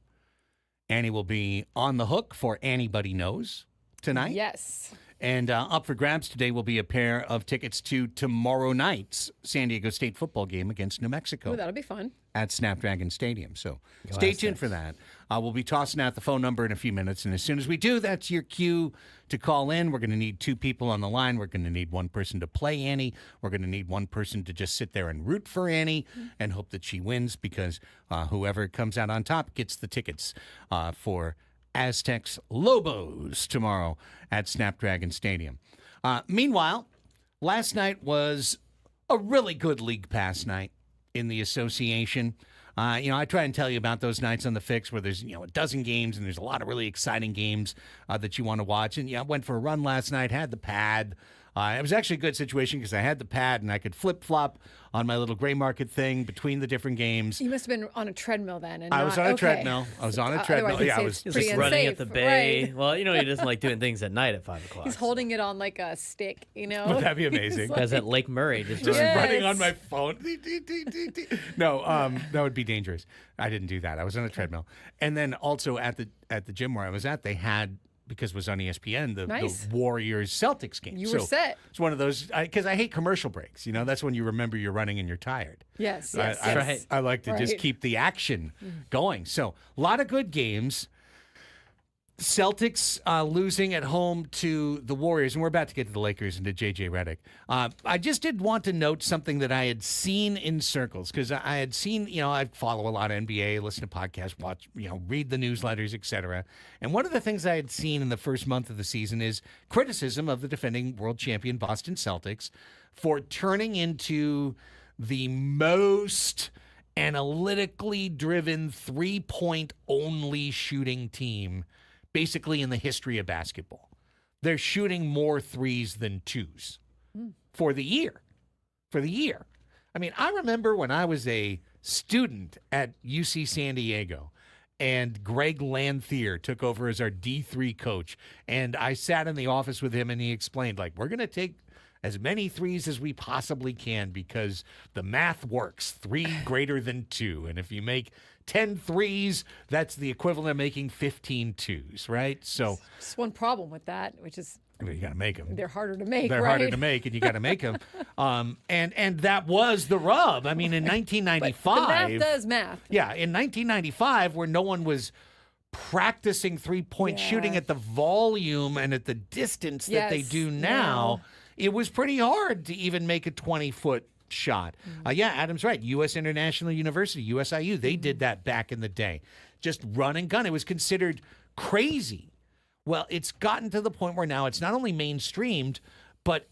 Annie will be on the hook for Anybody Knows tonight. Yes. And up for grabs today will be a pair of tickets to tomorrow night's San Diego State football game against New Mexico Ooh, that'll be fun. at Snapdragon Stadium. So stay tuned for that. We'll be tossing out the phone number in a few minutes. And as soon as we do, that's your cue to call in. We're going to need 2 people on the line. We're going to need 1 person to play Annie. We're going to need 1 person to just sit there and root for Annie and hope that she wins, because whoever comes out on top gets the tickets for Aztecs Lobos tomorrow at Snapdragon Stadium. Meanwhile, last night was a really good League Pass night in the association. I try and tell you about those nights on the Fix where there's, a dozen games and there's a lot of really exciting games that you want to watch. And, I went for a run last night, had the pad. It was actually a good situation because I had the pad and I could flip-flop on my little gray market thing between the different games. You must have been on a treadmill then. And I was on a treadmill. I was on a treadmill. Yeah, I was pretty Just running at unsafe, the bay. right. Well, he doesn't like doing things at night at 5 o'clock. He's holding it on like a stick, Would that be amazing? Guys at Lake Murray just Just running. running on Yes. my phone. No, that would be dangerous. I didn't do that. I was on a treadmill. And then also at the gym where I was at, they had, because it was on ESPN, the Nice. Warriors Celtics game. You were set. It's one of those, because I hate commercial breaks. That's when you remember you're running and you're tired. Yes, I, yes, I, yes. I like to just Right. keep the action going. So a lot of good games. Celtics losing at home to the Warriors, and we're about to get to the Lakers and to J.J. Redick. I just did want to note something that I had seen in circles, because I had seen, I follow a lot of NBA, listen to podcasts, watch, read the newsletters, etc. And one of the things I had seen in the first month of the season is criticism of the defending world champion Boston Celtics for turning into the most analytically driven 3-point only shooting team basically in the history of basketball. They're shooting more threes than twos for the year. I mean, I remember when I was a student at UC San Diego and Greg Lanthier took over as our D3 coach, and I sat in the office with him and he explained, we're going to take as many threes as we possibly can because the math works. 3 greater than 2. And if you make 10 threes, that's the equivalent of making 15 twos, right? So Just one problem with that, which is you got to make them. they're harder to make, They're right? harder to make, and you got to make them. And that was the rub. I mean, in 1995, The math does math. yeah, in 1995, where no one was practicing 3-point Yeah. shooting at the volume and at the distance that they Yes, do now, now. it was pretty hard to even make a 20-foot shot. Yeah, Adam's right. U.S. International University, USIU, they did that back in the day. Just run and gun. It was considered crazy. Well, it's gotten to the point where now it's not only mainstreamed, but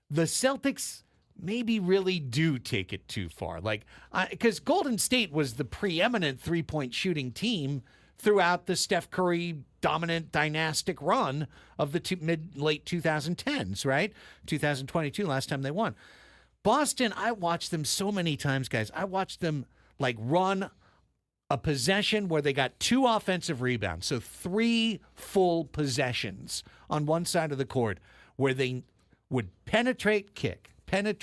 the Celtics maybe really do take it too far. Because Golden State was the preeminent 3-point shooting team throughout the Steph Curry dominant dynastic run of the late 2010s, right? 2022, last time they won. Boston, I watched them so many times, guys. I watched them run a possession where they got 2 offensive rebounds, so 3 full possessions on one side of the court where they would penetrate, kick, and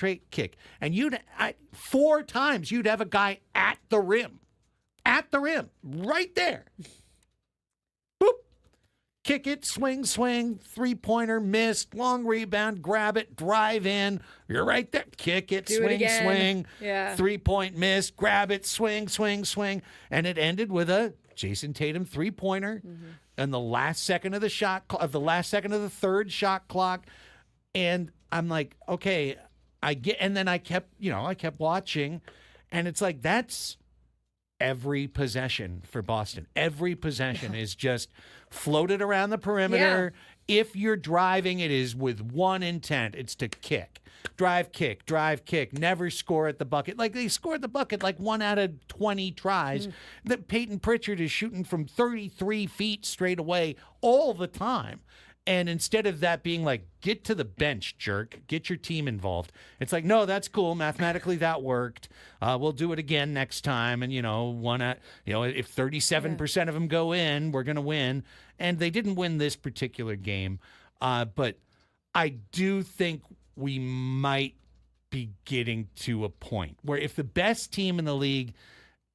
4 times you'd have a guy at the rim, right there. Boop. Kick it, swing, 3-pointer, missed, long rebound, grab it, drive in. You're right there. Kick it, Do it again. swing. Yeah. 3-point miss, grab it, swing. And it ended with a Jason Tatum 3-pointer in the last second of the third shot clock. And I'm like, okay, and then I kept watching, and it's like, that's every possession for Boston. Every possession is just floated around the perimeter, If you're driving, it is with one intent. It's to kick. Drive, kick, never score at the bucket. Like, they scored the bucket like 1 out of 20 tries. That Peyton Pritchard is shooting from 33 feet straight away all the time. And instead of that being like, get to the bench, jerk, get your team involved, it's like, no, that's cool. Mathematically, that worked. We'll do it again next time. And, if 37% of them go in, we're going to win. And they didn't win this particular game. But I do think we might be getting to a point where if the best team in the league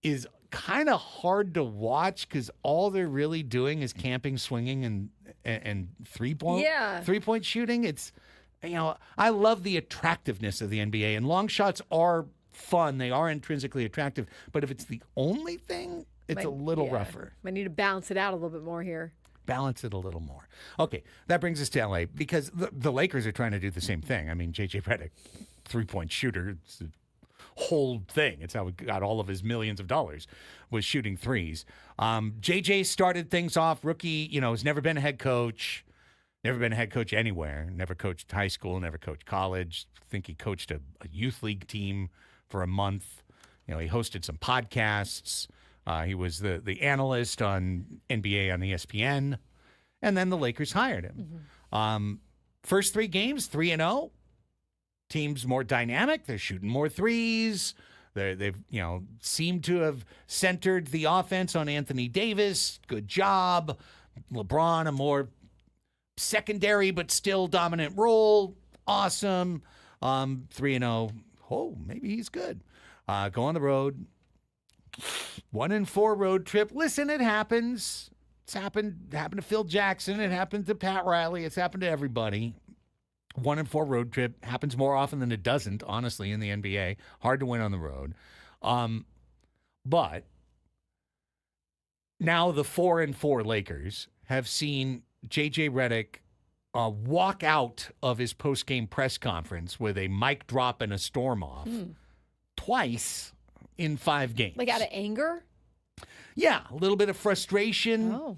is kind of hard to watch because all they're really doing is camping, swinging, and three-point shooting. It's, I love the attractiveness of the NBA, and long shots are fun. They are intrinsically attractive. But if it's the only thing, it's a little rougher. Might need to balance it out a little bit more here. Balance it a little more. Okay, that brings us to LA because the Lakers are trying to do the same thing. I mean, J.J. Redick, three-point shooter, it's a whole thing. It's how he got all of his millions of dollars, was shooting threes. J.J. started things off, rookie, has never been a head coach, never been a head coach anywhere, never coached high school, never coached college. I think he coached a youth league team for a month. He hosted some podcasts. He was the analyst on NBA on ESPN, and then the Lakers hired him. First 3 games, 3-0. Team's more dynamic. They're shooting more threes. They've seemed to have centered the offense on Anthony Davis. Good job. LeBron, a more secondary but still dominant role. Awesome. 3-0. Oh, maybe he's good. Go on the road. 1-4 road trip. Listen, it happens. It's happened to Phil Jackson. It happened to Pat Riley. It's happened to everybody. 1-4 road trip happens more often than it doesn't, honestly, in the NBA. Hard to win on the road. But now the 4-4 Lakers have seen J.J. Redick walk out of his post-game press conference with a mic drop and a storm off twice in 5 games. Like out of anger? Yeah, a little bit of frustration. Oh.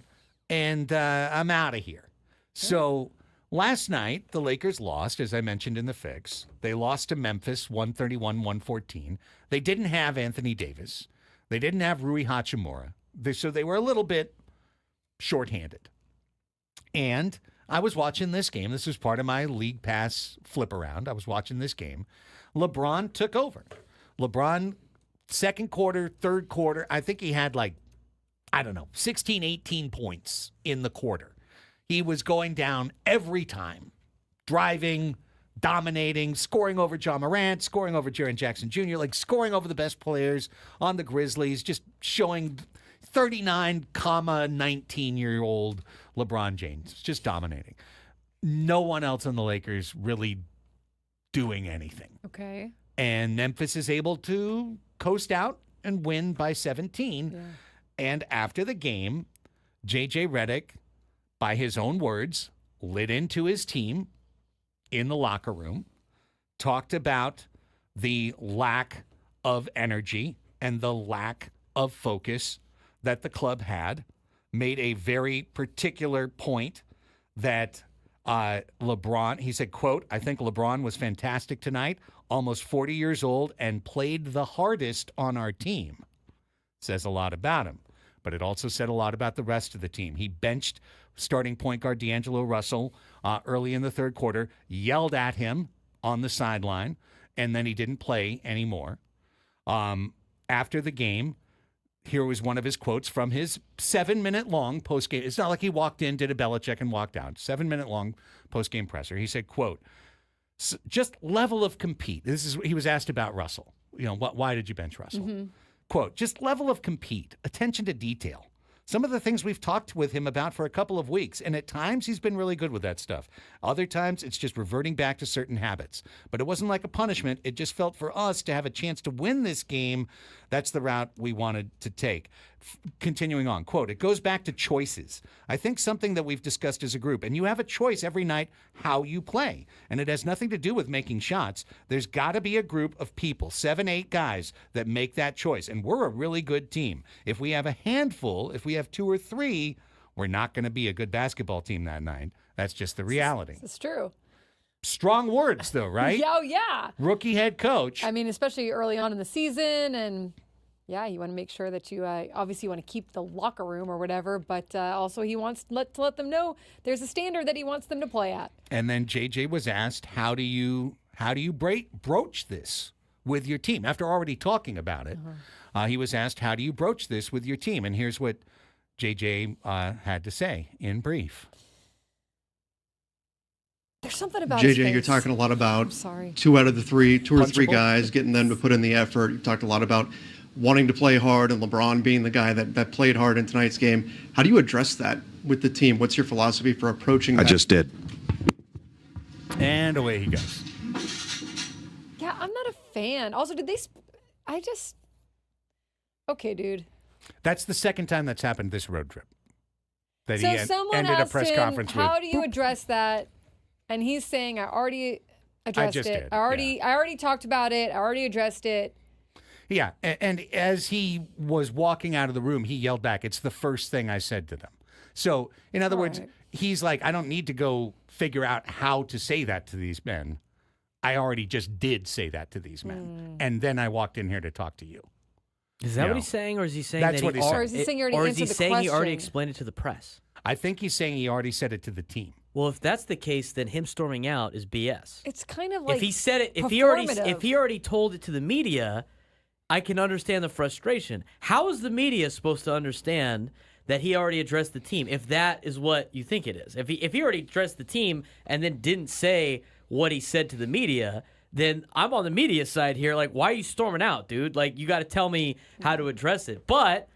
And I'm out of here. So last night, the Lakers lost, as I mentioned in the fix. They lost to Memphis, 131-114. They didn't have Anthony Davis. They didn't have Rui Hachimura. So they were a little bit shorthanded. And I was watching this game. This was part of my League Pass flip around. I was watching this game. LeBron took over. LeBron, second quarter, third quarter, I think he had 16, 18 points in the quarter. He was going down every time, driving, dominating, scoring over John Morant, scoring over Jaren Jackson Jr., scoring over the best players on the Grizzlies, just showing 39, 19-year-old LeBron James, just dominating. No one else on the Lakers really doing anything. Okay. And Memphis is able to coast out and win by 17. Yeah. And after the game, J.J. Redick, by his own words, lit into his team in the locker room, talked about the lack of energy and the lack of focus that the club had, made a very particular point that LeBron, he said, quote, "I think LeBron was fantastic tonight, almost 40 years old, and played the hardest on our team." Says a lot about him, but it also said a lot about the rest of the team. He benched starting point guard D'Angelo Russell early in the third quarter, yelled at him on the sideline, and then he didn't play anymore. After the game, here was one of his quotes from his 7-minute long postgame. It's not like he walked in, did a Belichick, and walked out. 7-minute long postgame presser. He said, quote, "Just level of compete." He was asked about Russell. Why did you bench Russell? Mm-hmm. Quote, "Just level of compete, attention to detail. Some of the things we've talked with him about for a couple of weeks, and at times he's been really good with that stuff. Other times it's just reverting back to certain habits. But it wasn't like a punishment. It just felt for us to have a chance to win this game. That's the route we wanted to take." Continuing on, quote, "It goes back to choices. I think something that we've discussed as a group, and you have a choice every night how you play. And it has nothing to do with making shots. There's got to be a group of people, 7, 8 guys that make that choice. And we're a really good team. If we have a handful, if we have 2 or 3, we're not going to be a good basketball team that night. That's just the reality. It's true. Strong words, though, right? Yeah, oh, yeah. Rookie head coach. I mean, especially early on in the season, and yeah, you want to make sure that you obviously want to keep the locker room or whatever, but also he wants to let them know there's a standard that he wants them to play at. And then JJ was asked, how do you broach this with your team? After already talking about it, he was asked, how do you broach this with your team? And here's what JJ had to say in brief. There's something about his JJ, face. you're talking a lot about sorry. two or three Punchable? guys, getting them to put in the effort. You talked a lot about wanting to play hard and LeBron being the guy that played hard in tonight's game. How do you address that with the team? What's your philosophy for approaching that? I just did. And away he goes. Yeah, I'm not a fan. Also, okay, dude. That's the second time that's happened this road trip. That So he someone ended a asked press him, conference how with. do you address that? And he's saying, I already addressed just it. did, I already talked about it. I already addressed it. Yeah, and as he was walking out of the room, he yelled back, "It's the first thing I said to them." So, in other words, right. he's like, I don't need to go figure out how to say that to these men. I already just did say that to these men. And then I walked in here to talk to you. Is that No. what he's saying, or is he saying That's that what he he's saying. Or is he saying he already or is he answered the saying he already question? explained it to the press? I think he's saying he already said it to the team. Well, if that's the case, then him storming out is BS. It's kind of like If he said it, if he performative. already told it to the media, I can understand the frustration. How is the media supposed to understand that he already addressed the team if that is what you think it is? If he already addressed the team and then didn't say what he said to the media, then I'm on the media side here. Like, why are you storming out, dude? Like, you got to tell me how to address it. But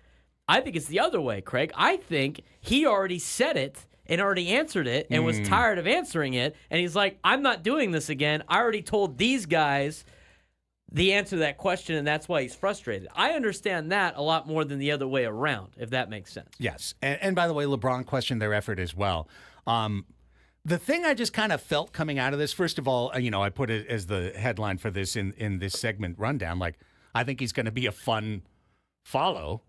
I think it's the other way, Craig. I think he already said it and already answered it and was tired of answering it. And he's like, I'm not doing this again. I already told these guys the answer to that question, and that's why he's frustrated. I understand that a lot more than the other way around, if that makes sense. Yes. And by the way, LeBron questioned their effort as well. The thing I just kind of felt coming out of this, first of all, I put it as the headline for this in this segment rundown. Like, I think he's going to be a fun follow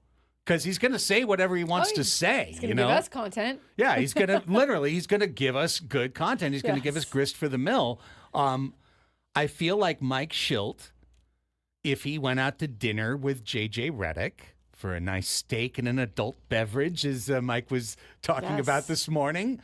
because he's going to say whatever he wants to say. He's going to give us content. Yeah, he's going to he's going to give us good content. He's going to give us grist for the mill. I feel like Mike Schilt, if he went out to dinner with J.J. Redick for a nice steak and an adult beverage, as Mike was talking Yes. about this morning.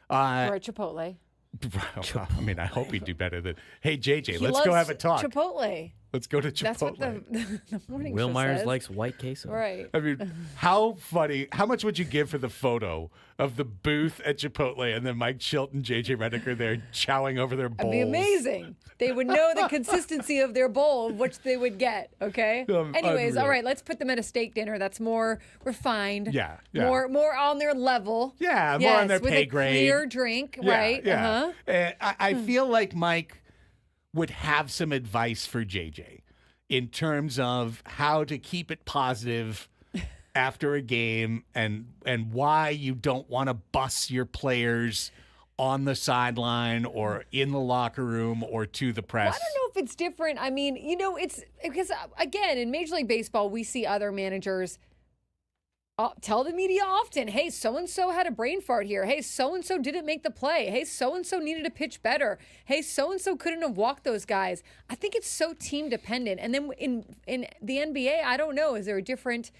Or at Chipotle. I mean, I hope he'd do better than, hey, JJ, He let's go loves have a talk. Chipotle. Let's go to Chipotle. That's what the morning Will show Myers says. likes white queso. Right. I mean, how funny. How much would you give for the photo of the booth at Chipotle and then Mike Schilt and JJ Redick are there chowing over their bowls? It'd be amazing. They would know the consistency of their bowl, which they would get. Okay. Anyways, Unreal. all right. Let's put them at a steak dinner. That's more refined. Yeah. More on their level. Yeah, more on their with pay a grade. clear drink. Yeah, right. Yeah. Uh-huh. And I feel like Mike would have some advice for JJ in terms of how to keep it positive after a game and why you don't want to bus your players on the sideline or in the locker room or to the press. Well, I don't know if it's different. I mean, it's because, again, in Major League Baseball, we see other managers tell the media often, hey, so-and-so had a brain fart here. Hey, so-and-so didn't make the play. Hey, so-and-so needed to pitch better. Hey, so-and-so couldn't have walked those guys. I think it's so team dependent. And then in the NBA, I don't know, is there a different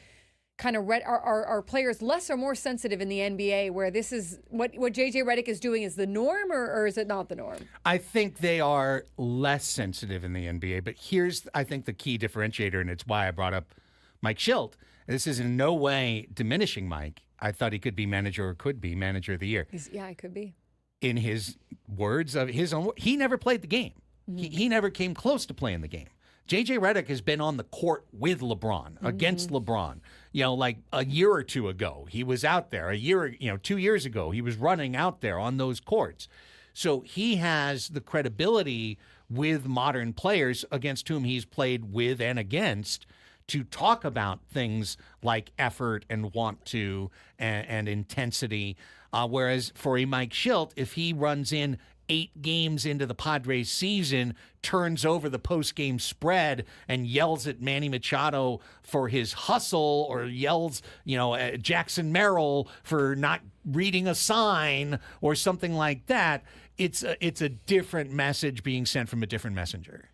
kind of are players less or more sensitive in the NBA where this is what JJ Redick is doing is the norm or is it not the norm? I think they are less sensitive in the NBA, but here's, I think, the key differentiator, and it's why I brought up Mike Schilt. This is in no way diminishing Mike. I thought he could be manager or could be manager of the year. Yeah, it could be. In his words of his own, he never played the game. He never came close to playing the game. J.J. Redick has been on the court with LeBron, against LeBron. Like a year or two ago, he was out there. 2 years ago, he was running out there on those courts. So he has the credibility with modern players against whom he's played with and against to talk about things like effort and want to and intensity. Whereas for a Mike Schilt, if he runs in 8 games into the Padres season turns over the post-game spread and yells at Manny Machado for his hustle, or yells, at Jackson Merrill for not reading a sign or something like that. It's a different message being sent from a different messenger.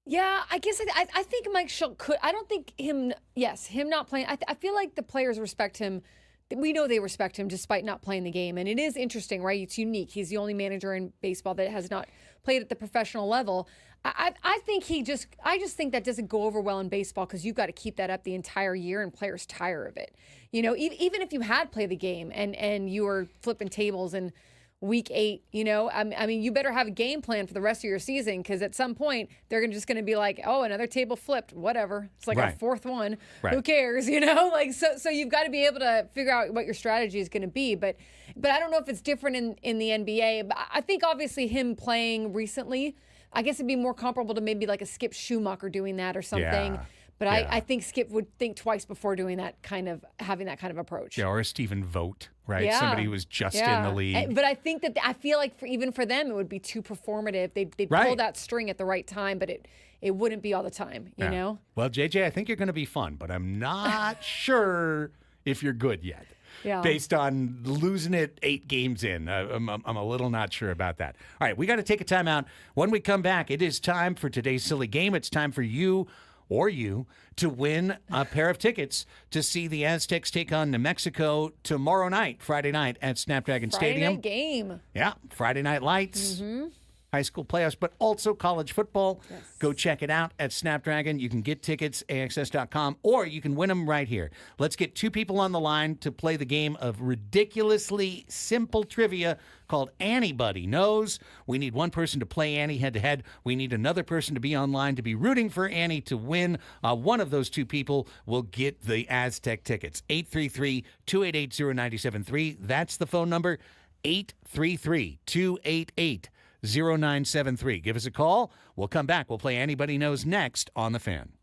Yeah, I guess I think Mike Schultz could. I don't think him not playing. I feel like the players respect him. We know they respect him despite not playing the game. And it is interesting, right? It's unique. He's the only manager in baseball that has not played at the professional level. I think I just think that doesn't go over well in baseball, because you've got to keep that up the entire year and players tire of it. Even if you had played the game and you were flipping tables in week 8, I mean, you better have a game plan for the rest of your season, because at some point they're just going to be like, oh, another table flipped, whatever. It's like Right. a fourth one. Right. Who cares? So you've got to be able to figure out what your strategy is going to be. But I don't know if it's different in the NBA. But I think obviously him playing recently, I guess it'd be more comparable to maybe like a Skip Schumacher doing that or something. Yeah. But Yeah. I think Skip would think twice before doing having that kind of approach. Yeah, or a Stephen Vogt, right? Yeah. Somebody who was just in the league. But I think that I feel like even for them, it would be too performative. They'd pull Right. that string at the right time, but it wouldn't be all the time, you Yeah. know? Well, JJ, I think you're going to be fun, but I'm not sure if you're good yet. Yeah. Based on losing it 8 games in. I'm a little not sure about that. All right, we got to take a timeout. When we come back, it is time for today's silly game. It's time for you to win a pair of tickets to see the Aztecs take on New Mexico tomorrow night, Friday night at Snapdragon Friday Stadium. night game. Yeah, Friday Night Lights. High school playoffs, but also college football. Yes. Go check it out at Snapdragon. You can get tickets, AXS.com, or you can win them right here. Let's get 2 people on the line to play the game of ridiculously simple trivia called Anybody Knows. We need one person to play Annie head-to-head. We need another person to be online to be rooting for Annie to win. One of those 2 people will get the Aztec tickets. 833-288-0973. That's the phone number. 833-288-0973. 0973. Give us a call. We'll come back. We'll play Anybody Knows next on The Fan.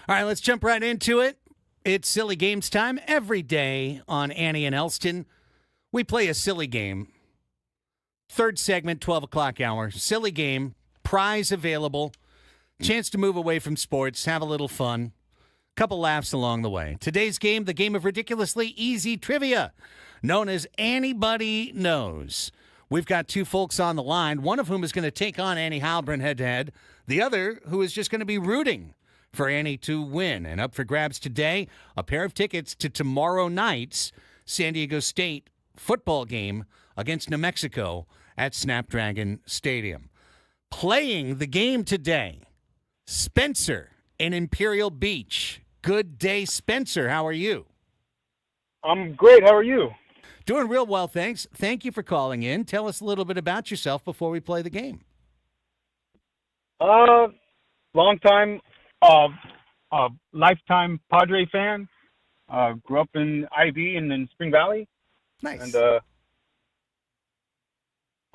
All right, let's jump right into it. It's Silly Games time every day on Annie and Elsten. We play a silly game. Third segment, 12 o'clock hour. Silly game, prize available. Chance to move away from sports, have a little fun. Couple laughs along the way. Today's game, the game of ridiculously easy trivia, known as Anybody Knows. We've got two folks on the line, one of whom is going to take on Annie Halbrin head-to-head, the other who is just going to be rooting for Annie to win. And up for grabs today, a pair of tickets to tomorrow night's San Diego State football game against New Mexico at Snapdragon Stadium. Playing the game today, Spencer in Imperial Beach. Good day, Spencer. How are you? I'm great. How are you? Doing real well, thanks. Thank you for calling in. Tell us a little bit about yourself before we play the game. Long time, lifetime Padre fan. Grew up in IB and in Spring Valley, Nice. and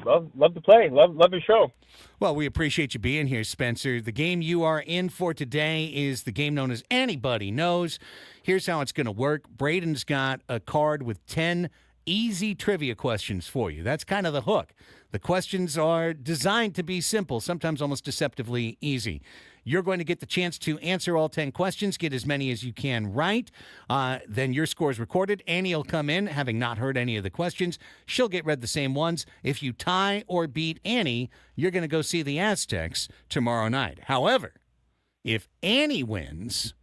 love to play. Love your show. Well, we appreciate you being here, Spencer. The game you are in for today is the game known as Anybody Knows. Here's how it's going to work. Braden's got a card with 10 easy trivia questions for you. That's kind of the hook. The questions are designed to be simple, sometimes almost deceptively easy. You're going to get the chance to answer all 10 questions, get as many as you can right. Then your score is recorded. Annie will come in, having not heard any of the questions. She'll get read the same ones. If you tie or beat Annie, you're going to go see the Aztecs tomorrow night. However, if Annie wins,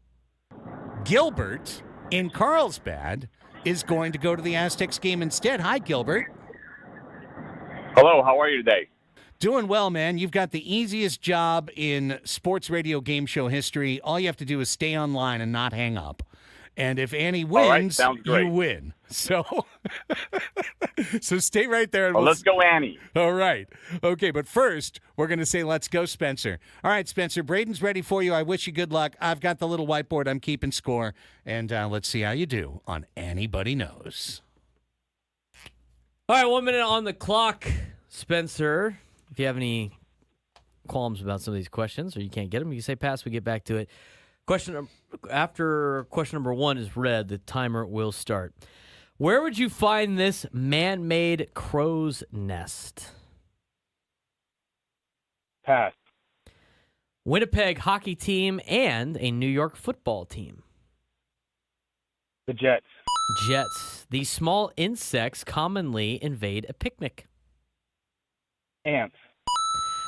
Gilbert in Carlsbad is going to go to the Aztecs game instead. Hi, Gilbert. Hello, how are you today? Doing well, man. You've got the easiest job in sports radio game show history. All you have to do is stay online and not hang up. And if Annie All right, wins, sounds great. you win. So, so stay right there. And Well, let's go, Annie. All right. Okay, but first, we're going to say, let's go, Spencer. All right, Spencer, Braden's ready for you. I wish you good luck. I've got the little whiteboard. I'm keeping score. And let's see how you do on Anybody Knows. All right, 1 minute on the clock, Spencer. If you have any qualms about some of these questions or you can't get them, you can say pass. We get back to it. After question number 1 is read, the timer will start. Where would you find this man-made crow's nest? Pass. Winnipeg hockey team and a New York football team. The Jets. Jets. These small insects commonly invade a picnic. Ants.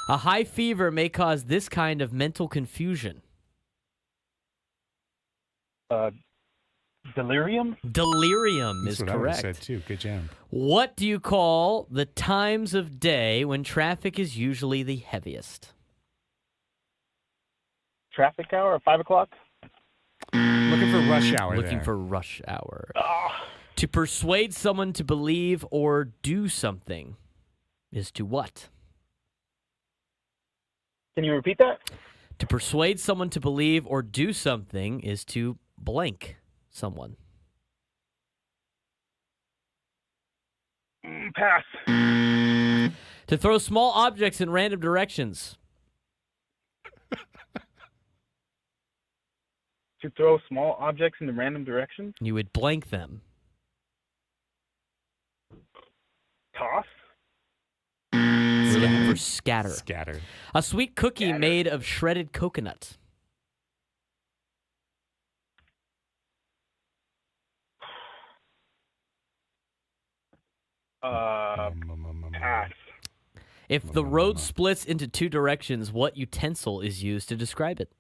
A high fever may cause this kind of mental confusion. Delirium. Delirium is That's what correct. I would have said, too. Good job. What do you call the times of day when traffic is usually the heaviest? Traffic hour at 5 o'clock. Looking for rush hour Looking there. for rush hour. To persuade someone to believe or do something is to what? Can you repeat that? To persuade someone to believe or do something is to blank someone. Pass. To throw small objects in random directions. To throw small objects in random directions. You would blank them. Toss. We're looking for scatter. Scatter. A sweet cookie Scatter. made of shredded coconut. Pass. If the road splits into two directions, what utensil is used to describe it?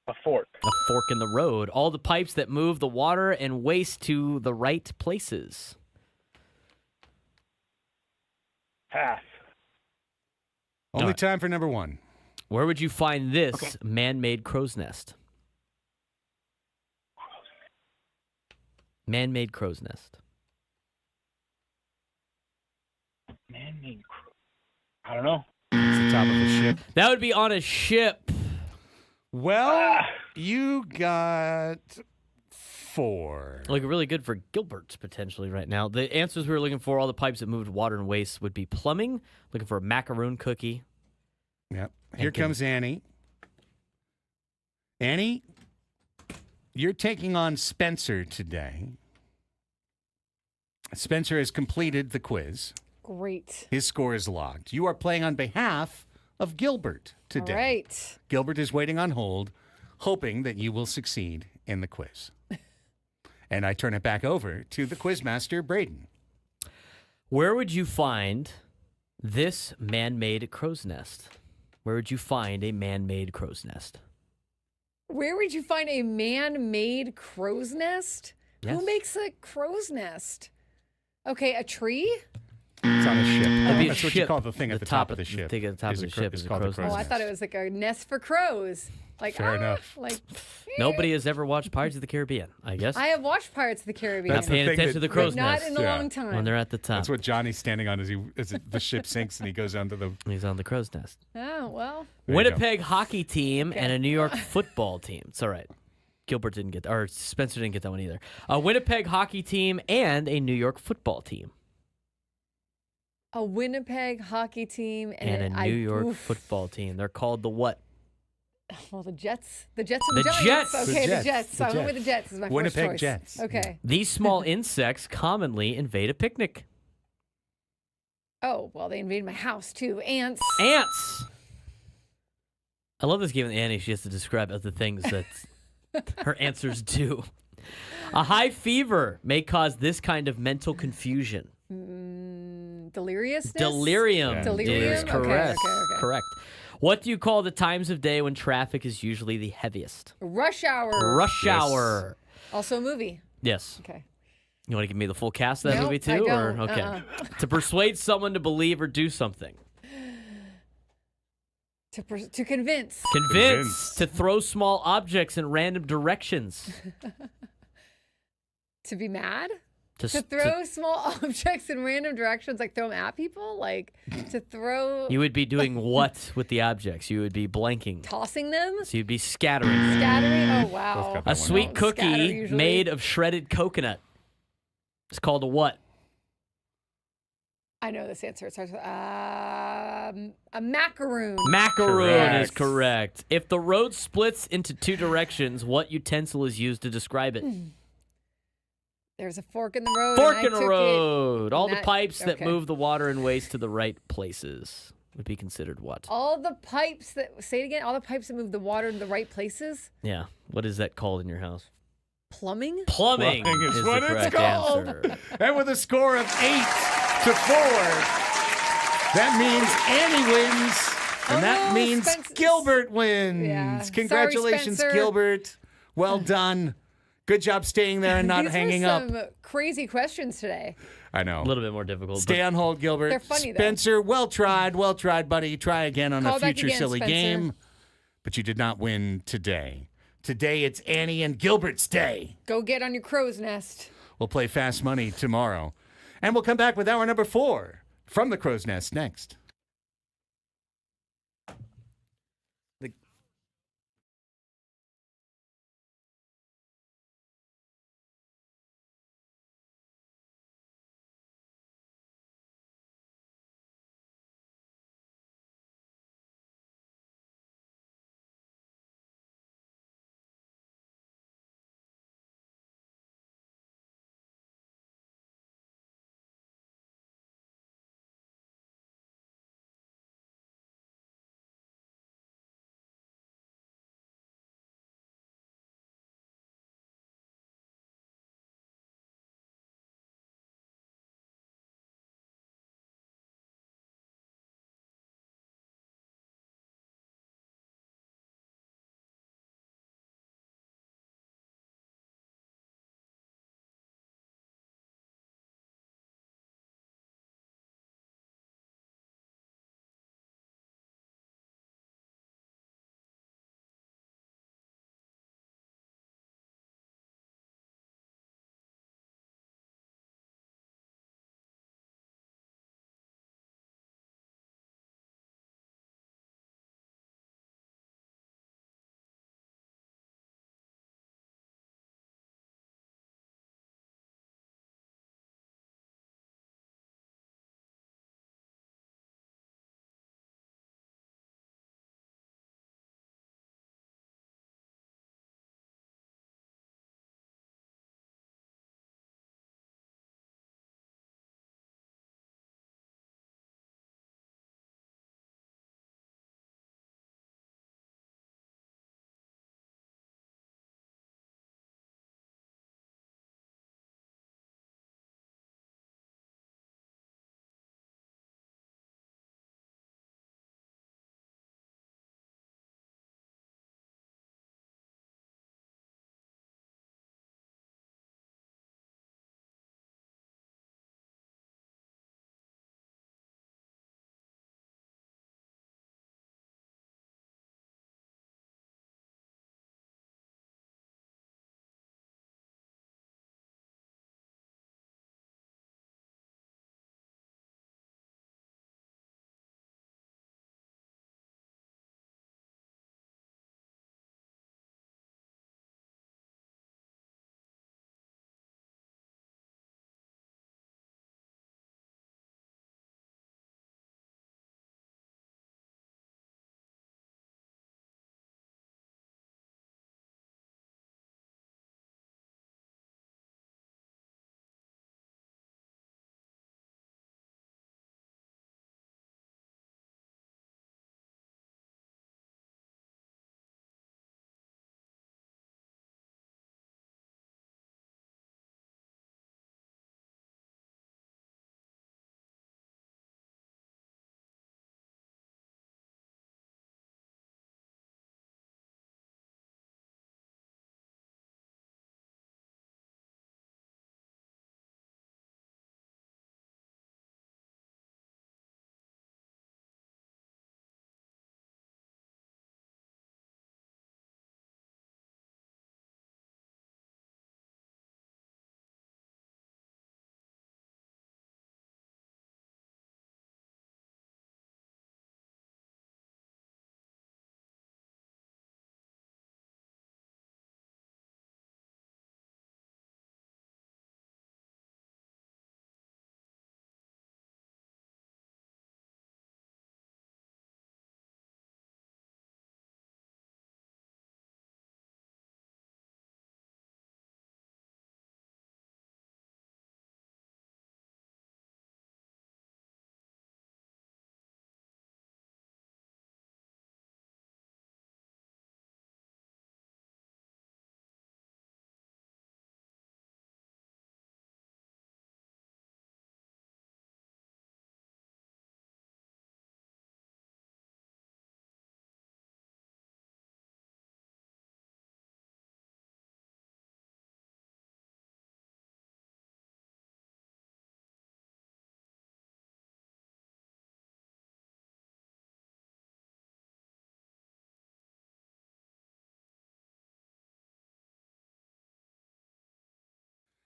A fork. A fork in the road. All the pipes that move the water and waste to the right places. Pass. Only All right. time for number 1. Where would you find this man-made crow's nest? Man-made crow's nest. Man-made crow. I don't know. It's the top of the ship. That would be on a ship. Well, you got 4. Looking really good for Gilbert's potentially right now. The answers we were looking for, all the pipes that moved water and waste, would be plumbing. Looking for a macaroon cookie. Yep. Here comes Annie. Annie, You're taking on Spencer today. Spencer has completed the quiz. Great. His score is logged. You are playing on behalf of Gilbert today. All right. Gilbert is waiting on hold, hoping that you will succeed in the quiz. And I turn it back over to the quizmaster, Braden. Where would you find this man-made crow's nest? Where would you find a man-made crow's nest? Where would you find a man-made crow's nest? Yes. Who makes a crow's nest? Okay, a tree? It's on a ship. It'd be a That's what you ship. call the thing at the top of the ship. The thing at the top of the ship is a called crow's the nest. Oh, I thought it was like a nest for crows. Like, Fair enough. Like, Nobody has ever watched Pirates of the Caribbean, I guess. I have watched Pirates of the Caribbean. That's Not paying the thing attention to that- the crow's but not nest in a Yeah. long time. when they're at the top. That's what Johnny's standing on as the ship sinks and he goes onto the. He's on the crow's nest. Oh, well. There you Winnipeg hockey team Okay. and a New York football team. It's all right. Gilbert didn't get that, or Spencer didn't get that one either. A Winnipeg hockey team and a New York football team. A Winnipeg hockey team And a New York football team. They're called the what? Well, the Jets. The Jets and the, The Giants. Jets. Okay, The the Jets. Jets. So The I went with the Jets. Jets as my Winnipeg first choice. Jets. Okay. These small insects commonly invade a picnic. Oh, well, they invaded my house, too. Ants. Ants. I love this game with Annie. She has to describe other things that her answers do. A high fever may cause this kind of mental confusion. Deliriousness? Delirium. Yeah. Delirium? Is Okay, correct. okay. Correct. What do you call the times of day when traffic is usually the heaviest? Rush Hour. Rush Yes. hour. Also a movie. Yes. Okay. You want to give me the full cast of that Nope, movie too? I Or don't. okay. To persuade someone to believe or do something. To convince. Convince. To throw small objects in random directions. To be mad? To To throw small objects in random directions, like throw them at people? Like to throw. You would be doing what with the objects? You would be blanking. Tossing them? So you'd be scattering them. Scattering? Oh, Both wow. got that A one sweet out. cookie Scatter usually. made of shredded coconut. It's called a what? I know this answer. It starts with a macaroon. Macaroon is Correct. correct. If the road splits into two directions, what utensil is used to describe it? There's a fork in the road. Fork and I in the took it. road. All the That- pipes that okay. move the water and waste to the right places would be considered what? All the pipes that, say it again, all the pipes that move the water to the right places? Yeah. What is that called in your house? Plumbing? Plumbing, Plumbing is is what the it's correct called. answer. And with a score of 8-4, that means Annie wins. And Oh, that no, means Spencer- Gilbert wins. Yeah. Sorry, Congratulations, Spencer. Gilbert. Well done. Good job staying there and not These hanging were up. some crazy questions today. I know. A little bit more difficult. Stay on hold, Gilbert. They're funny, though. Spencer, well tried, buddy. Try again on Call a back future again, silly Spencer. game. But you did not win today. Today it's Annie and Gilbert's day. Go get on your crow's nest. We'll play Fast Money tomorrow. And we'll come back with hour number 4 from the Crow's Nest next.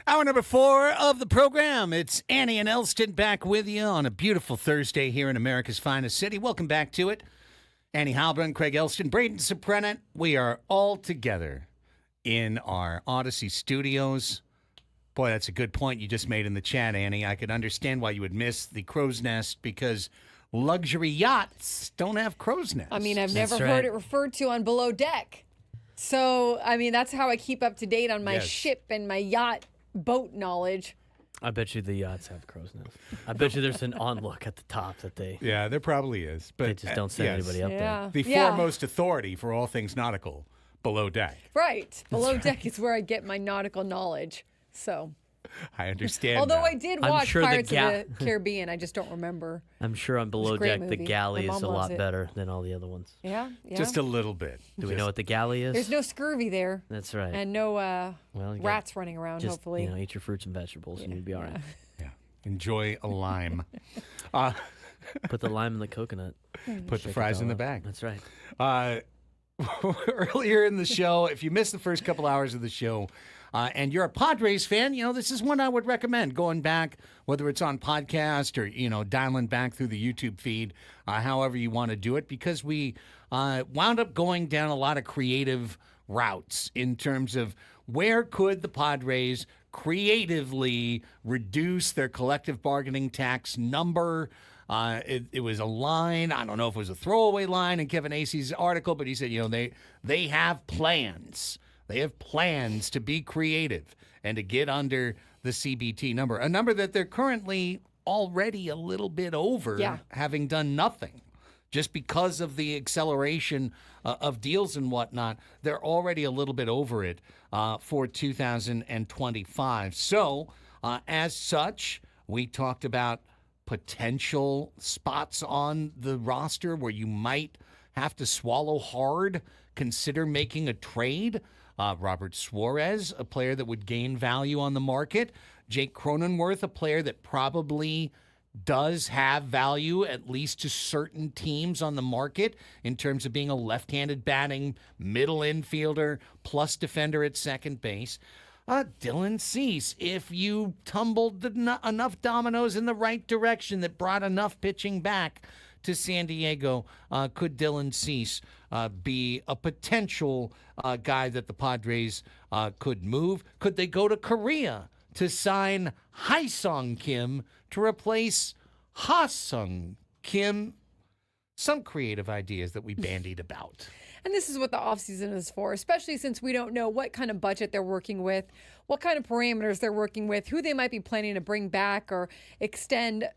Hour number 4 of the program. It's Annie and Elsten back with you on a beautiful Thursday here in America's finest city. Welcome back to it. Annie Halbrun, Craig Elsten, Braden Soprenet. We are all together in our Odyssey studios. Boy, that's a good point you just made in the chat, Annie. I could understand why you would miss the crow's nest because luxury yachts don't have crow's nests. I mean, I've never right. heard it referred to on below deck. So, I mean, that's how I keep up to date on my Yes. ship and my yacht boat knowledge. I bet you the yachts have crow's nests. I bet you there's an on-look at the top that they Yeah, there probably is. But they just don't send yes. anybody up Yeah. The Yeah. foremost authority for all things nautical, below deck. Right. Below deck is where I get my nautical knowledge. So, I understand. although now. I did I'm watch sure the Pirates of the Caribbean, I just don't remember. I'm sure on below a great deck the movie. galley My is a mom loves lot it. better than all the other ones. Yeah. Just a little bit. Do we know what the galley is? There's no scurvy there. That's right. And no Well, you got- rats running around, Just hopefully. eat your fruits and vegetables and you'll be all right. Yeah. Enjoy a lime. Put the lime in the coconut. Put Shake the it fries in all the up. bag. That's right. Earlier in the show, if you missed the first couple hours of the show, and you're a Padres fan, this is one I would recommend going back, whether it's on podcast or, dialing back through the YouTube feed, however you want to do it, because we wound up going down a lot of creative routes in terms of where could the Padres creatively reduce their collective bargaining tax number. It was a line. I don't know if it was a throwaway line in Kevin Acey's article, but he said, they have plans. They have plans to be creative and to get under the CBT number, a number that they're currently already a little bit over, Yeah. having done nothing. Just because of the acceleration of deals and whatnot, they're already a little bit over it for 2025. So, as such, we talked about potential spots on the roster where you might have to swallow hard, consider making a trade. Robert Suarez, a player that would gain value on the market. Jake Cronenworth, a player that probably does have value, at least to certain teams on the market, in terms of being a left-handed batting middle infielder plus defender at second base. Dylan Cease, if you tumbled enough dominoes in the right direction that brought enough pitching back to San Diego, could Dylan Cease be a potential guy that the Padres could move? Could they go to Korea to sign Hae-Sung Kim to replace Ha-Sung Kim? Some creative ideas that we bandied about. And this is what the offseason is for, especially since we don't know what kind of budget they're working with, what kind of parameters they're working with, who they might be planning to bring back or extend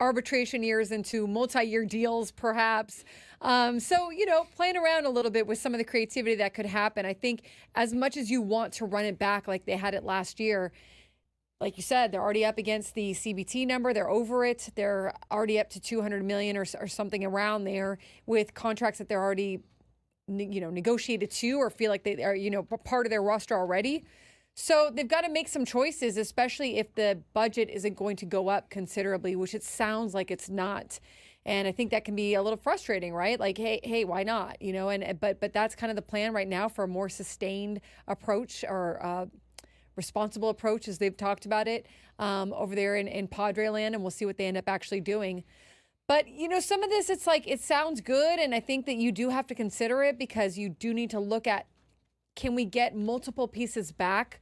arbitration years into multi-year deals, perhaps. So, playing around a little bit with some of the creativity that could happen. I think as much as you want to run it back like they had it last year, like you said, they're already up against the CBT number. They're over it. They're already up to $200 million or something around there with contracts that they're already negotiated to or feel like they are, part of their roster already. So they've got to make some choices, especially if the budget isn't going to go up considerably, which it sounds like it's not. And I think that can be a little frustrating, right? Like, hey, why not? But that's kind of the plan right now for a more sustained approach or responsible approach, as they've talked about it over there in Padre land, and we'll see what they end up actually doing. But, some of this, it's like, it sounds good, and I think that you do have to consider it because you do need to look at, can we get multiple pieces back?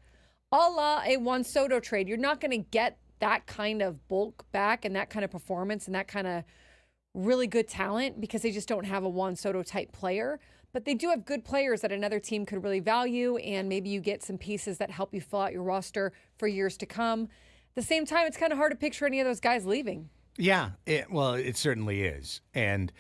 A la a Juan Soto trade. You're not going to get that kind of bulk back and that kind of performance and that kind of really good talent because they just don't have a Juan Soto type player. But they do have good players that another team could really value, and maybe you get some pieces that help you fill out your roster for years to come. At the same time, it's kind of hard to picture any of those guys leaving. Yeah, it certainly is. And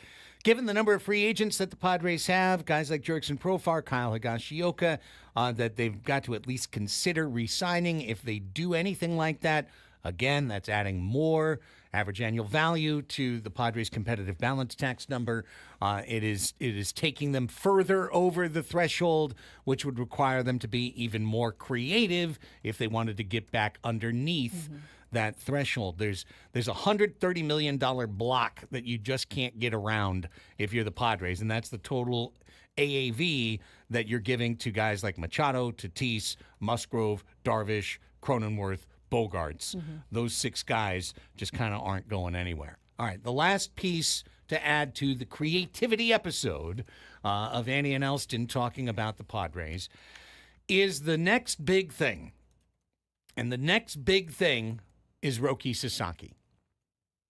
given the number of free agents that the Padres have, guys like Jurickson Profar, Kyle Higashioka, that they've got to at least consider re-signing if they do anything like that. Again, that's adding more average annual value to the Padres' competitive balance tax number. It is taking them further over the threshold, which would require them to be even more creative if they wanted to get back underneath that threshold. There's a $130 million block that you just can't get around if you're the Padres, and that's the total AAV that you're giving to guys like Machado, Tatis, Musgrove, Darvish, Cronenworth, Bogarts. Those 6 guys just kind of aren't going anywhere. All right, the last piece to add to the creativity episode of Annie and Elsten talking about the Padres is the next big thing. And the next big thing is Roki Sasaki.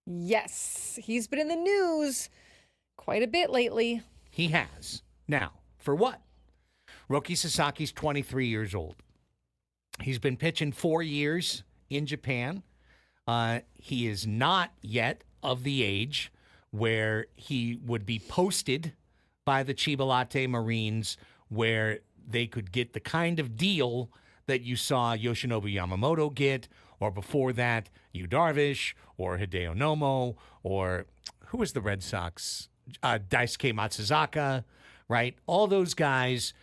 Yes, he's been in the news quite a bit lately. He has. Now, for what? Roki Sasaki's 23 years old. He's been pitching 4 years in Japan. He is not yet of the age where he would be posted by the Chiba Latte Marines, where they could get the kind of deal that you saw Yoshinobu Yamamoto get, or before that, Yu Darvish, or Hideo Nomo, or who was the Red Sox? Daisuke Matsuzaka, right? All those guys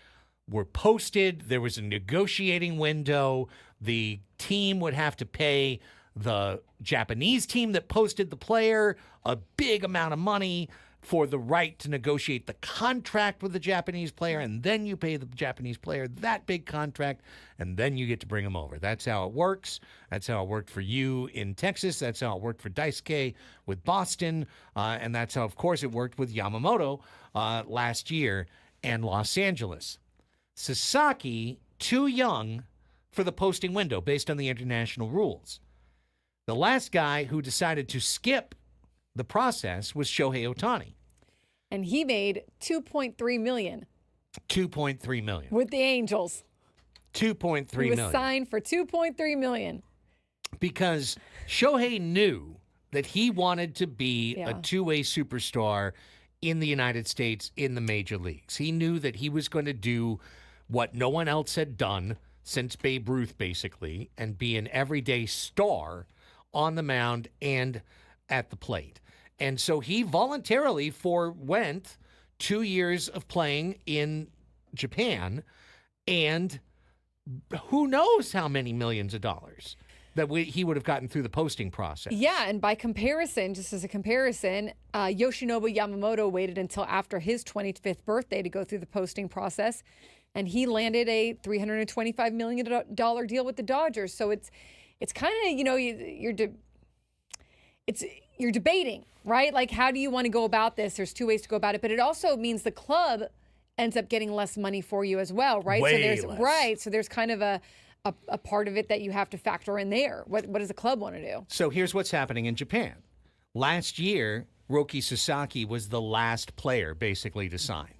were posted. There was a negotiating window. The team would have to pay the Japanese team that posted the player a big amount of money for the right to negotiate the contract with the Japanese player, and then you pay the Japanese player that big contract, and then you get to bring him over. That's how it works. That's how it worked for you in Texas. That's how it worked for Daisuke with Boston, and that's how, of course, it worked with Yamamoto last year and Los Angeles. Sasaki, too young for the posting window based on the international rules. The last guy who decided to skip the process was Shohei Ohtani. And he made $2.3 million. $2.3 million. With the Angels. $2.3 He was million. signed for $2.3 million. Because Shohei knew that he wanted to be a two-way superstar in the United States in the major leagues. He knew that he was going to do what no one else had done since Babe Ruth, basically, and be an everyday star on the mound and at the plate. And so he voluntarily forewent 2 years of playing in Japan, and who knows how many millions of dollars that he would have gotten through the posting process. Yeah, and by comparison, just as a comparison, Yoshinobu Yamamoto waited until after his 25th birthday to go through the posting process, and he landed a $325 million deal with the Dodgers. So it's kind of, you're debating, right? Like, how do you want to go about this? There's 2 ways to go about it, but it also means the club ends up getting less money for you as well, right? Way so there's less. So there's kind of a part of it that you have to factor in there. What does the club want to do? So here's what's happening in Japan. Last year, Roki Sasaki was the last player basically to sign.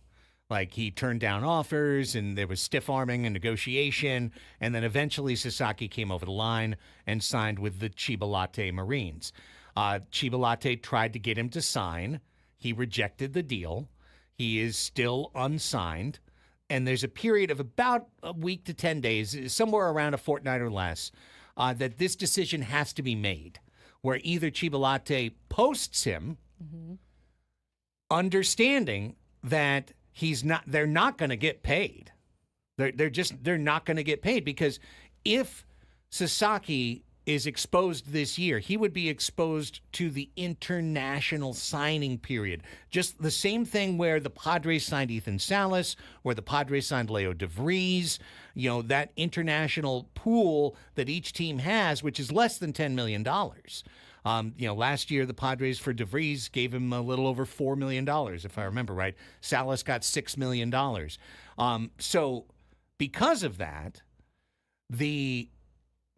Like, he turned down offers, and there was stiff arming and negotiation, and then eventually Sasaki came over the line and signed with the Chiba Latte Marines. Chiba Latte tried to get him to sign. He rejected the deal. He is still unsigned, and there's a period of about a week to 10 days, somewhere around a fortnight or less, that this decision has to be made, where either Chiba Latte posts him, understanding that they're not going to get paid. They're not going to get paid, because if Sasaki is exposed this year, he would be exposed to the international signing period. Just the same thing where the Padres signed Ethan Salas, where the Padres signed Leo DeVries, that international pool that each team has, which is less than $10 million. Last year, the Padres for DeVries gave him a little over $4 million, if I remember right. Salas got $6 million. So because of that, the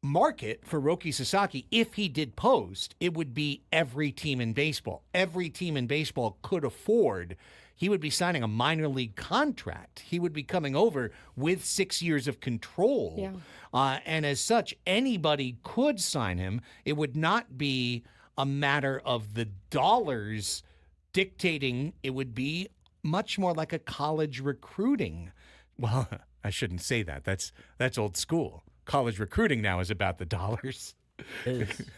market for Roki Sasaki, if he did post, it would be every team in baseball. Every team in baseball could afford. He would be signing a minor league contract. He would be coming over with 6 years of control. Yeah. And as such, anybody could sign him. It would not be a matter of the dollars dictating. It would be much more like a college recruiting. Well, I shouldn't say that. That's old school. College recruiting now is about the dollars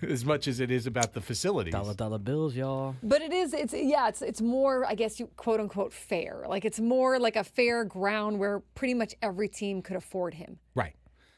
as much as it is about the facilities. Dollar bills, y'all. But it's more, I guess, you quote unquote fair. Like, it's more like a fair ground where pretty much every team could afford him. Right.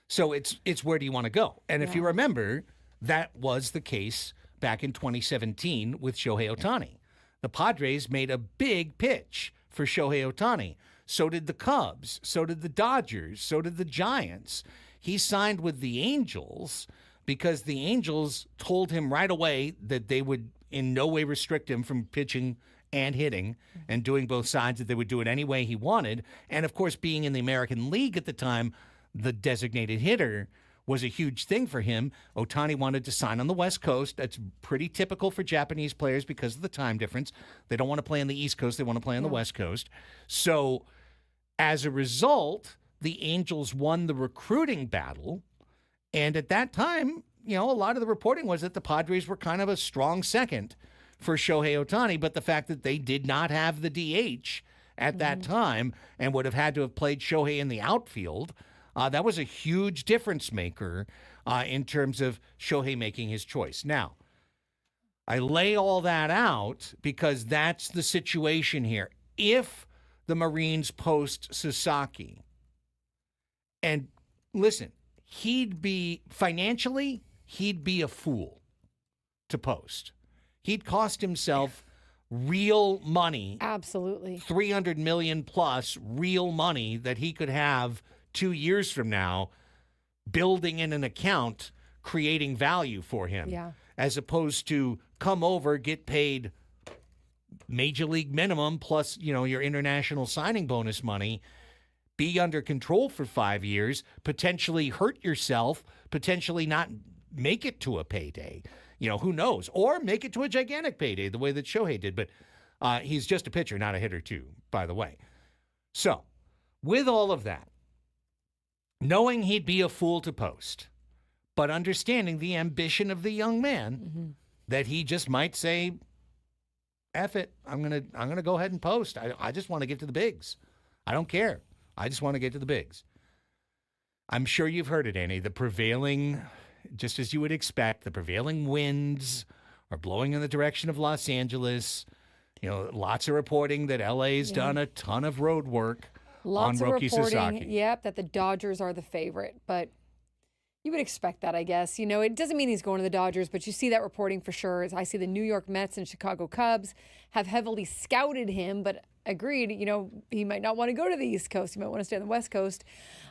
So it's where do you want to go? And if you remember, that was the case back in 2017 with Shohei Ohtani. The Padres made a big pitch for Shohei Ohtani. So did the Cubs. So did the Dodgers. So did the Giants. he signed with the Angels because the Angels told him right away that they would in no way restrict him from pitching and hitting and doing both sides, that they would do it any way he wanted. And, of course, being in the American League at the time, the designated hitter was a huge thing for him. Ohtani wanted to sign on the West Coast. That's pretty typical for Japanese players because of the time difference. They don't want to play on the East Coast. They want to play on the West Coast. So as a result, the Angels won the recruiting battle. And at that time, a lot of the reporting was that the Padres were kind of a strong second for Shohei Ohtani. But the fact that they did not have the DH at that time and would have had to have played Shohei in the outfield, that was a huge difference maker in terms of Shohei making his choice. Now, I lay all that out because that's the situation here. If the Marines post Sasaki, and listen, he'd be a fool to post. He'd cost himself real money. Absolutely. $300 million plus real money that he could have 2 years from now, building in an account, creating value for him, as opposed to come over, get paid major league minimum plus, your international signing bonus money, be under control for 5 years, potentially hurt yourself, potentially not make it to a payday. Who knows? Or make it to a gigantic payday the way that Shohei did. But he's just a pitcher, not a hitter, too, by the way. So, with all of that, knowing he'd be a fool to post, but understanding the ambition of the young man, that he just might say, F it, I'm gonna go ahead and post. I just want to get to the bigs. I don't care. I just want to get to the bigs. I'm sure you've heard it, Annie. The prevailing, just as you would expect, the prevailing winds are blowing in the direction of Los Angeles. Lots of reporting that LA's done a ton of road work. Lots on of Roki reporting, Sasaki. that the Dodgers are the favorite, but you would expect that, I guess. It doesn't mean he's going to the Dodgers, but you see that reporting for sure. I see the New York Mets and Chicago Cubs have heavily scouted him, but agreed, he might not want to go to the East Coast. He might want to stay on the West Coast.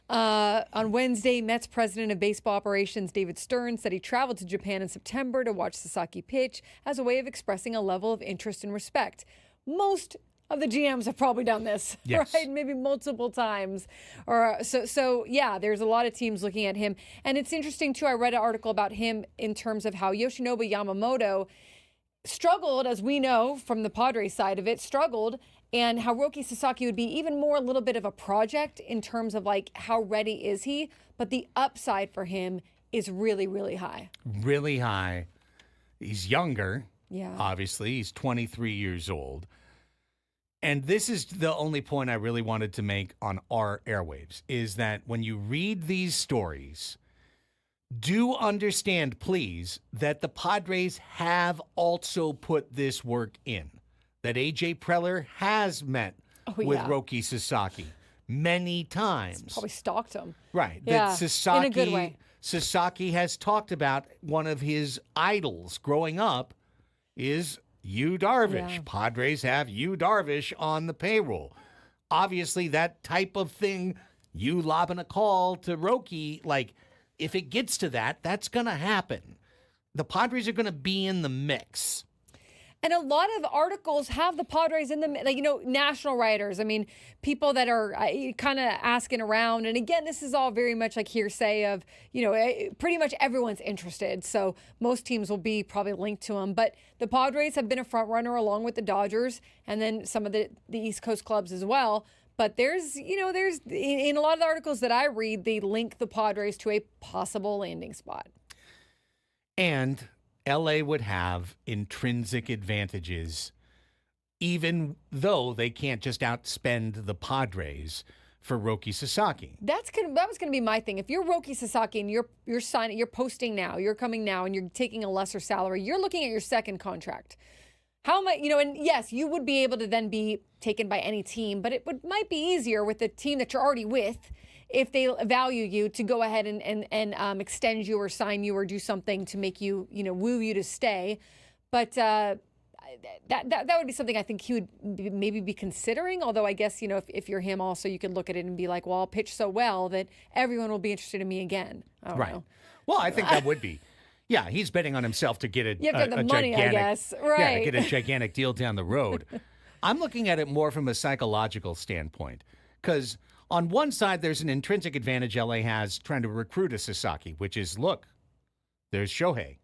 On Wednesday, Mets president of baseball operations, David Stern, said he traveled to Japan in September to watch Sasaki pitch as a way of expressing a level of interest and respect. Most of the GMs have probably done this, right? Maybe multiple times. So there's a lot of teams looking at him. And it's interesting, too, I read an article about him in terms of how Yoshinobu Yamamoto struggled, as we know from the Padres side of it, and how Roki Sasaki would be even more a little bit of a project in terms of how ready is he, but the upside for him is really, really high. Really high. He's younger. Yeah. Obviously, he's 23 years old. And this is the only point I really wanted to make on our airwaves, is that when you read these stories, do understand, please, that the Padres have also put this work in. That A.J. Preller has met with Roki Sasaki many times. He's probably stalked him. Right. Yeah, that Sasaki, in a good way. Sasaki has talked about one of his idols growing up is Yu Darvish. Yeah. Padres have Yu Darvish on the payroll. Obviously, that type of thing, you lobbing a call to Roki, if it gets to that, that's going to happen. The Padres are going to be in the mix. And a lot of articles have the Padres in the, national writers. I mean, people that are kind of asking around. And again, this is all very much like hearsay of, pretty much everyone's interested. So most teams will be probably linked to them. But the Padres have been a front runner along with the Dodgers and then some of the East Coast clubs as well. But there's in a lot of the articles that I read, they link the Padres to a possible landing spot. And LA would have intrinsic advantages, even though they can't just outspend the Padres for Roki Sasaki. That was going to be my thing. If you're Roki Sasaki and you're signing, you're posting now, you're coming now, and you're taking a lesser salary, you're looking at your second contract. How much, and yes, you would be able to then be taken by any team, but might be easier with the team that you're already with if they value you to go ahead and extend you or sign you or do something to make you, woo you to stay. But that would be something I think he would maybe be considering. Although I guess, if you're him also, you could look at it and be like, well, I'll pitch so well that everyone will be interested in me again. I don't know. Well, I think that would be. Yeah, he's betting on himself to get You have to have the money, gigantic, I guess. Yeah, Right. to get a gigantic deal down the road. I'm looking at it more from a psychological standpoint. Because on one side, there's an intrinsic advantage LA has trying to recruit a Sasaki, which is, look, there's Shohei.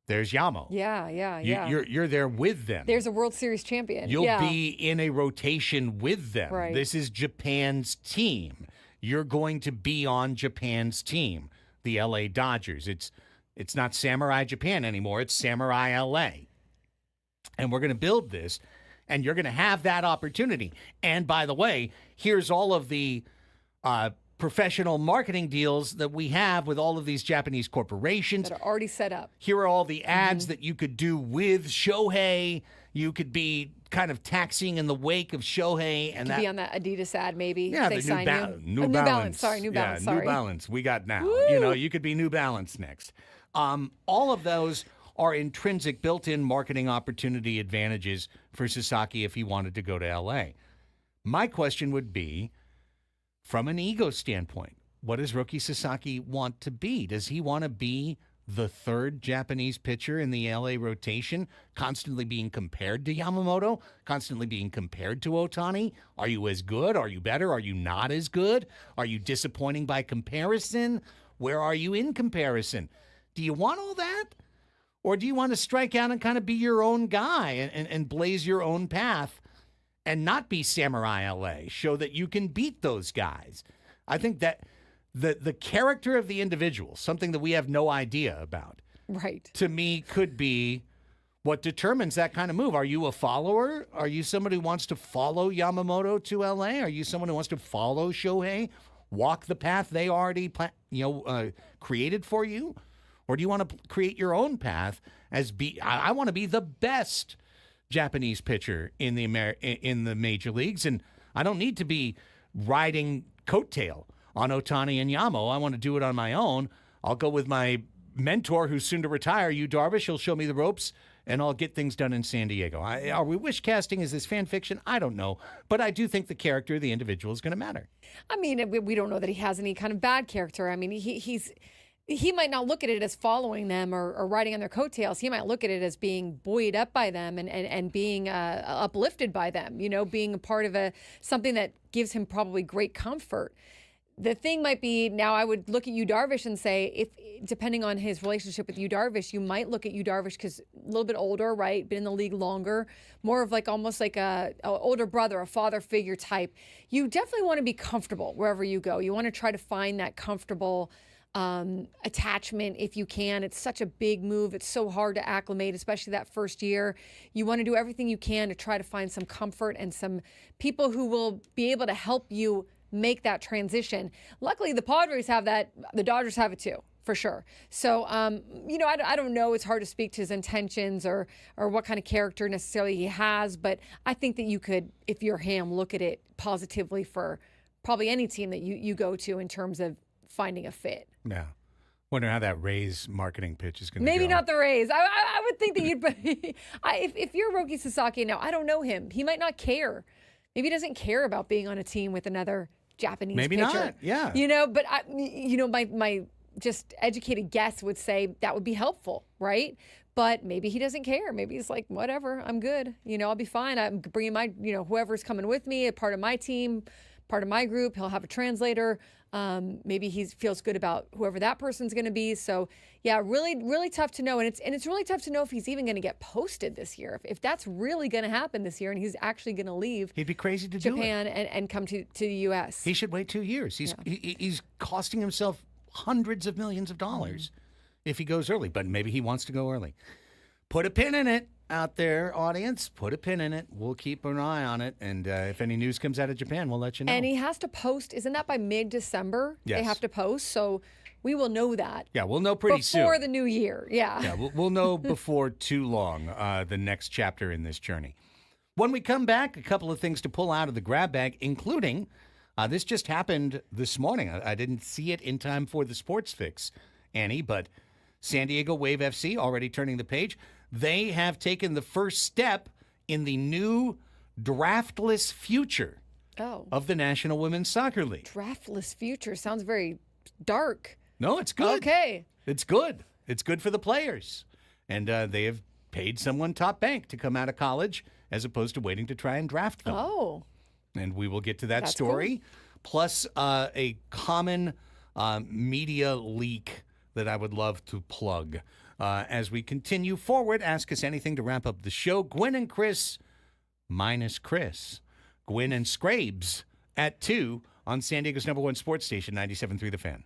There's Yamo. Yeah. You're there with them. There's a World Series champion. You'll be in a rotation with them. Right. This is Japan's team. You're going to be on Japan's team, the LA Dodgers. It's not Samurai Japan anymore. It's Samurai LA. And we're going to build this, and you're going to have that opportunity. And by the way, here's all of the professional marketing deals that we have with all of these Japanese corporations. That are already set up. Here are all the ads that you could do with Shohei. You could be kind of taxiing in the wake of Shohei, and Could be on that Adidas ad, maybe. yeah, if they the sign you. New Oh, Balance. Sorry, New Balance. Sorry. New Balance. We got now. Woo! You could be New Balance next. All of those are intrinsic, built-in marketing opportunity advantages for Sasaki if he wanted to go to L.A. My question would be, from an ego standpoint, what does Roki Sasaki want to be? Does he want to be the third Japanese pitcher in the LA rotation, constantly being compared to Yamamoto, constantly being compared to Ohtani? Are you as good? Are you better? Are you not as good? Are you disappointing by comparison? Where are you in comparison? Do you want all that? Or do you want to strike out and kind of be your own guy and blaze your own path and not be Samurai LA? Show that you can beat those guys. I think that the character of the individual, something that we have no idea about, Right. to me could be what determines that kind of move. Are you a follower? Are you somebody who wants to follow Yamamoto to LA? Are you someone who wants to follow Shohei, walk the path they already created for you? Or do you want to create your own path I want to be the best Japanese pitcher in the major leagues, and I don't need to be riding coattail on Ohtani and Yamo. I want to do it on my own. I'll go with my mentor who's soon to retire, Yu Darvish. He'll show me the ropes, and I'll get things done in San Diego. Are we wish casting? Is this fan fiction? I don't know. But I do think the character of the individual is going to matter. I mean, we don't know that he has any kind of bad character. I mean, he might not look at it as following them or riding on their coattails. He might look at it as being buoyed up by them and being uplifted by them, being a part of something that gives him probably great comfort. The thing might be, now I would look at Yu Darvish and say, if depending on his relationship with Yu Darvish, you might look at Yu Darvish because a little bit older, right? Been in the league longer, more of almost like a older brother, a father figure type. You definitely want to be comfortable wherever you go. You want to try to find that comfortable attachment if you can. It's such a big move. It's so hard to acclimate, especially that first year. You want to do everything you can to try to find some comfort and some people who will be able to help you make that transition. Luckily, the Padres have that. The Dodgers have it too, for sure. So, I don't know. It's hard to speak to his intentions or what kind of character necessarily he has, but I think that you could, if you're him, look at it positively for probably any team that you go to in terms of finding a fit. Yeah. Wonder how that Rays marketing pitch is going to go. Maybe not the Rays. I would think that you'd. If you're Roki Sasaki now, I don't know him. He might not care. Maybe he doesn't care about being on a team with another Japanese Maybe pitcher. not. Yeah. But my just educated guess would say that would be helpful, right? But maybe he doesn't care. Maybe he's like, whatever, I'm good. I'll be fine. I'm bringing my, whoever's coming with me, a part of my team, part of my group. He'll have a translator. Maybe he feels good about whoever that person's going to be. So yeah, really, really tough to know. And it's really tough to know if he's even going to get posted this year. If that's really going to happen this year and he's actually going to leave He'd be crazy to do it. Japan and come to the U.S. He should wait 2 years. He's costing himself hundreds of millions of dollars if he goes early. But maybe he wants to go early. Put a pin in it out there, audience. Put a pin in it. We'll keep an eye on it. And if any news comes out of Japan, we'll let you know. And he has to post. Isn't that by mid-December? Yes. They have to post. So we will know that. Yeah, we'll know pretty soon. Before the new year. Yeah. Yeah, we'll know before too long the next chapter in this journey. When we come back, a couple of things to pull out of the grab bag, including this just happened this morning. I didn't see it in time for the Sports Fix, Annie, but San Diego Wave FC already turning the page. They have taken the first step in the new draftless future Oh, of the National Women's Soccer League. draftless future sounds very dark. No, it's good. Okay. It's good. It's good for the players. And they have paid someone top bank to come out of college as opposed to waiting to try and draft them. Oh, And we will get to that That's story. Plus a common media leak that I would love to plug. As we continue forward, ask us anything to wrap up the show. Gwen and Chris, minus Chris. Gwen and Scrabes at 2 on San Diego's #1 sports station, 97.3 The Fan.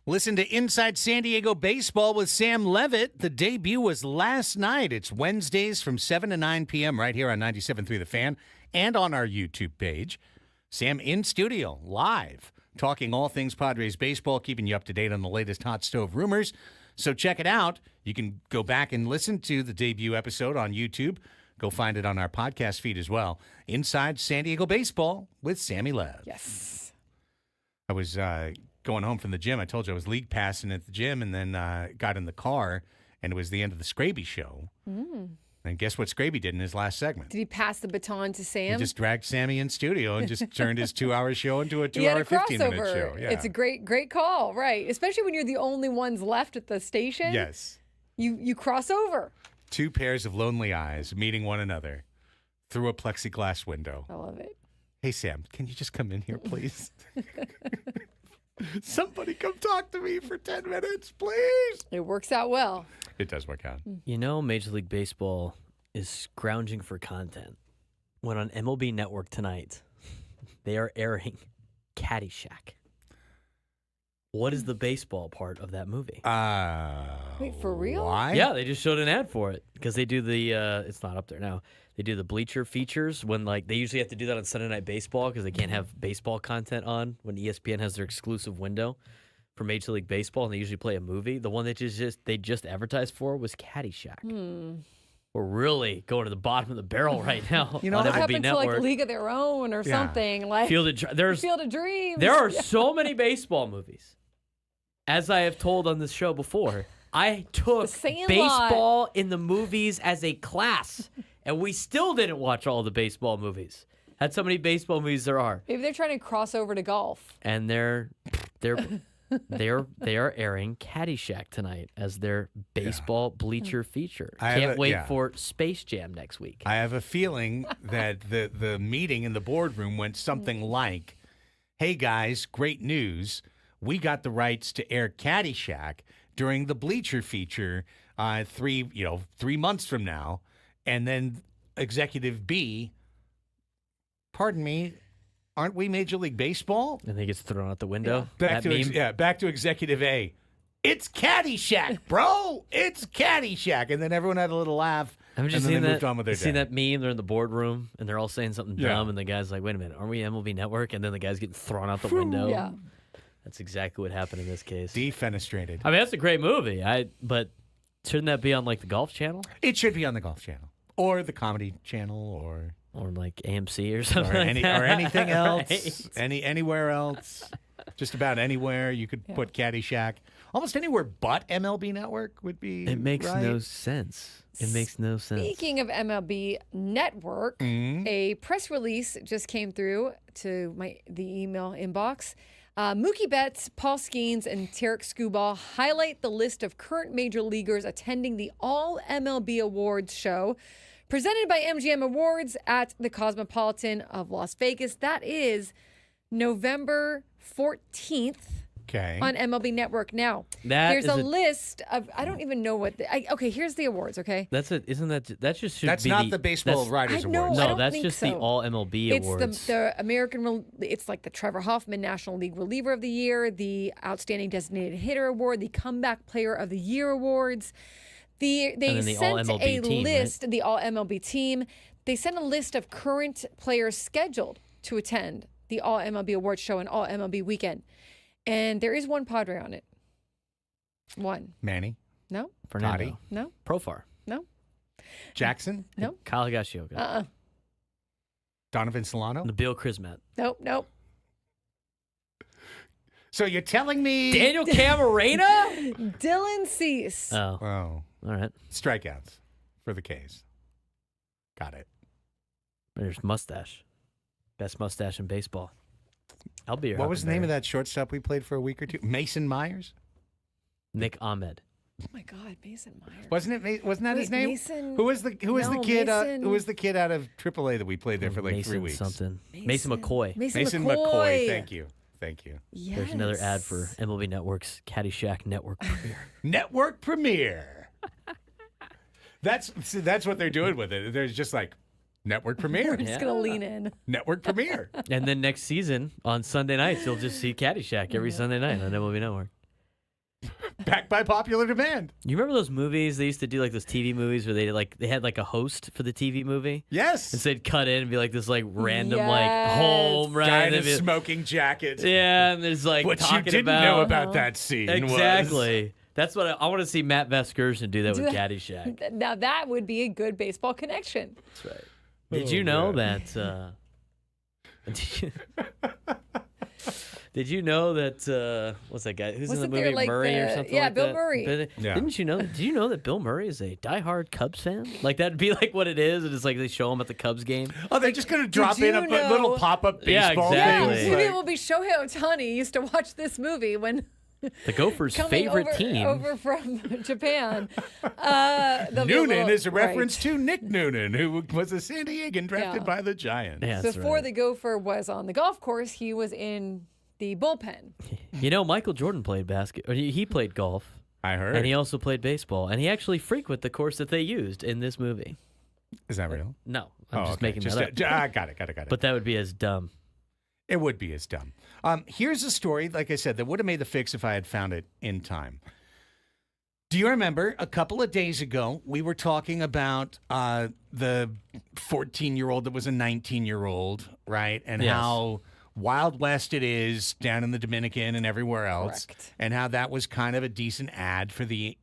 Listen to Inside San Diego Baseball with Sam Levitt. The debut was last night. It's Wednesdays from 7 to 9 p.m. right here on 97.3 The Fan and on our YouTube page. Sam in studio, live, talking all things Padres baseball, keeping you up to date on the latest hot stove rumors. So check it out. You can go back and listen to the debut episode on YouTube. Go find it on our podcast feed as well. Inside San Diego Baseball with Sammy Lev. Yes. I was going home from the gym. I told you I was league passing at the gym, and then got in the car, and it was the end of the Scraby show. And guess what Scraby did in his last segment? Did he pass the baton to Sam? He just dragged Sammy in studio and just turned his 2-hour show into a He had 2-hour, a 15-minute crossover. show. Yeah. It's a great call, right? Especially when you're the only ones left at the station. Yes. You cross over. 2 pairs of lonely eyes meeting one another through a plexiglass window. I love it. Hey, Sam, can you just come in here, please? Somebody come talk to me for 10 minutes, please. It works out well. It does work out. You know, Major League Baseball is scrounging for content. When on MLB Network tonight, they are airing Caddyshack. What is the baseball part of that movie? Wait, for real? Why? Yeah, they just showed an ad for it because they do the. It's not up there now. They do the bleacher features when they usually have to do that on Sunday Night Baseball because they can't have baseball content on when ESPN has their exclusive window for Major League Baseball, and they usually play a movie. The one that they just advertised for was Caddyshack. We're really going to the bottom of the barrel right now. You know, on What MLB happened to Network. League of Their Own or something like Field of Dreams? There are so many baseball movies. As I have told on this show before, I took The Sandlot. baseball in the movies as a class, and we still didn't watch all the baseball movies. That's how many baseball movies there are. Maybe they're trying to cross over to golf. And they are airing Caddyshack tonight as their baseball bleacher feature. I have Can't wait yeah. for Space Jam next week. I have a feeling that the meeting in the boardroom went something like, hey, guys, great news. We got the rights to air Caddyshack during the bleacher feature 3 months from now. And then Executive B, pardon me, aren't we Major League Baseball? And he gets thrown out the window. Back That meme. back to Executive A. It's Caddyshack, bro. It's Caddyshack. And then everyone had a little laugh. I've just and then seen they that. moved on with their Seen day. that meme? They're in the boardroom and they're all saying something Yeah. dumb, and the guy's like, "Wait a minute, aren't we MLB Network?" And then the guy's getting thrown out the window. Yeah. That's exactly what happened in this case. Defenestrated. I mean, that's a great movie. But shouldn't that be on the Golf Channel It should be on the Golf Channel or the Comedy Channel or AMC or something like that? or anything else, Right? anywhere else. Just about anywhere you could put Caddyshack. Almost anywhere but MLB Network would be. It makes right. no sense. It makes no sense. Speaking of MLB Network, a press release just came through to the email inbox. Mookie Betts, Paul Skeens, and Tarek Skubal highlight the list of current major leaguers attending the All MLB Awards show presented by MGM Awards at the Cosmopolitan of Las Vegas. That is November 14th. Okay. On MLB Network now. That There's is a list of, I don't even know what, okay, here's the awards, okay? That's it. Isn't that just should That's be not the Baseball that's- Writers I know. Awards. I No, don't that's think just the so. All MLB It's Awards. the American, it's like the Trevor Hoffman National League Reliever of the Year, the Outstanding Designated Hitter Award, the Comeback Player of the Year Awards. They then the sent All-MLB a team, right? list, the All MLB team. They sent a list of current players scheduled to attend the All MLB Awards show and All MLB weekend. And there is one Padre on it. One. Manny, No? Fernando. Toddy. No? Profar. No? Jackson, No? Kyle Higashioka. Donovan Solano. Nabil Krismet. Nope. Nope. So you're telling me Daniel Camarena? Dylan Cease. Oh, Oh, all right. strikeouts for the K's. Got it. There's mustache. Best mustache in baseball. I'll be your What was the name of that shortstop we played for a week or two? Mason Myers. Nick Ahmed. Oh my God, Mason Myers. Wasn't it? Wasn't that his Wait, name? Mason- Who was the No, kid? Mason- Who was the kid out of AAA that we played there for like Mason 3 weeks? something. Mason McCoy. Mason McCoy. Thank you. Thank you. Yes. There's another ad for MLB Network's Caddyshack Network premiere. Network premiere. That's what they're doing with it. They're just like network premiere. We're just going to lean in. Network premiere. And then next season on Sunday nights, you'll just see Caddyshack every Sunday night on MLB Network. Backed by popular demand. You remember those movies they used to do, like those TV movies where they had like a host for the TV movie? Yes. And so they'd cut in and be like this like random Yes. like home, right? Guy in a They'd be- smoking jacket. yeah, and there's like What you talking didn't about know about that scene was... exactly. That's what I want to see Matt Vasgersian do that with that. Caddyshack. Now that would be a good baseball connection. That's right. Did you know that? Did you know that? What's that guy? Who's in the Wasn't there, movie? like, Murray or the- something? yeah, like Bill that? Murray. Yeah. Didn't you know? Did you know that Bill Murray is a diehard Cubs fan? Like that'd be like what it is, and it's like they show him at the Cubs game. Oh, they're just going to drop you in a know- little pop-up Yeah, baseball exactly. thing. Maybe Like- it will be Shohei Ohtani used to watch this movie when The Gophers' coming favorite over, team. over from Japan. There'll be a Noonan little- is a reference right. to Nick Noonan, who was a San Diegan drafted Yeah. by the Giants. Yeah, that's Before right. the Gopher was on the golf course, he was in the bullpen. You know, Michael Jordan played basketball. He played golf, I heard. and he also played baseball, and he actually frequented the course that they used in this movie. Is that real? No, I'm Oh, just okay. making that up. Got it. But that would be as dumb. It would be as dumb. Here's a story, like I said, that would have made the fix if I had found it in time. Do you remember a couple of days ago, we were talking about the 14-year-old that was a 19-year-old, right? And Yes. how Wild West it is down in the Dominican and everywhere else. Correct. And how that was kind of a decent ad for the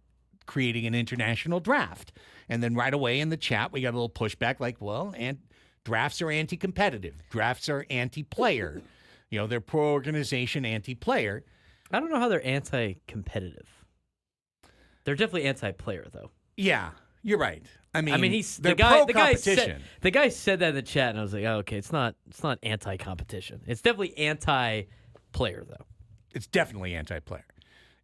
creating an international draft. And then right away in the chat, we got a little pushback like, well, and drafts are anti-competitive. Drafts are anti-player. You know, they're pro-organization, anti-player. I don't know how they're anti-competitive. They're definitely anti-player, though. Yeah, you're right. I mean, he's they're the guy. pro-competition. The guy said that in the chat, and I was like, oh, okay, it's not anti-competition. It's definitely anti-player, though. It's definitely anti-player.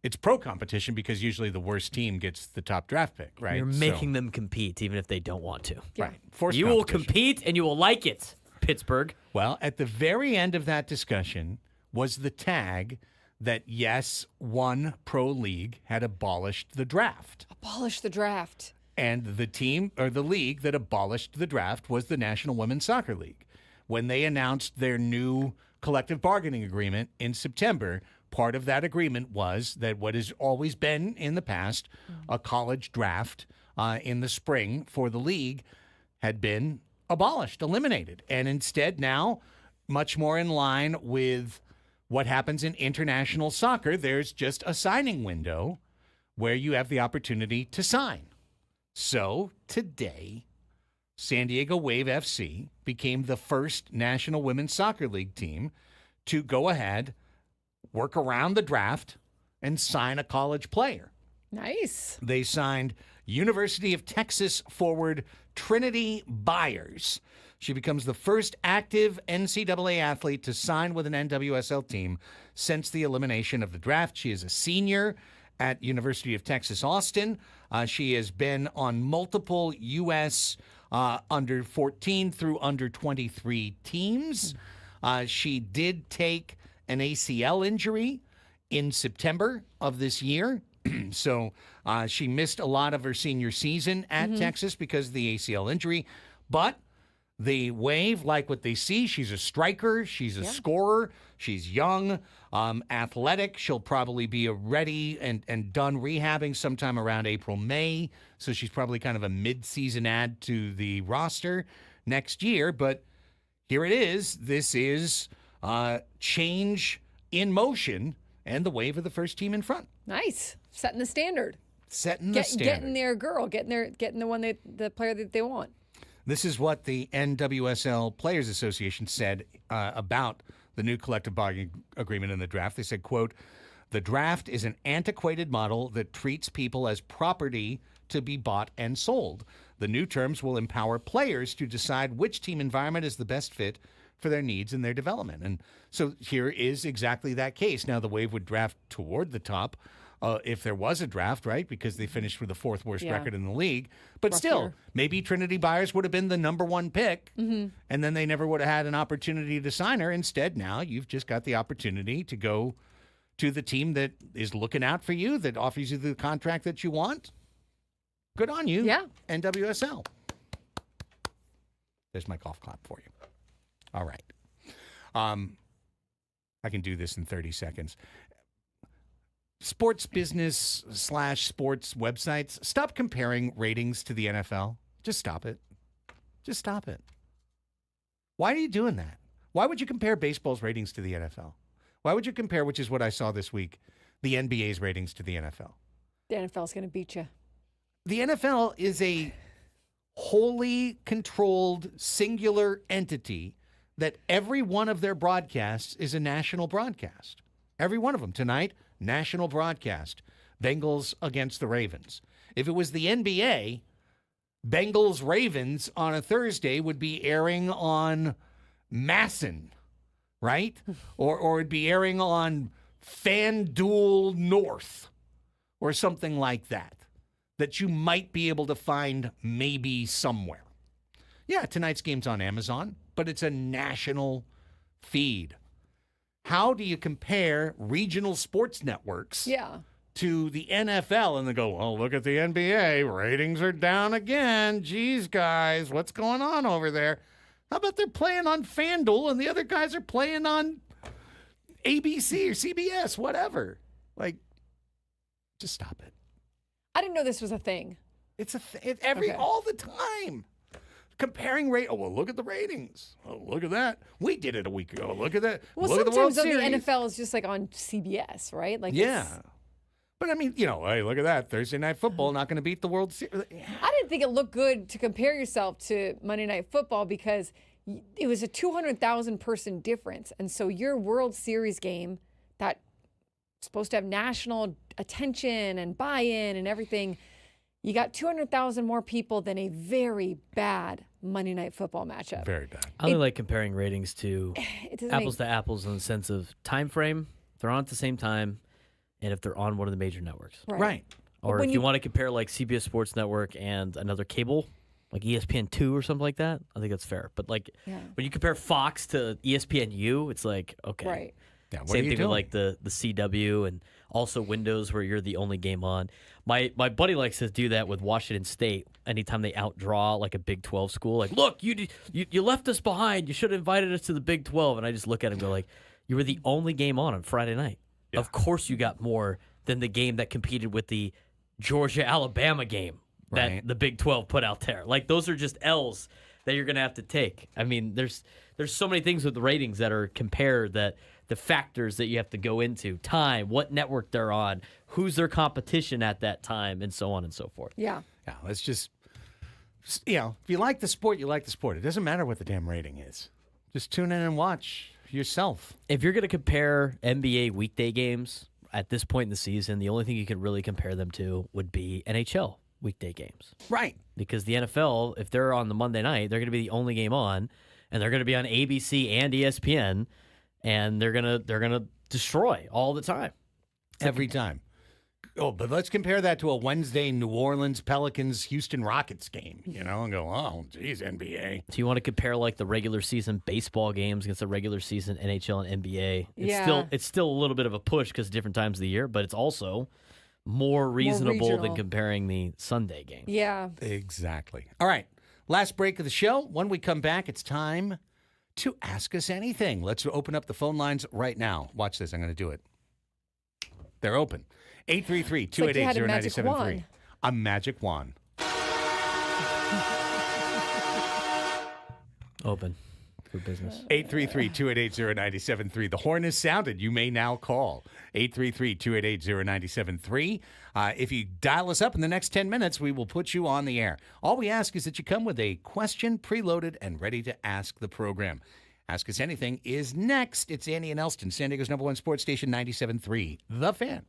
It's pro-competition because usually the worst team gets the top draft pick, right? You're So- making them compete, even if they don't want to. right. Forced You will competition. compete, and you will like it, Pittsburgh. Well, at the very end of that discussion was the tag that, yes, one pro league had abolished the draft. Abolish the draft. And the team or the league that abolished the draft was the National Women's Soccer League. When they announced their new collective bargaining agreement in September, part of that agreement was that what has always been in the past, a college draft in the spring for the league, had been abolished, eliminated. And instead now, much more in line with what happens in international soccer, there's just a signing window where you have the opportunity to sign. So today, San Diego Wave FC became the first National Women's Soccer League team to go ahead, work around the draft, and sign a college player. Nice. They signed University of Texas forward Trinity Byers. She becomes the first active NCAA athlete to sign with an NWSL team since the elimination of the draft. She is a senior at University of Texas, Austin. She has been on multiple U.S. under 14 through under 23 teams. She did take an ACL injury in September of this year. So she missed a lot of her senior season at Texas because of the ACL injury. But the Wave like what they see. She's a striker. She's a scorer. She's young, athletic. She'll probably be ready and done rehabbing sometime around April, May. So she's probably kind of a mid-season add to the roster next year. But here it is. This is change in motion, and the Wave are the first team in front. Nice. Setting the standard. Setting the standard. Getting their girl, getting the player that they want. This is what the NWSL Players Association said about the new collective bargaining agreement in the draft. They said, quote, "The draft is an antiquated model that treats people as property to be bought and sold. The new terms will empower players to decide which team environment is the best fit for their needs and their development." And so here is exactly that case. Now, the Wave would draft toward the top if there was a draft, right? Because they finished with the fourth worst record in the league. But still, year. maybe Trinity Byers would have been the number one pick, and then they never would have had an opportunity to sign her. Instead, now you've just got the opportunity to go to the team that is looking out for you, that offers you the contract that you want. Good on you, Yeah. NWSL. There's my golf clap for you. All right. I can do this in 30 seconds. sports business / sports websites, stop comparing ratings to the NFL. Just stop it. Just stop it. Why are you doing that? Why would you compare baseball's ratings to the NFL? Why would you compare, which is what I saw this week, the NBA's ratings to the NFL? The NFL's going to beat you. The NFL is a wholly controlled, singular entity that every one of their broadcasts is a national broadcast. Every one of them. Tonight, national broadcast. Bengals against the Ravens. If it was the NBA, Bengals Ravens on a Thursday would be airing on Masson, right? or it'd be airing on FanDuel North or something like that you might be able to find maybe somewhere. Yeah, tonight's game's on Amazon, but it's a national feed. How do you compare regional sports networks to the NFL and they go, oh, look at the NBA. Ratings are down again. Geez, guys, what's going on over there? How about they're playing on FanDuel and the other guys are playing on ABC or CBS, whatever? Like, just stop it. I didn't know this was a thing. It's all the time. Comparing rate. Oh, well, look at the ratings. Oh, look at that. We did it a week ago. Look at that. Well, look at the World sometimes though, Series. the NFL is just like on CBS, right? Like Yeah. But I mean, hey, look at that. Thursday Night Football not going to beat the World Series. I didn't think it looked good to compare yourself to Monday Night Football because it was a 200,000 person difference. And so your World Series game that's supposed to have national attention and buy-in and everything, you got 200,000 more people than a very bad Monday Night Football matchup. Very bad. I only like comparing ratings to It apples to apples in the sense of time frame. They're on at the same time, and if they're on one of the major networks. Right. Or if you want to compare like CBS Sports Network and another cable, like ESPN2 or something like that, I think that's fair. But like when you compare Fox to ESPNU, it's like, okay. Right. Yeah, what Same are you thing doing? with like the CW and also Windows where you're the only game on. My buddy likes to do that with Washington State anytime they outdraw like a Big 12 school. Like, look, you left us behind. You should have invited us to the Big 12. And I just look at him and go like, you were the only game on Friday night. Yeah. Of course you got more than the game that competed with the Georgia-Alabama game that the Big 12 put out there. Like, those are just L's that you're going to have to take. I mean, there's so many things with the ratings that are compared that the factors that you have to go into, time, what network they're on, who's their competition at that time, and so on and so forth. Yeah. Yeah, let's just, if you like the sport, you like the sport. It doesn't matter what the damn rating is. Just tune in and watch yourself. If you're going to compare NBA weekday games at this point in the season, the only thing you could really compare them to would be NHL weekday games. Right. Because the NFL, if they're on the Monday night, they're going to be the only game on, and they're going to be on ABC and ESPN, and they're gonna destroy all the time. Every time. Oh, but let's compare that to a Wednesday New Orleans Pelicans Houston Rockets game, and go, oh, geez, NBA. So you want to compare like the regular season baseball games against the regular season NHL and NBA. It's still a little bit of a push because different times of the year, but it's also more reasonable than comparing the Sunday game. Yeah. Exactly. All right. Last break of the show. When we come back, it's time to ask us anything. Let's open up the phone lines right now. Watch this. I'm going to do it. They're open. 833-288-0973. A magic wand. Open for business. 833-288-0973. The horn is sounded. You may now call. 833-288-0973. If you dial us up in the next 10 minutes, we will put you on the air. All we ask is that you come with a question preloaded and ready to ask the program. Ask Us Anything is next. It's Andy and Elsten, San Diego's #1 sports station, 97.3. The Fan.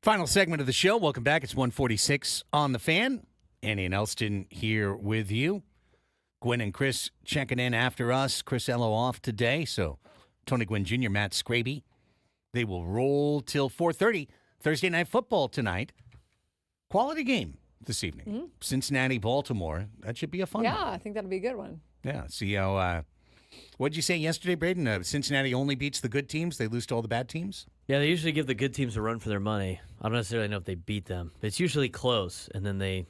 Final segment of the show. Welcome back. It's 146 on the Fan. Annie and Elsten here with you. Gwen and Chris checking in after us. Chris Ello off today, so Tony Gwynn Jr., Matt Scraby. They will roll till 4:30. Thursday Night Football tonight. Quality game this evening. Mm-hmm. Cincinnati, Baltimore. That should be a fun one. Yeah, I think that'll be a good one. Yeah, see how, what'd you say yesterday, Braden? Cincinnati only beats the good teams. They lose to all the bad teams? Yeah, they usually give the good teams a run for their money. I don't necessarily know if they beat them. It's usually close, and then they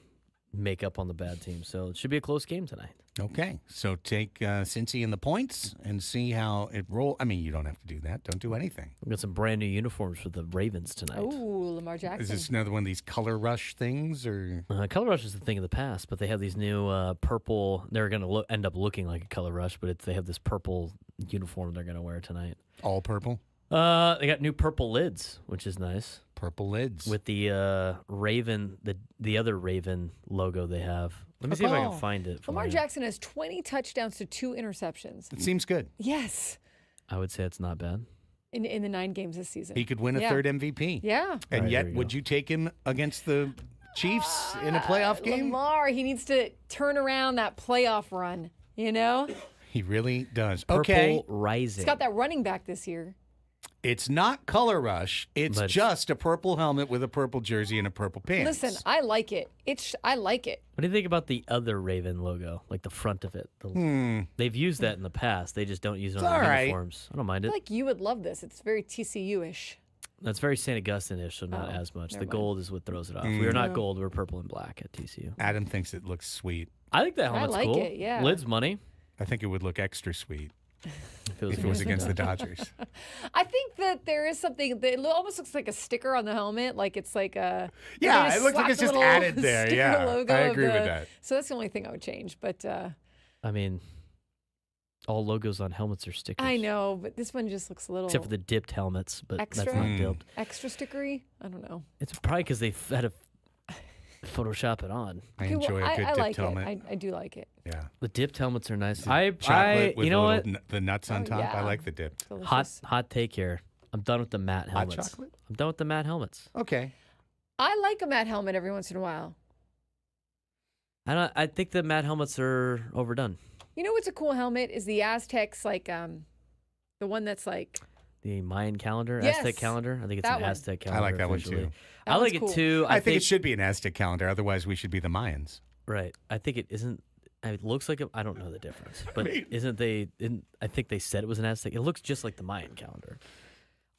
make up on the bad teams. So it should be a close game tonight. Okay, so take Cincy in the points and see how it rolls. I mean, you don't have to do that. Don't do anything. We've got some brand new uniforms for the Ravens tonight. Oh, Lamar Jackson. Is this another one of these color rush things, or Color Rush is the thing of the past, but they have these new purple. They're going to end up looking like a Color Rush, but they have this purple uniform they're going to wear tonight. all purple? They got new purple lids, which is nice. Purple lids. With the Raven, the other Raven logo they have. Let me see if I Oh. can find it. For Lamar you. Jackson has 20 touchdowns to 2 interceptions. It seems good. Yes, I would say it's not bad. in the 9 games this season. He could win a Yeah. third MVP. Yeah. And Right, yet, there you would go. you take him against the Chiefs in a playoff game? Lamar, he needs to turn around that playoff run, you know? He really does. Purple Okay. Rising. He's got that running back this year. It's not color rush. It's But- just a purple helmet with a purple jersey and a purple pants. Listen, I like it. I like it. What do you think about the other Raven logo, like the front of it? They've used that in the past. They just don't use it on It's their all right. uniforms. I don't mind I it. feel like you would love this. It's very TCU-ish. That's very St. Augustine-ish, so not Oh, as much. never The mind. gold is what throws it off. We are not gold. We're purple and black at TCU. Adam thinks it looks sweet. I think that I helmet's like cool. it, yeah. Lid's money. I think it would look extra sweet If it was, if it was against the Dodgers. I think that there is something that it almost looks like a sticker on the helmet, like it's like a Yeah, they it looks like slapped it's a just little added there, sticker yeah. logo I of agree with the- that. So that's the only thing I would change. But I mean, all logos on helmets are stickers. I know, but this one just looks a little Except for the dipped helmets, but extra, that's not dipped. extra stickery. I don't know. It's probably because they had to Photoshop it on. I Okay, well, enjoy a good I dipped like helmet. it. I do like it. Yeah. The dipped helmets are nice. Chocolate with you know the, what? little the nuts on Oh, top. I yeah. like the dipped. Delicious. Hot take here. I'm done with the matte Hot helmets. chocolate? I'm done with the matte helmets. Okay. I like a matte helmet every once in a while. I think the matte helmets are overdone. You know what's a cool helmet is the Aztecs, like the one that's like The Mayan calendar, Yes, Aztec calendar. I think it's that an one. Aztec I calendar. like that one officially. too. That I like one's it cool. too. I think it should be an Aztec calendar. Otherwise, we should be the Mayans. Right. I think it isn't. It looks like I don't know the difference, but mean- isn't they? I think they said it was an Aztec. It looks just like the Mayan calendar.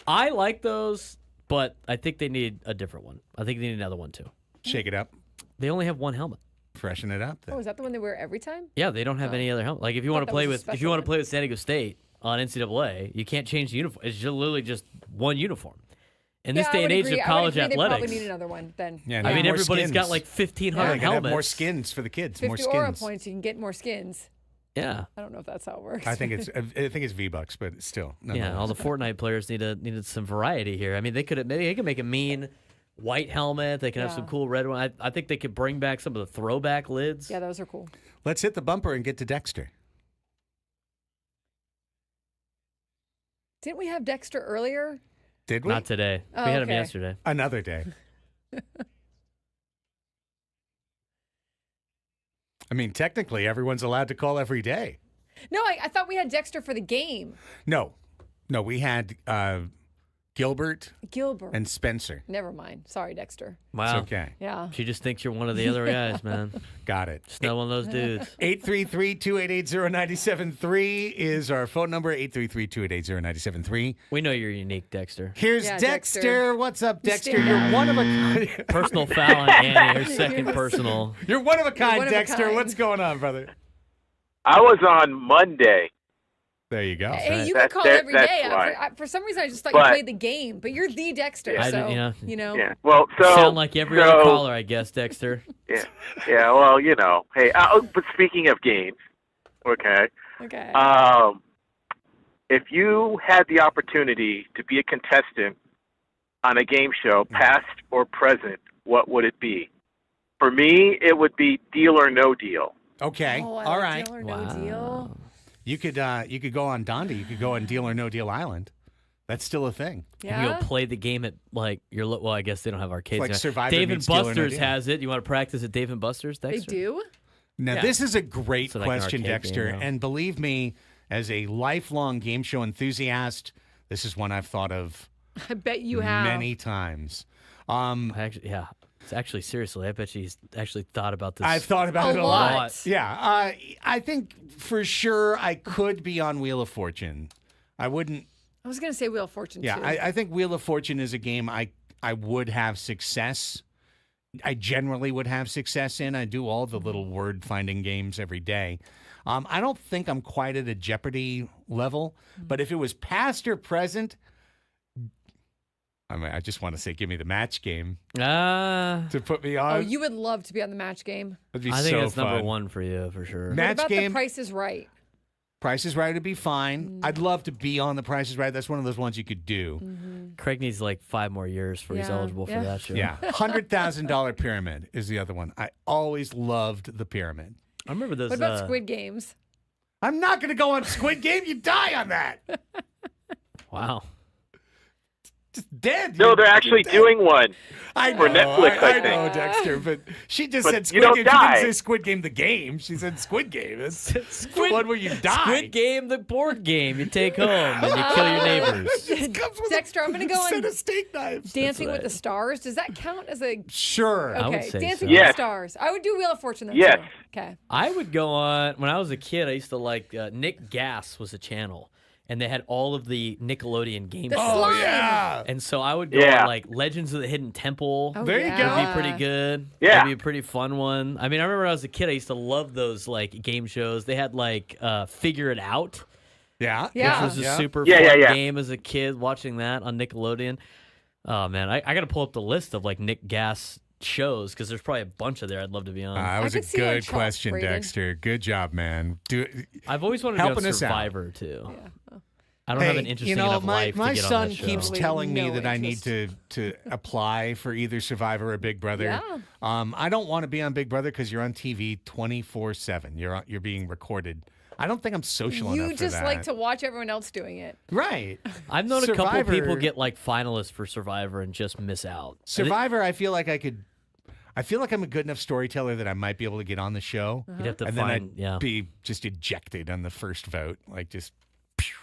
I like those, but I think they need a different one. I think they need another one too. Shake it up. They only have one helmet. Freshen it up. Then. oh, is that the one they wear every time? Yeah, they don't have any other helmet. Like if you want to that play was a with if you special want to one. play with San Diego State on NCAA, you can't change the uniform. It's just literally just one uniform. In this Yeah, day I and would age agree. of I would college agree They athletics, probably need another one then. Yeah, I mean more everybody's got skins. like 1,500 Yeah, they gotta helmets. have more skins for the kids. 50 More aura skins. points, you can get more skins. Yeah. I don't know if that's how it works. I think it's V-Bucks, but still. Yeah, nonetheless. all the Fortnite players needed some variety here. I mean, they could make a mean white helmet. They can have some Yeah. cool red one. I think they could bring back some of the throwback lids. Yeah, those are cool. Let's hit the bumper and get to Dexter. Didn't we have Dexter earlier? Did we? Not today. Oh, we had him okay. yesterday. Another day. I mean, technically, everyone's allowed to call every day. No, I thought we had Dexter for the game. No, we had Gilbert Gilbert. and Spencer. Never mind. Sorry, Dexter. Wow. It's okay. Yeah. She just thinks you're one of the other guys, man. Got it. Just not one of those dudes. 833-288-0973 is our phone number, 833-288-0973. We know you're unique, Dexter. Here's Yeah, Dexter. Dexter. What's up, Dexter? stand You're out. one of a Personal foul on Annie. Her second personal. You're one of a kind, one of a Dexter. kind. What's going on, brother? I was on Monday. There you go. Hey, you That's- can call that- every that's day. why. For some reason, I just thought you But- played the game, but you're the Dexter. Yeah. So, You know. Yeah. Well, so Sound like every other caller, I guess, Dexter. Yeah. Yeah. Well, you know. Hey. But speaking of games, okay. Okay. If you had the opportunity to be a contestant on a game show, past or present, what would it be? For me, it would be Deal or No Deal. Okay. oh, I All like right. Deal or No Deal. You could go on Donda. You could go on Deal or No Deal Island. That's still a thing. You can Yeah. go play the game at like your well, I guess they don't have arcades. Like now. Survivor Dave and meets Dealer No Buster's Deal. has it. You want to practice at Dave and Buster's, They Dexter? do? Now, Yeah. this is a great So like an question, arcade Dexter. game, yeah. And believe me, as a lifelong game show enthusiast, this is one I've thought of I bet you have. many times. Actually, yeah. It's actually seriously, I bet she's actually thought about this. I've thought about it A a lot. lot. Yeah. I think for sure I could be on Wheel of Fortune. I wouldn't. I was going to say Wheel of Fortune, Yeah, too. I think Wheel of Fortune is a game I would have success. I generally would have success in. I do all the little word finding games every day. I don't think I'm quite at a Jeopardy level, but if it was past or present, I just want to say, give me the match game to put me on. Oh, you would love to be on the match game. It'd be I think so that's number fun. one for you for sure. Match What about game. the Price is Right? Price is Right would be fine. I'd love to be on the Price is Right. That's one of those ones you could do. Craig needs like 5 more years before he's Yeah, eligible for yeah. that show. Yeah, $100,000 pyramid is the other one. I always loved the pyramid. I remember those. What about Squid Games? I'm not going to go on Squid Game. You die on that. Wow. Just dead. No, You're they're actually dead. doing one. I know, for Netflix, I I know, think. Dexter, but she just But said you Squid don't Game. She die. didn't say Squid Game the game. She said Squid Game. It's Squid- one where you die. Squid Game, the board game you take home and you kill your neighbors. It comes with Dexter, I'm going to a go set on of steak knives. Dancing with right. the Stars. Does that count as a... Sure. I would Okay, say Dancing so. with Yes. the Stars. I would do Wheel of Fortune, though, Yes. too. Okay. I would go on, when I was a kid, I used to like, Nick Gas was a channel, and they had all of the Nickelodeon game The shows. Oh, slime. yeah. And so I would go Yeah. on like Legends of the Hidden Temple. Oh, There you yeah. go. Would be pretty good. Yeah. That'd be a pretty fun one. I mean, I remember when I was a kid, I used to love those like game shows. They had like Figure It Out, Yeah. Yeah. which was a super Yeah, fun yeah, yeah. game as a kid watching that on Nickelodeon. Oh man, I got to pull up the list of like Nick Gas shows because there's probably a bunch of there I'd love to be on. That was a could see you on good Charles question, Braden. Dexter. Good job, man. I've always wanted to be helping on us out. Survivor too. Yeah. I don't have an interesting enough life my to get son on that show. keeps Totally telling me no that I need interest. to apply for either Survivor or Big Brother. Yeah. I don't want to be on Big Brother because you're on TV 24/7. You're being recorded. I don't think I'm social enough You for just that. like to watch everyone else doing it. Right. I've known a couple Survivor- people get like finalists for Survivor and just miss out. Survivor, I feel like I feel like I'm a good enough storyteller that I might be able to get on the show. You'd have to And then find, I'd yeah. be just ejected on the first vote. Like just pew.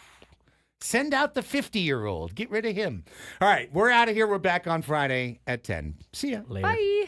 Send out the 50-year-old. Get rid of him. All right, we're out of here. We're back on Friday at 10. See ya. Later. Bye.